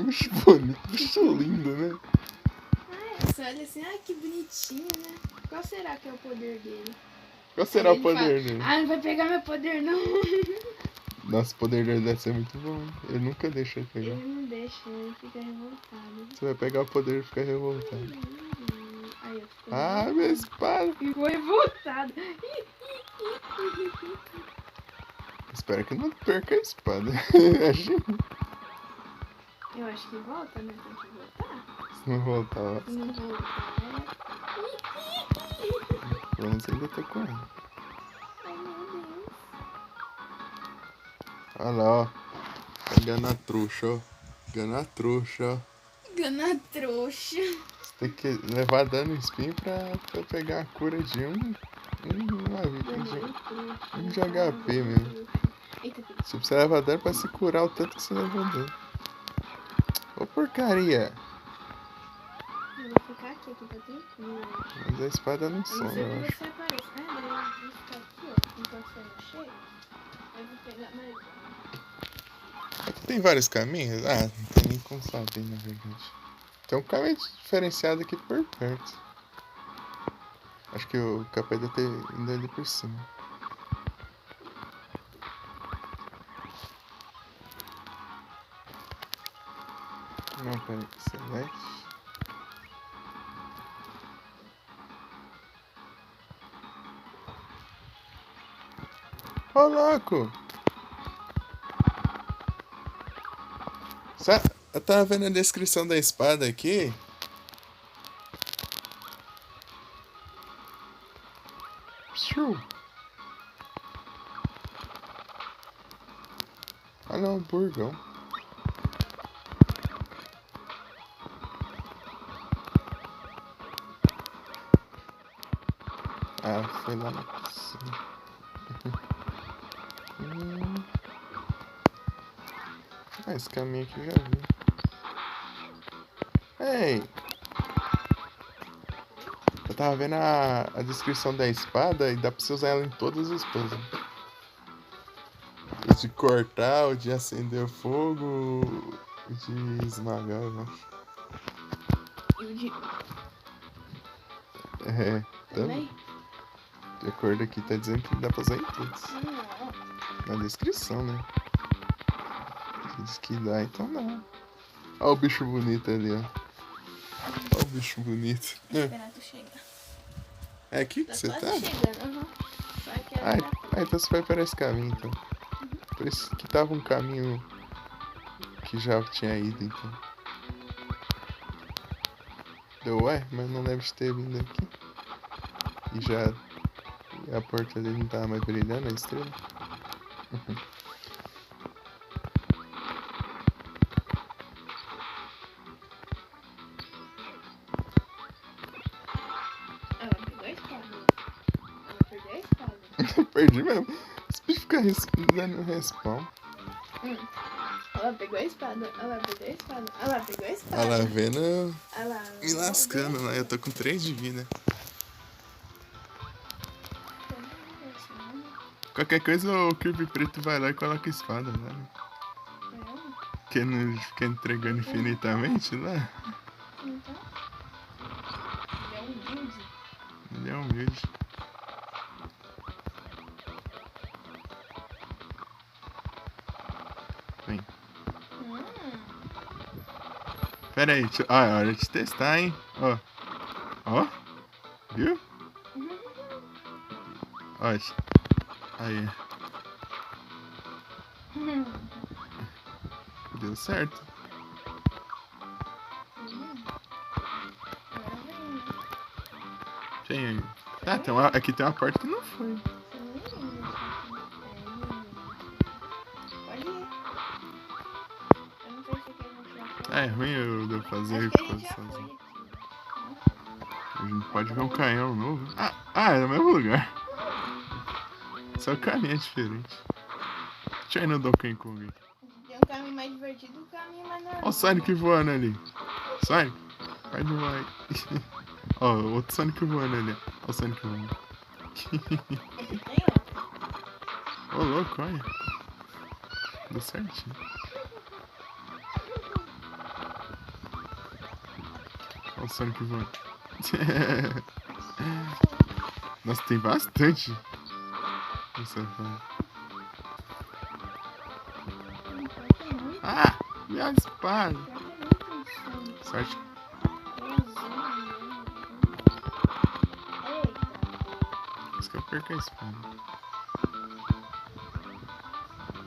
Bicho bonito, bicho lindo, né? Você olha assim, que bonitinho, né? Qual será que é o poder dele? Qual será Aí o ele poder fala, dele? não vai pegar meu poder, não. Nossa, o poder dele deve ser muito bom. Ele nunca deixa eu pegar. Ele não deixa, ele fica revoltado. Você vai pegar o poder e ficar revoltado. Aí eu fico Ah, minha espada! Ficou revoltado. Espero que não perca a espada. Eu acho que volta, né? Tem que voltar. Se não voltar, ó. Se não voltar, Pelo menos ainda tá com ela. ai meu Deus. Olha lá, ó. Pegando a trouxa, ó. Pegando a trouxa, ó. Gana trouxa. Você tem que levar dano espinho pra pegar a cura de um de HP mesmo. Eita, filho. Você precisa levar dano pra se curar o tanto que você levou dano. Ô porcaria! Eu vou ficar aqui tá tranquilo. Mas a espada não Eu não some, sei eu que acho. você aparece. Daí eu vou ficar aqui, ó. Enquanto você não chega, eu vou pegar mais. Aqui tem vários caminhos? Ah, não tem nem como saber, na verdade. Tem um caminho diferenciado aqui por perto. Acho que o capaz de ter indo ali por cima. Não, peraí. Select. Ô, louco! Eu tava vendo a descrição da espada aqui. Ah não, burgão. Ah, foi lá na piscina. Ah, esse caminho aqui já vi. Ei! Eu tava vendo a descrição da espada e dá pra você usar ela em todas as poses. O de cortar, o de acender o fogo, o de esmagar, eu acho. E o de. É, Também? de acordo aqui, tá dizendo que dá pra usar em todos. Não. Na descrição, né? Diz que dá, então dá. Olha o bicho bonito ali, ó. Olha o bicho bonito. Esperar tu chegar. É aqui que Tá você quase tá? chegando, Só que Ah, então você vai para esse caminho, então. Por isso que tava um caminho que já tinha ido, então. Deu, ué, mas não deve ter vindo aqui. E já a porta dele não tava mais brilhando, a estrela. ela pegou a espada. Ela perdeu a espada. Perdi mesmo. Esse bicho fica dando respawn. Ela pegou a espada. Ela pegou a espada. Ela pegou a espada. Ela vendo Ela me lascando lá. Eu tô com 3 de vida. Qualquer coisa o Kirby preto vai lá e coloca a espada lá, né? Que não fica entregando infinitamente lá. Então, ele é humilde. Ele é humilde. Vem. Pera aí, hora de testar, hein? Ó. Viu? Ó. Aí. Deu certo. Tem aí. Aqui tem uma porta que não foi. Pode ir. Eu não sei se aqui É ruim eu fazer acho que a gente já sozinho. foi aqui. A gente pode ver um canhão novo. É no mesmo lugar. Só o caminho é diferente. Deixa eu ir no Donkey Kong aqui. Tem um caminho mais divertido e um caminho mais normal. Ó o Sonic voando ali. Sonic, vai no vai. Ó, o outro Sonic voando ali. Ó o Sonic voando. Ô, louco, olha. Deu certinho. Ó o Sonic voando. Nossa, tem bastante. Nossa, minha espada. Sorte. Acho que eu perco a espada.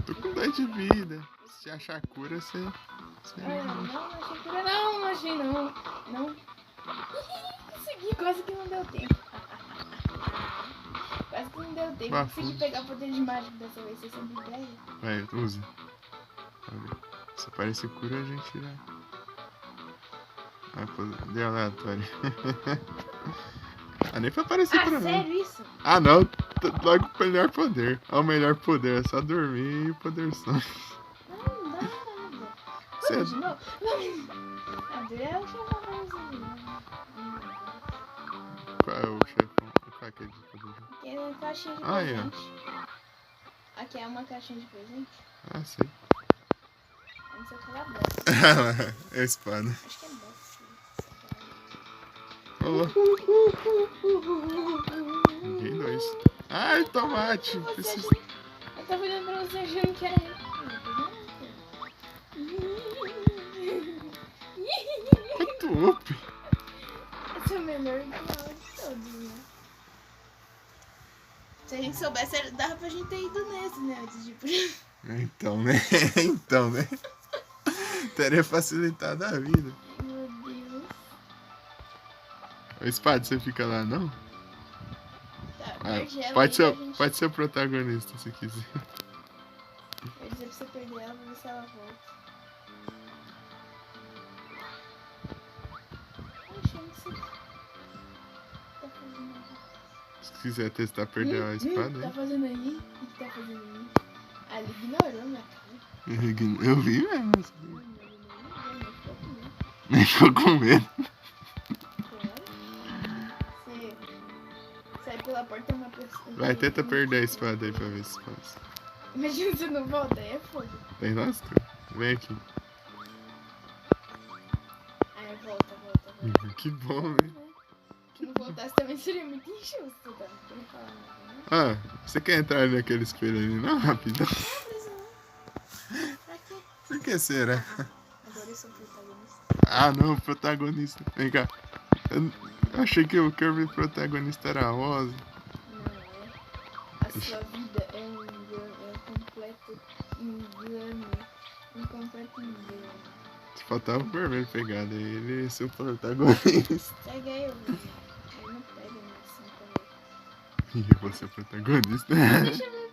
Tô com 10 de vida. Se achar cura, você... Não achei cura não, não achei não. Não. Consegui, quase que não deu tempo. Quase que não deu tempo. Consegui pegar o poder de mágico dessa vez, você sempre pega. Vai, usa. Se aparecer cura, a gente já... Deu aleatório. Nem pra aparecer cura não. Sério isso? Não. Logo o melhor poder. O melhor poder é só dormir e poder só. Não dá nada. Vamos de novo? Adriel chamou mais Qual é o chefão? Qual é aquele de poder? Aqui é uma caixinha de presente. Aqui é uma caixinha de presente. Sei. Não sei o que ela bosta. É a espada. Acho que é bosta. Olá. Ninguém dois. Ai, tomate. Eu tava olhando pra você achando que era... Quanto up? Esse é o melhor de todos, né? Se a gente soubesse, dava pra gente ter ido nesse, né? Antes de... Então, né? Teria facilitado a vida. Meu Deus. O espada, você fica lá, não? Tá, pode ser o protagonista, se quiser. Eu dizer pra você perder ela, pra ver se ela volta. Achando que você tá fazendo aí. Se quiser testar perder a espada. Tá fazendo aí? O que tá fazendo aí? Ele ignorou minha cara. Eu vi mesmo. Nem ficou com medo. Você sai pela porta, é uma pessoa. Vai, tenta perder a espada aí pra ver se passa. Imagina se não volta, aí é foda. Tem lasca? Vem aqui. Volta. Que bom, né? Se não voltasse também seria muito injusto, tá? Não quero falar nada, né? Você quer entrar ali naquele espelho ali, não? Rapidão. Pra quê? Por que será? Agora eu sou o protagonista. Não, o protagonista. Vem cá. Eu achei que o Kirby protagonista era rosa. Não é. A sua vida é um engano, é um completo engano. Um completo engano. Faltava o vermelho pegado, ele é seu protagonista. Pega eu, velho. Ele não pega assim também. E você é o protagonista. Deixa eu ver.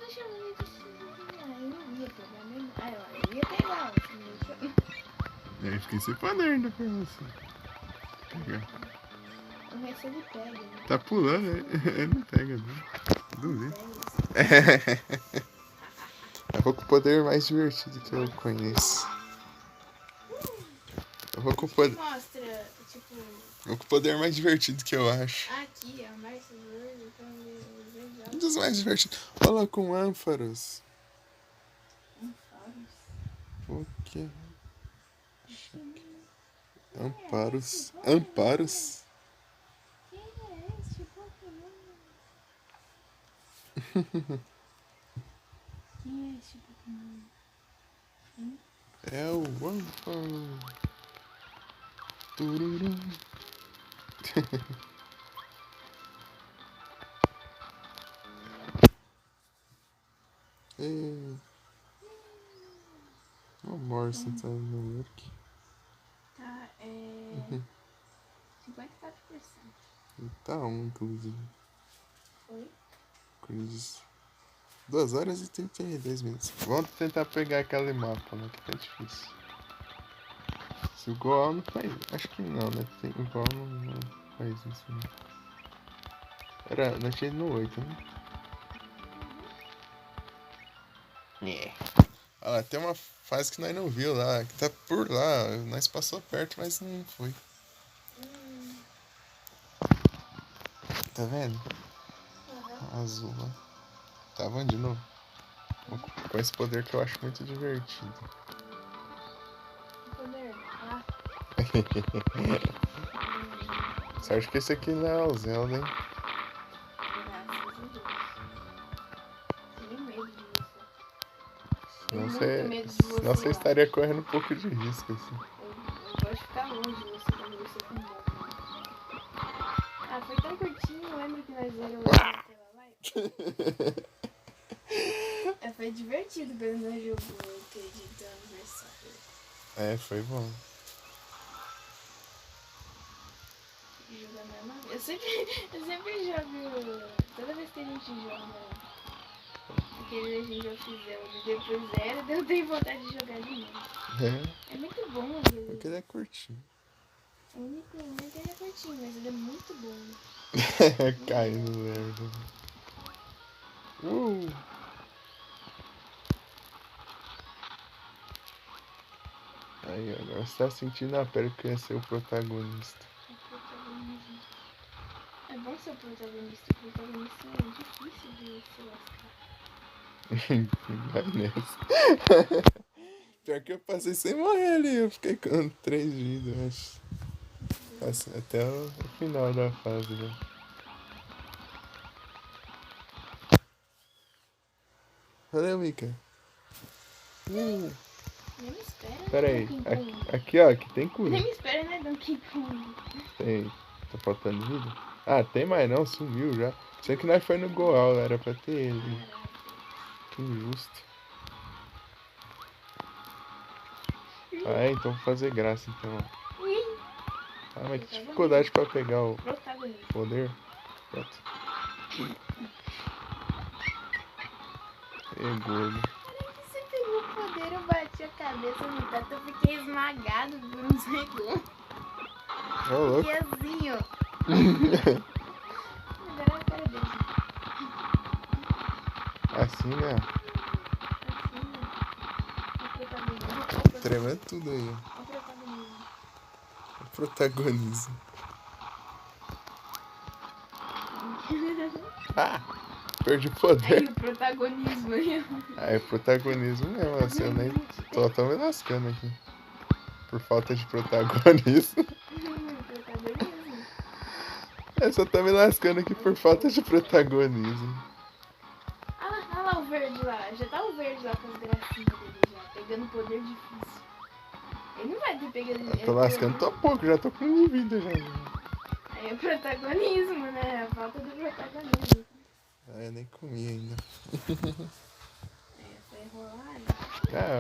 Eu não ia pegar mesmo. Eu ia pegar, você não deixou. Eu fiquei sem poder ainda pra você. Pegar. O resto ele pega, né? Tá pulando, ele não pega, não. Duvido. Eu vou com o poder mais divertido que eu conheço. Eu vou com o poder. Mostra, tipo. Eu vou com o poder mais divertido que eu acho. Aqui, é o mais seguro. Um dos mais divertidos. Olha com ânforas. O quê? Amparos. Amparos. Quem é este Pokémon? Quem é este Pokémon? É o Amparo. Tururum. O Morrison tá no Lurk. Tá, 54%. Tá inclusive. Foi? Cruzes. 2 horas e 32 minutos. Vamos tentar pegar aquele mapa, né? Que tá difícil. Se o Goal não faz. Acho que não, né? O Goal não faz isso, né? Nós tinha no 8, né? Olha lá, tem uma fase que nós não viu lá, que tá por lá. Nós passou perto, mas não foi. Tá vendo? Azul lá. Tá vendo de novo? Com esse poder que eu acho muito divertido. Poder? Você acha que esse aqui não é o Zelda, hein? Tenho medo disso. Não Tenho você estaria correndo um pouco de risco, assim. Eu gosto de ficar longe de você quando você com moto. Ah, foi tão curtinho, lembra que nós éramos naquela live? Foi divertido quando nós jogamos aquele do aniversário. Foi bom. Jogar mesmo. Eu sempre jogo. Toda vez que a gente joga aquele Legend of Zelda e depois zero, eu tenho vontade de jogar de novo. É muito bom aquele. Porque ele é curtinho. O único ruim é que ele é curtinho, mas ele é muito bom. Caindo merda. Aí, agora você tá sentindo a pele que ia ser o protagonista. É bom ser o protagonista. O protagonista é difícil de se lascar. Vai nessa. Pior que eu passei sem morrer ali. Eu fiquei com 3 vidas, eu acho. Passei até o final da fase, né? Valeu, Mika. Nem me espera, Pera aí. Donkey Kong. Aqui, ó. Aqui tem cura. Nem me espera, né, Donkey Kong? Tem. Tá faltando vida? Ah, tem mais não. Sumiu já. Sei que nós foi no Goal. Era pra ter ele. Que injusto. Então vou fazer graça, então. Mas que dificuldade pra pegar o poder. Pronto. Gordo. Você pegou o poder, eu bati a cabeça no teto, eu fiquei esmagado por um segundo. Ô, louco. Fiquei assim, ó. Agora a cara dele. Assim, né? Assim, ó. O protagonismo. Tremendo tudo aí, ó. O protagonismo. O protagonismo. Perdi o poder. Aí o protagonismo aí. O protagonismo mesmo, assim, eu nem tô me lascando aqui. Por falta de protagonismo. Protagonismo. Eu só tô me lascando aqui por falta de protagonismo. Olha lá o verde lá. Já tá o verde lá com as gracinhas dele já. Pegando poder difícil. Ele não vai ter pegado. Eu tô lascando tão pouco, já tô com 1 vida já. Aí é protagonismo, né? A falta do protagonismo. Eu nem comi ainda. Foi enrolado.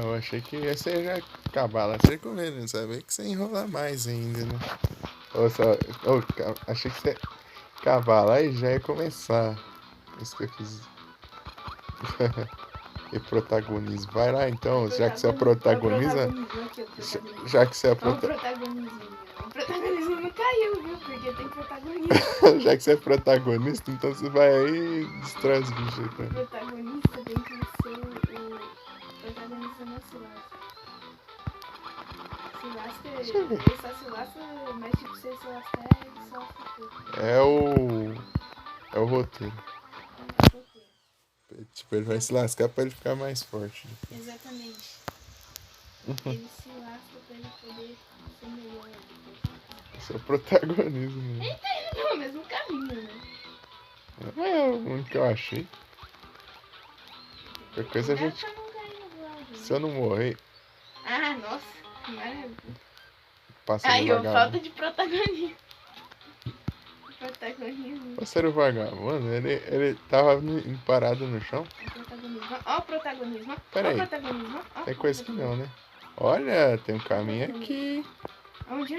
Eu achei que ia ser já acabar lá sem comer, né? Sabia que você ia enrolar mais ainda, né? Achei que você ia acabar lá e já ia começar. Isso que eu fiz. E protagonismo. Vai lá então, já que você é protagoniza. Já que você é protagonismo. O protagonismo não caiu, viu? Porque tem protagonista. Já que você é protagonista, então você vai aí e destrói os bichos. O protagonista tem que ser o protagonista não se lasca. Se lasca, ele só se lasca, mas tipo, se ele se lascar, ele só lasca tudo. É o roteiro. É o roteiro. Tipo, ele vai se lascar pra ele ficar mais forte. Exatamente. Ele se lasca pra ele poder ser melhor. Isso é protagonismo, né? Ele tá indo pelo mesmo caminho, né? É o único que eu achei. Qualquer coisa a Cuidado gente. pra não cair no lado, né? Se eu não morrer, Ah, nossa. Que maravilha. pássaro Aí, ó, falta vagabundo. de protagonismo. Protagonismo. Pássaro vagabundo, ele tava parado no chão. Protagonismo. Ó o protagonismo. Pera Ó o aí. protagonismo. Ó Tem o coisa que protagonismo. não, né? Olha, tem um caminho aqui. Onde?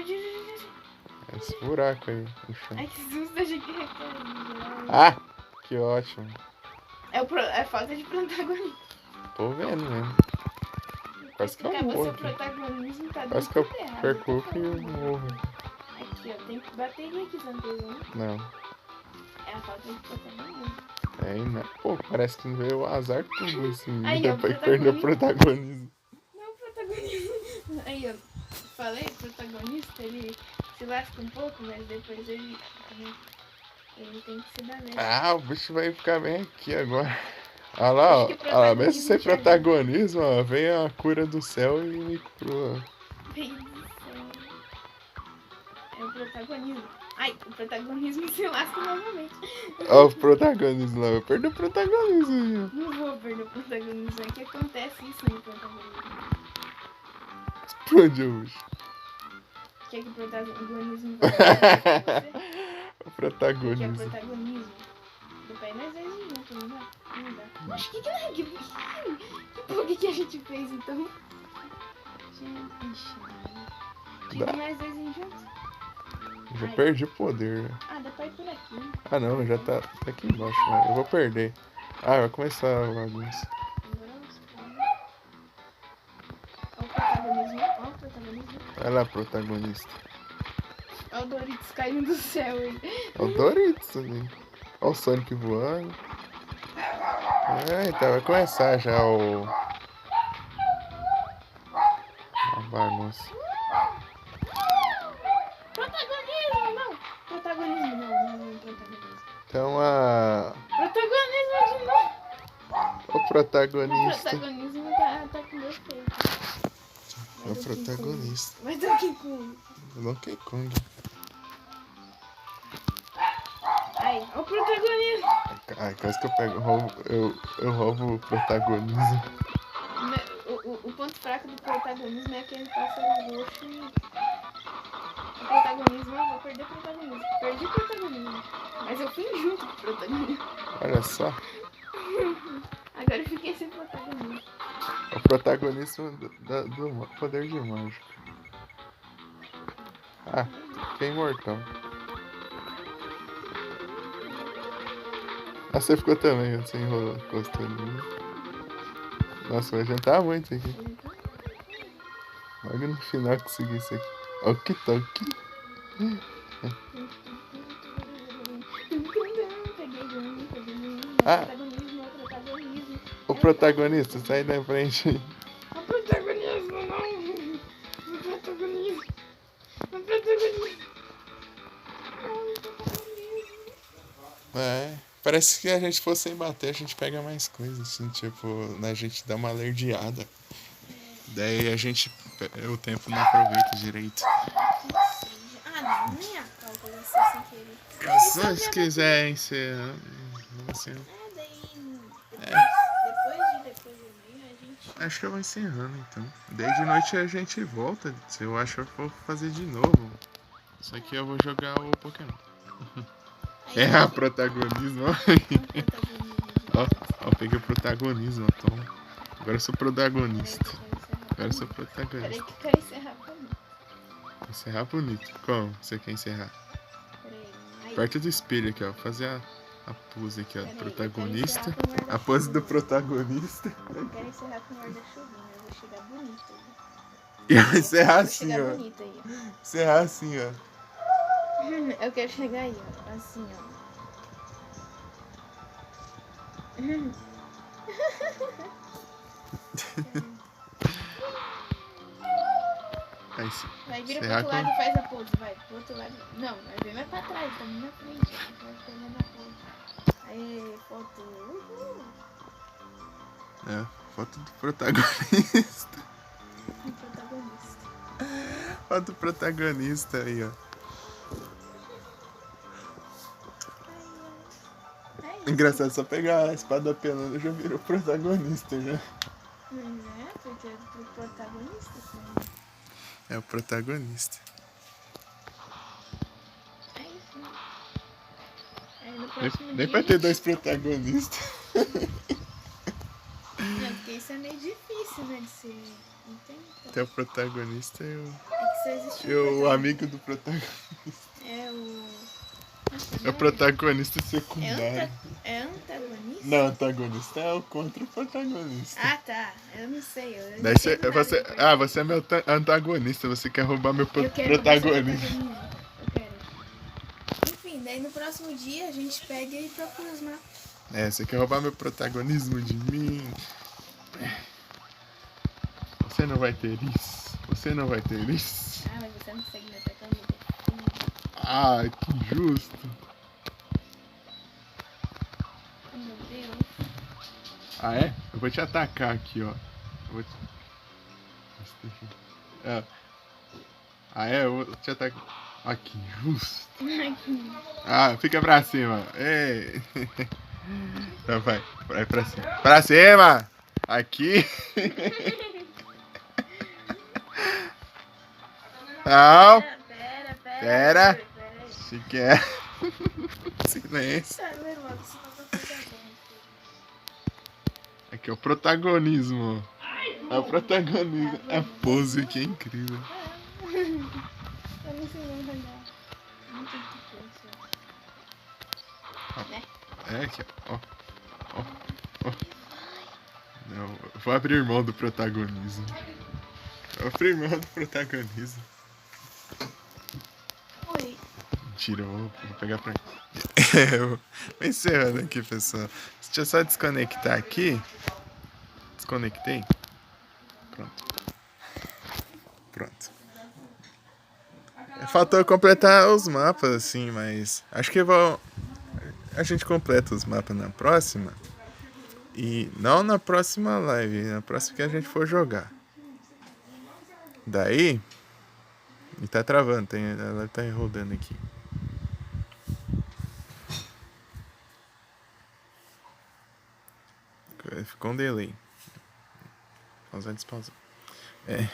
Esse buraco aí no chão. Ai, que susto, achei que ia cair. Ah! Que ótimo. É falta de protagonismo. Tô vendo mesmo. Quase que eu Acabou morro seu aqui. protagonismo, tá Quase dando que eu tudo errado. perco e eu morro. Aqui, ó, tem bateria aqui, você não tem, né? Não. É a falta de protagonismo. É, né? Pô, parece que veio o azar tudo assim. Aí, ó, Depois que perdeu o protagonismo. Não, protagonismo. Aí, ó, falei, protagonista, ele se lasca um pouco, mas depois ele tem que se dar bem. Ah, o bicho vai ficar bem aqui agora. Olha lá, ó. Acho que Olha lá, mesmo protagonismo sem te ajuda. protagonismo, ó, vem a cura do céu e me cura. Bem do céu. É o protagonismo. Ai, o protagonismo se lasca novamente. Ó, o protagonismo lá, eu perdi o protagonismo. Não vou perder o protagonismo. É que acontece isso no protagonismo. Explodiu o bicho. Quer que o protagonismo vai fazer com você? O Que é protagonismo. protagonismo. Do pai nós dois juntos, não dá? Não dá. Mas que não é? Que bug que a gente fez então? Gente, tipo Dá. nós dois juntos? Já Ai. perdi o poder. Ah, dá pra ir por aqui. Ah não, já tá aqui embaixo, né? Eu vou perder. Ah, vai começar a bagunça. Olha o protagonismo. Olha o protagonismo. Olha lá, protagonista. Olha o Doritos caindo do céu aí. Olha o Doritos ali. Olha o Sonic voando. É, então vai começar já o... a bagunça. Protagonismo, não. Protagonismo, não, protagonismo. Então a... Protagonismo de novo. o O protagonista... protagonismo tá com defeito. É o protagonista. Mas Donkey Kong. Donkey Kong. Aí, o protagonismo. Ai, quase que eu pego, eu roubo o protagonismo. O ponto fraco do protagonismo é aquele pássaro roxo. O protagonismo, eu vou perder o protagonismo. Perdi o protagonismo. Mas eu fui junto com o protagonismo. Olha só. Agora eu fiquei sem protagonismo. O protagonismo do poder de mágico. Ah, que imortal. Ah, você ficou também, você enrolou, encostando em mim. Nossa, vai adiantar muito aqui. Logo no final consegui isso aqui. Ok, toque. Ah, o protagonista, sai da frente. O protagonismo, não. O protagonismo. O protagonismo. É, parece que a gente fosse sem bater, a gente pega mais coisas, assim, tipo, a gente dá uma alerdeada. Daí a gente, o tempo não aproveita direito. Ah, não, minha calça vai ser sem querer. Só se quiser encerrar, assim, Depois de meio, a gente... acho que eu vou encerrando então. Daí de noite a gente volta, se eu acho que eu vou fazer de novo. Só que eu vou jogar o Pokémon. É a protagonismo. Ó, ó, peguei o protagonismo, toma. Agora eu sou protagonista. Agora eu sou protagonista. Peraí que eu quero encerrar pra mim. Encerrar bonito. Como você quer encerrar? Peraí. Perto do espelho aqui, ó. Fazer a pose aqui, ó. Peraí, Protagonista. eu quero encerrar com A pose do protagonista. Eu quero encerrar com o guarda-chuvinha. Eu vou chegar bonito aí. E eu encerrar Vou assim, chegar ó. bonito aí. Encerrar assim, ó. Eu quero chegar aí, ó. Assim, ó. Aí sim. Vai, vira pro Encerrar outro com... lado e faz a pose. Vai, pro outro lado. Não, vai vir mais pra trás, tá na frente. Vai fazendo a pose. Aê, foto. Uhul. É, foto do protagonista. O protagonista. Foto do protagonista aí, ó. É isso. Engraçado, só pegar a espada pelando já virou protagonista, já. Não é, porque é pro protagonista, assim. É o protagonista. É isso, né? Aí no Nem, próximo nem dia pra a ter gente... 2 protagonistas. Não, porque isso é meio difícil, né, de ser... Não tem? Então... Tem o protagonista e o... É que só existe E o amigo do protagonista. É o... Nossa, É o não protagonista é secundário. É antagonista? Não, antagonista é o contra o protagonista. Ah, tá. Eu não sei. Eu Daí não entendo nada você, de você é meu antagonista, você quer roubar meu Eu quero roubar seu protagonista. protagonismo. Eu quero. Enfim, daí no próximo dia a gente pega e procura os mapas. É, você quer roubar meu protagonismo de mim. Você não vai ter isso. Você não vai ter isso. Ah, mas você não consegue me atacar, meu Deus. Ah, que injusto. Oh, meu Deus. Ah, é? Eu vou te atacar aqui, ó. Eu vou te... É. Ah, é? Eu vou te atacar. Ah, que injusto. Ah, fica pra cima. Ei. Então vai pra cima. Pra cima! Aqui. Não. Pera. Se quer. Silêncio. Aqui é o protagonismo. É o protagonismo. É a pose que é incrível. Eu não sei mais olhar. Muito difícil. Né? É aqui, ó. Ó. Ó. Não, eu vou abrir mão do protagonismo. Eu vou abrir mão do protagonismo. Oi. Mentira, eu vou pegar pra. Eu vou encerrando aqui, pessoal. Deixa eu só desconectar aqui. Desconectei. Pronto. Pronto. Faltou completar os mapas, assim, mas acho que a gente completa os mapas na próxima. E não na próxima live, na próxima que a gente for jogar. Daí. E tá travando, ela tá rodando aqui. Ficou um delay. Pausar, despausar. É.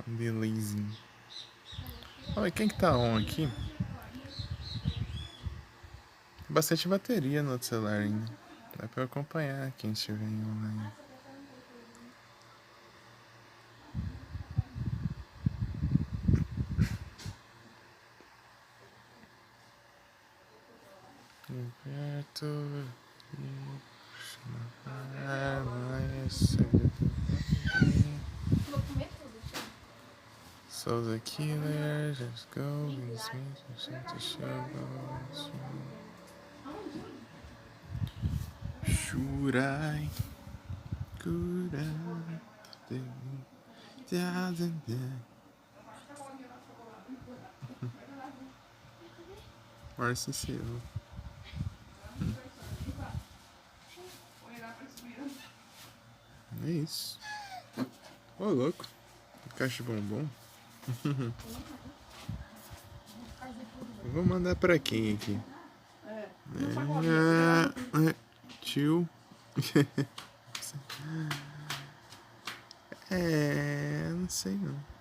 Um delayzinho. Olha, quem que tá on aqui? Tem bastante bateria no outro celular ainda. Dá pra eu acompanhar quem estiver em online. Perto. Vou comer tudo. So the killer just go and to show. Should I? Could I? Marcia Silva. É isso. Ô, louco. Caixa de bombom. Eu vou mandar pra quem aqui? Tio. Não sei não.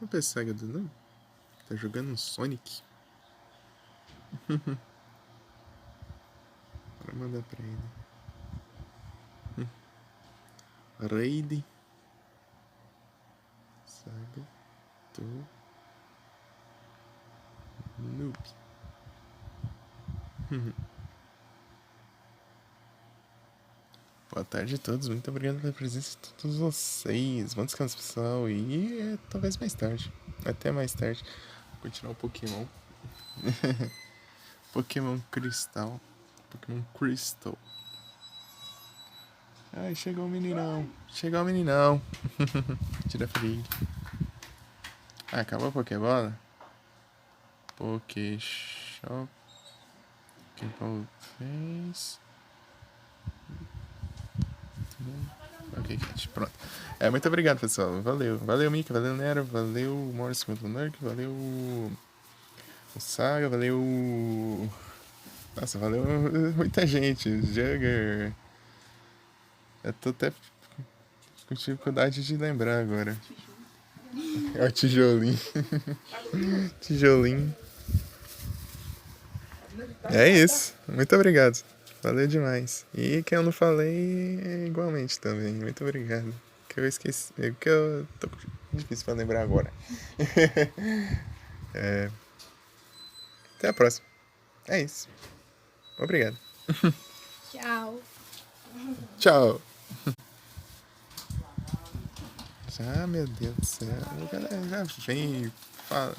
Não pensar do não. Tá jogando um Sonic. Bora mandar pra ele. Raid. Saga. Do. Noob. Boa tarde a todos, muito obrigado pela presença de todos vocês. Bom descanso, pessoal, e talvez mais tarde. Até mais tarde. Vou continuar o Pokémon. Pokémon Cristal. Pokémon Crystal. Ai, chegou o meninão. Chegou o meninão. Tira feliz. Ah, acabou a Pokébola? Pokéshop. Pokéball fez. Ok, Cat, pronto. Muito obrigado, pessoal. Valeu. Valeu, Mika. Valeu, Nero. Valeu, Morris Nurk. Valeu, o Saga. Valeu. Nossa, valeu muita gente. Jugger. Eu tô até com dificuldade de lembrar agora. É o tijolinho. Tijolinho. É isso. Muito obrigado. Valeu demais. E que eu não falei igualmente também. Muito obrigado. Que eu esqueci. Que eu tô difícil pra lembrar agora. Até a próxima. É isso. Obrigado. Tchau. Tchau. Já, meu Deus do céu. O cara já vem. Fala.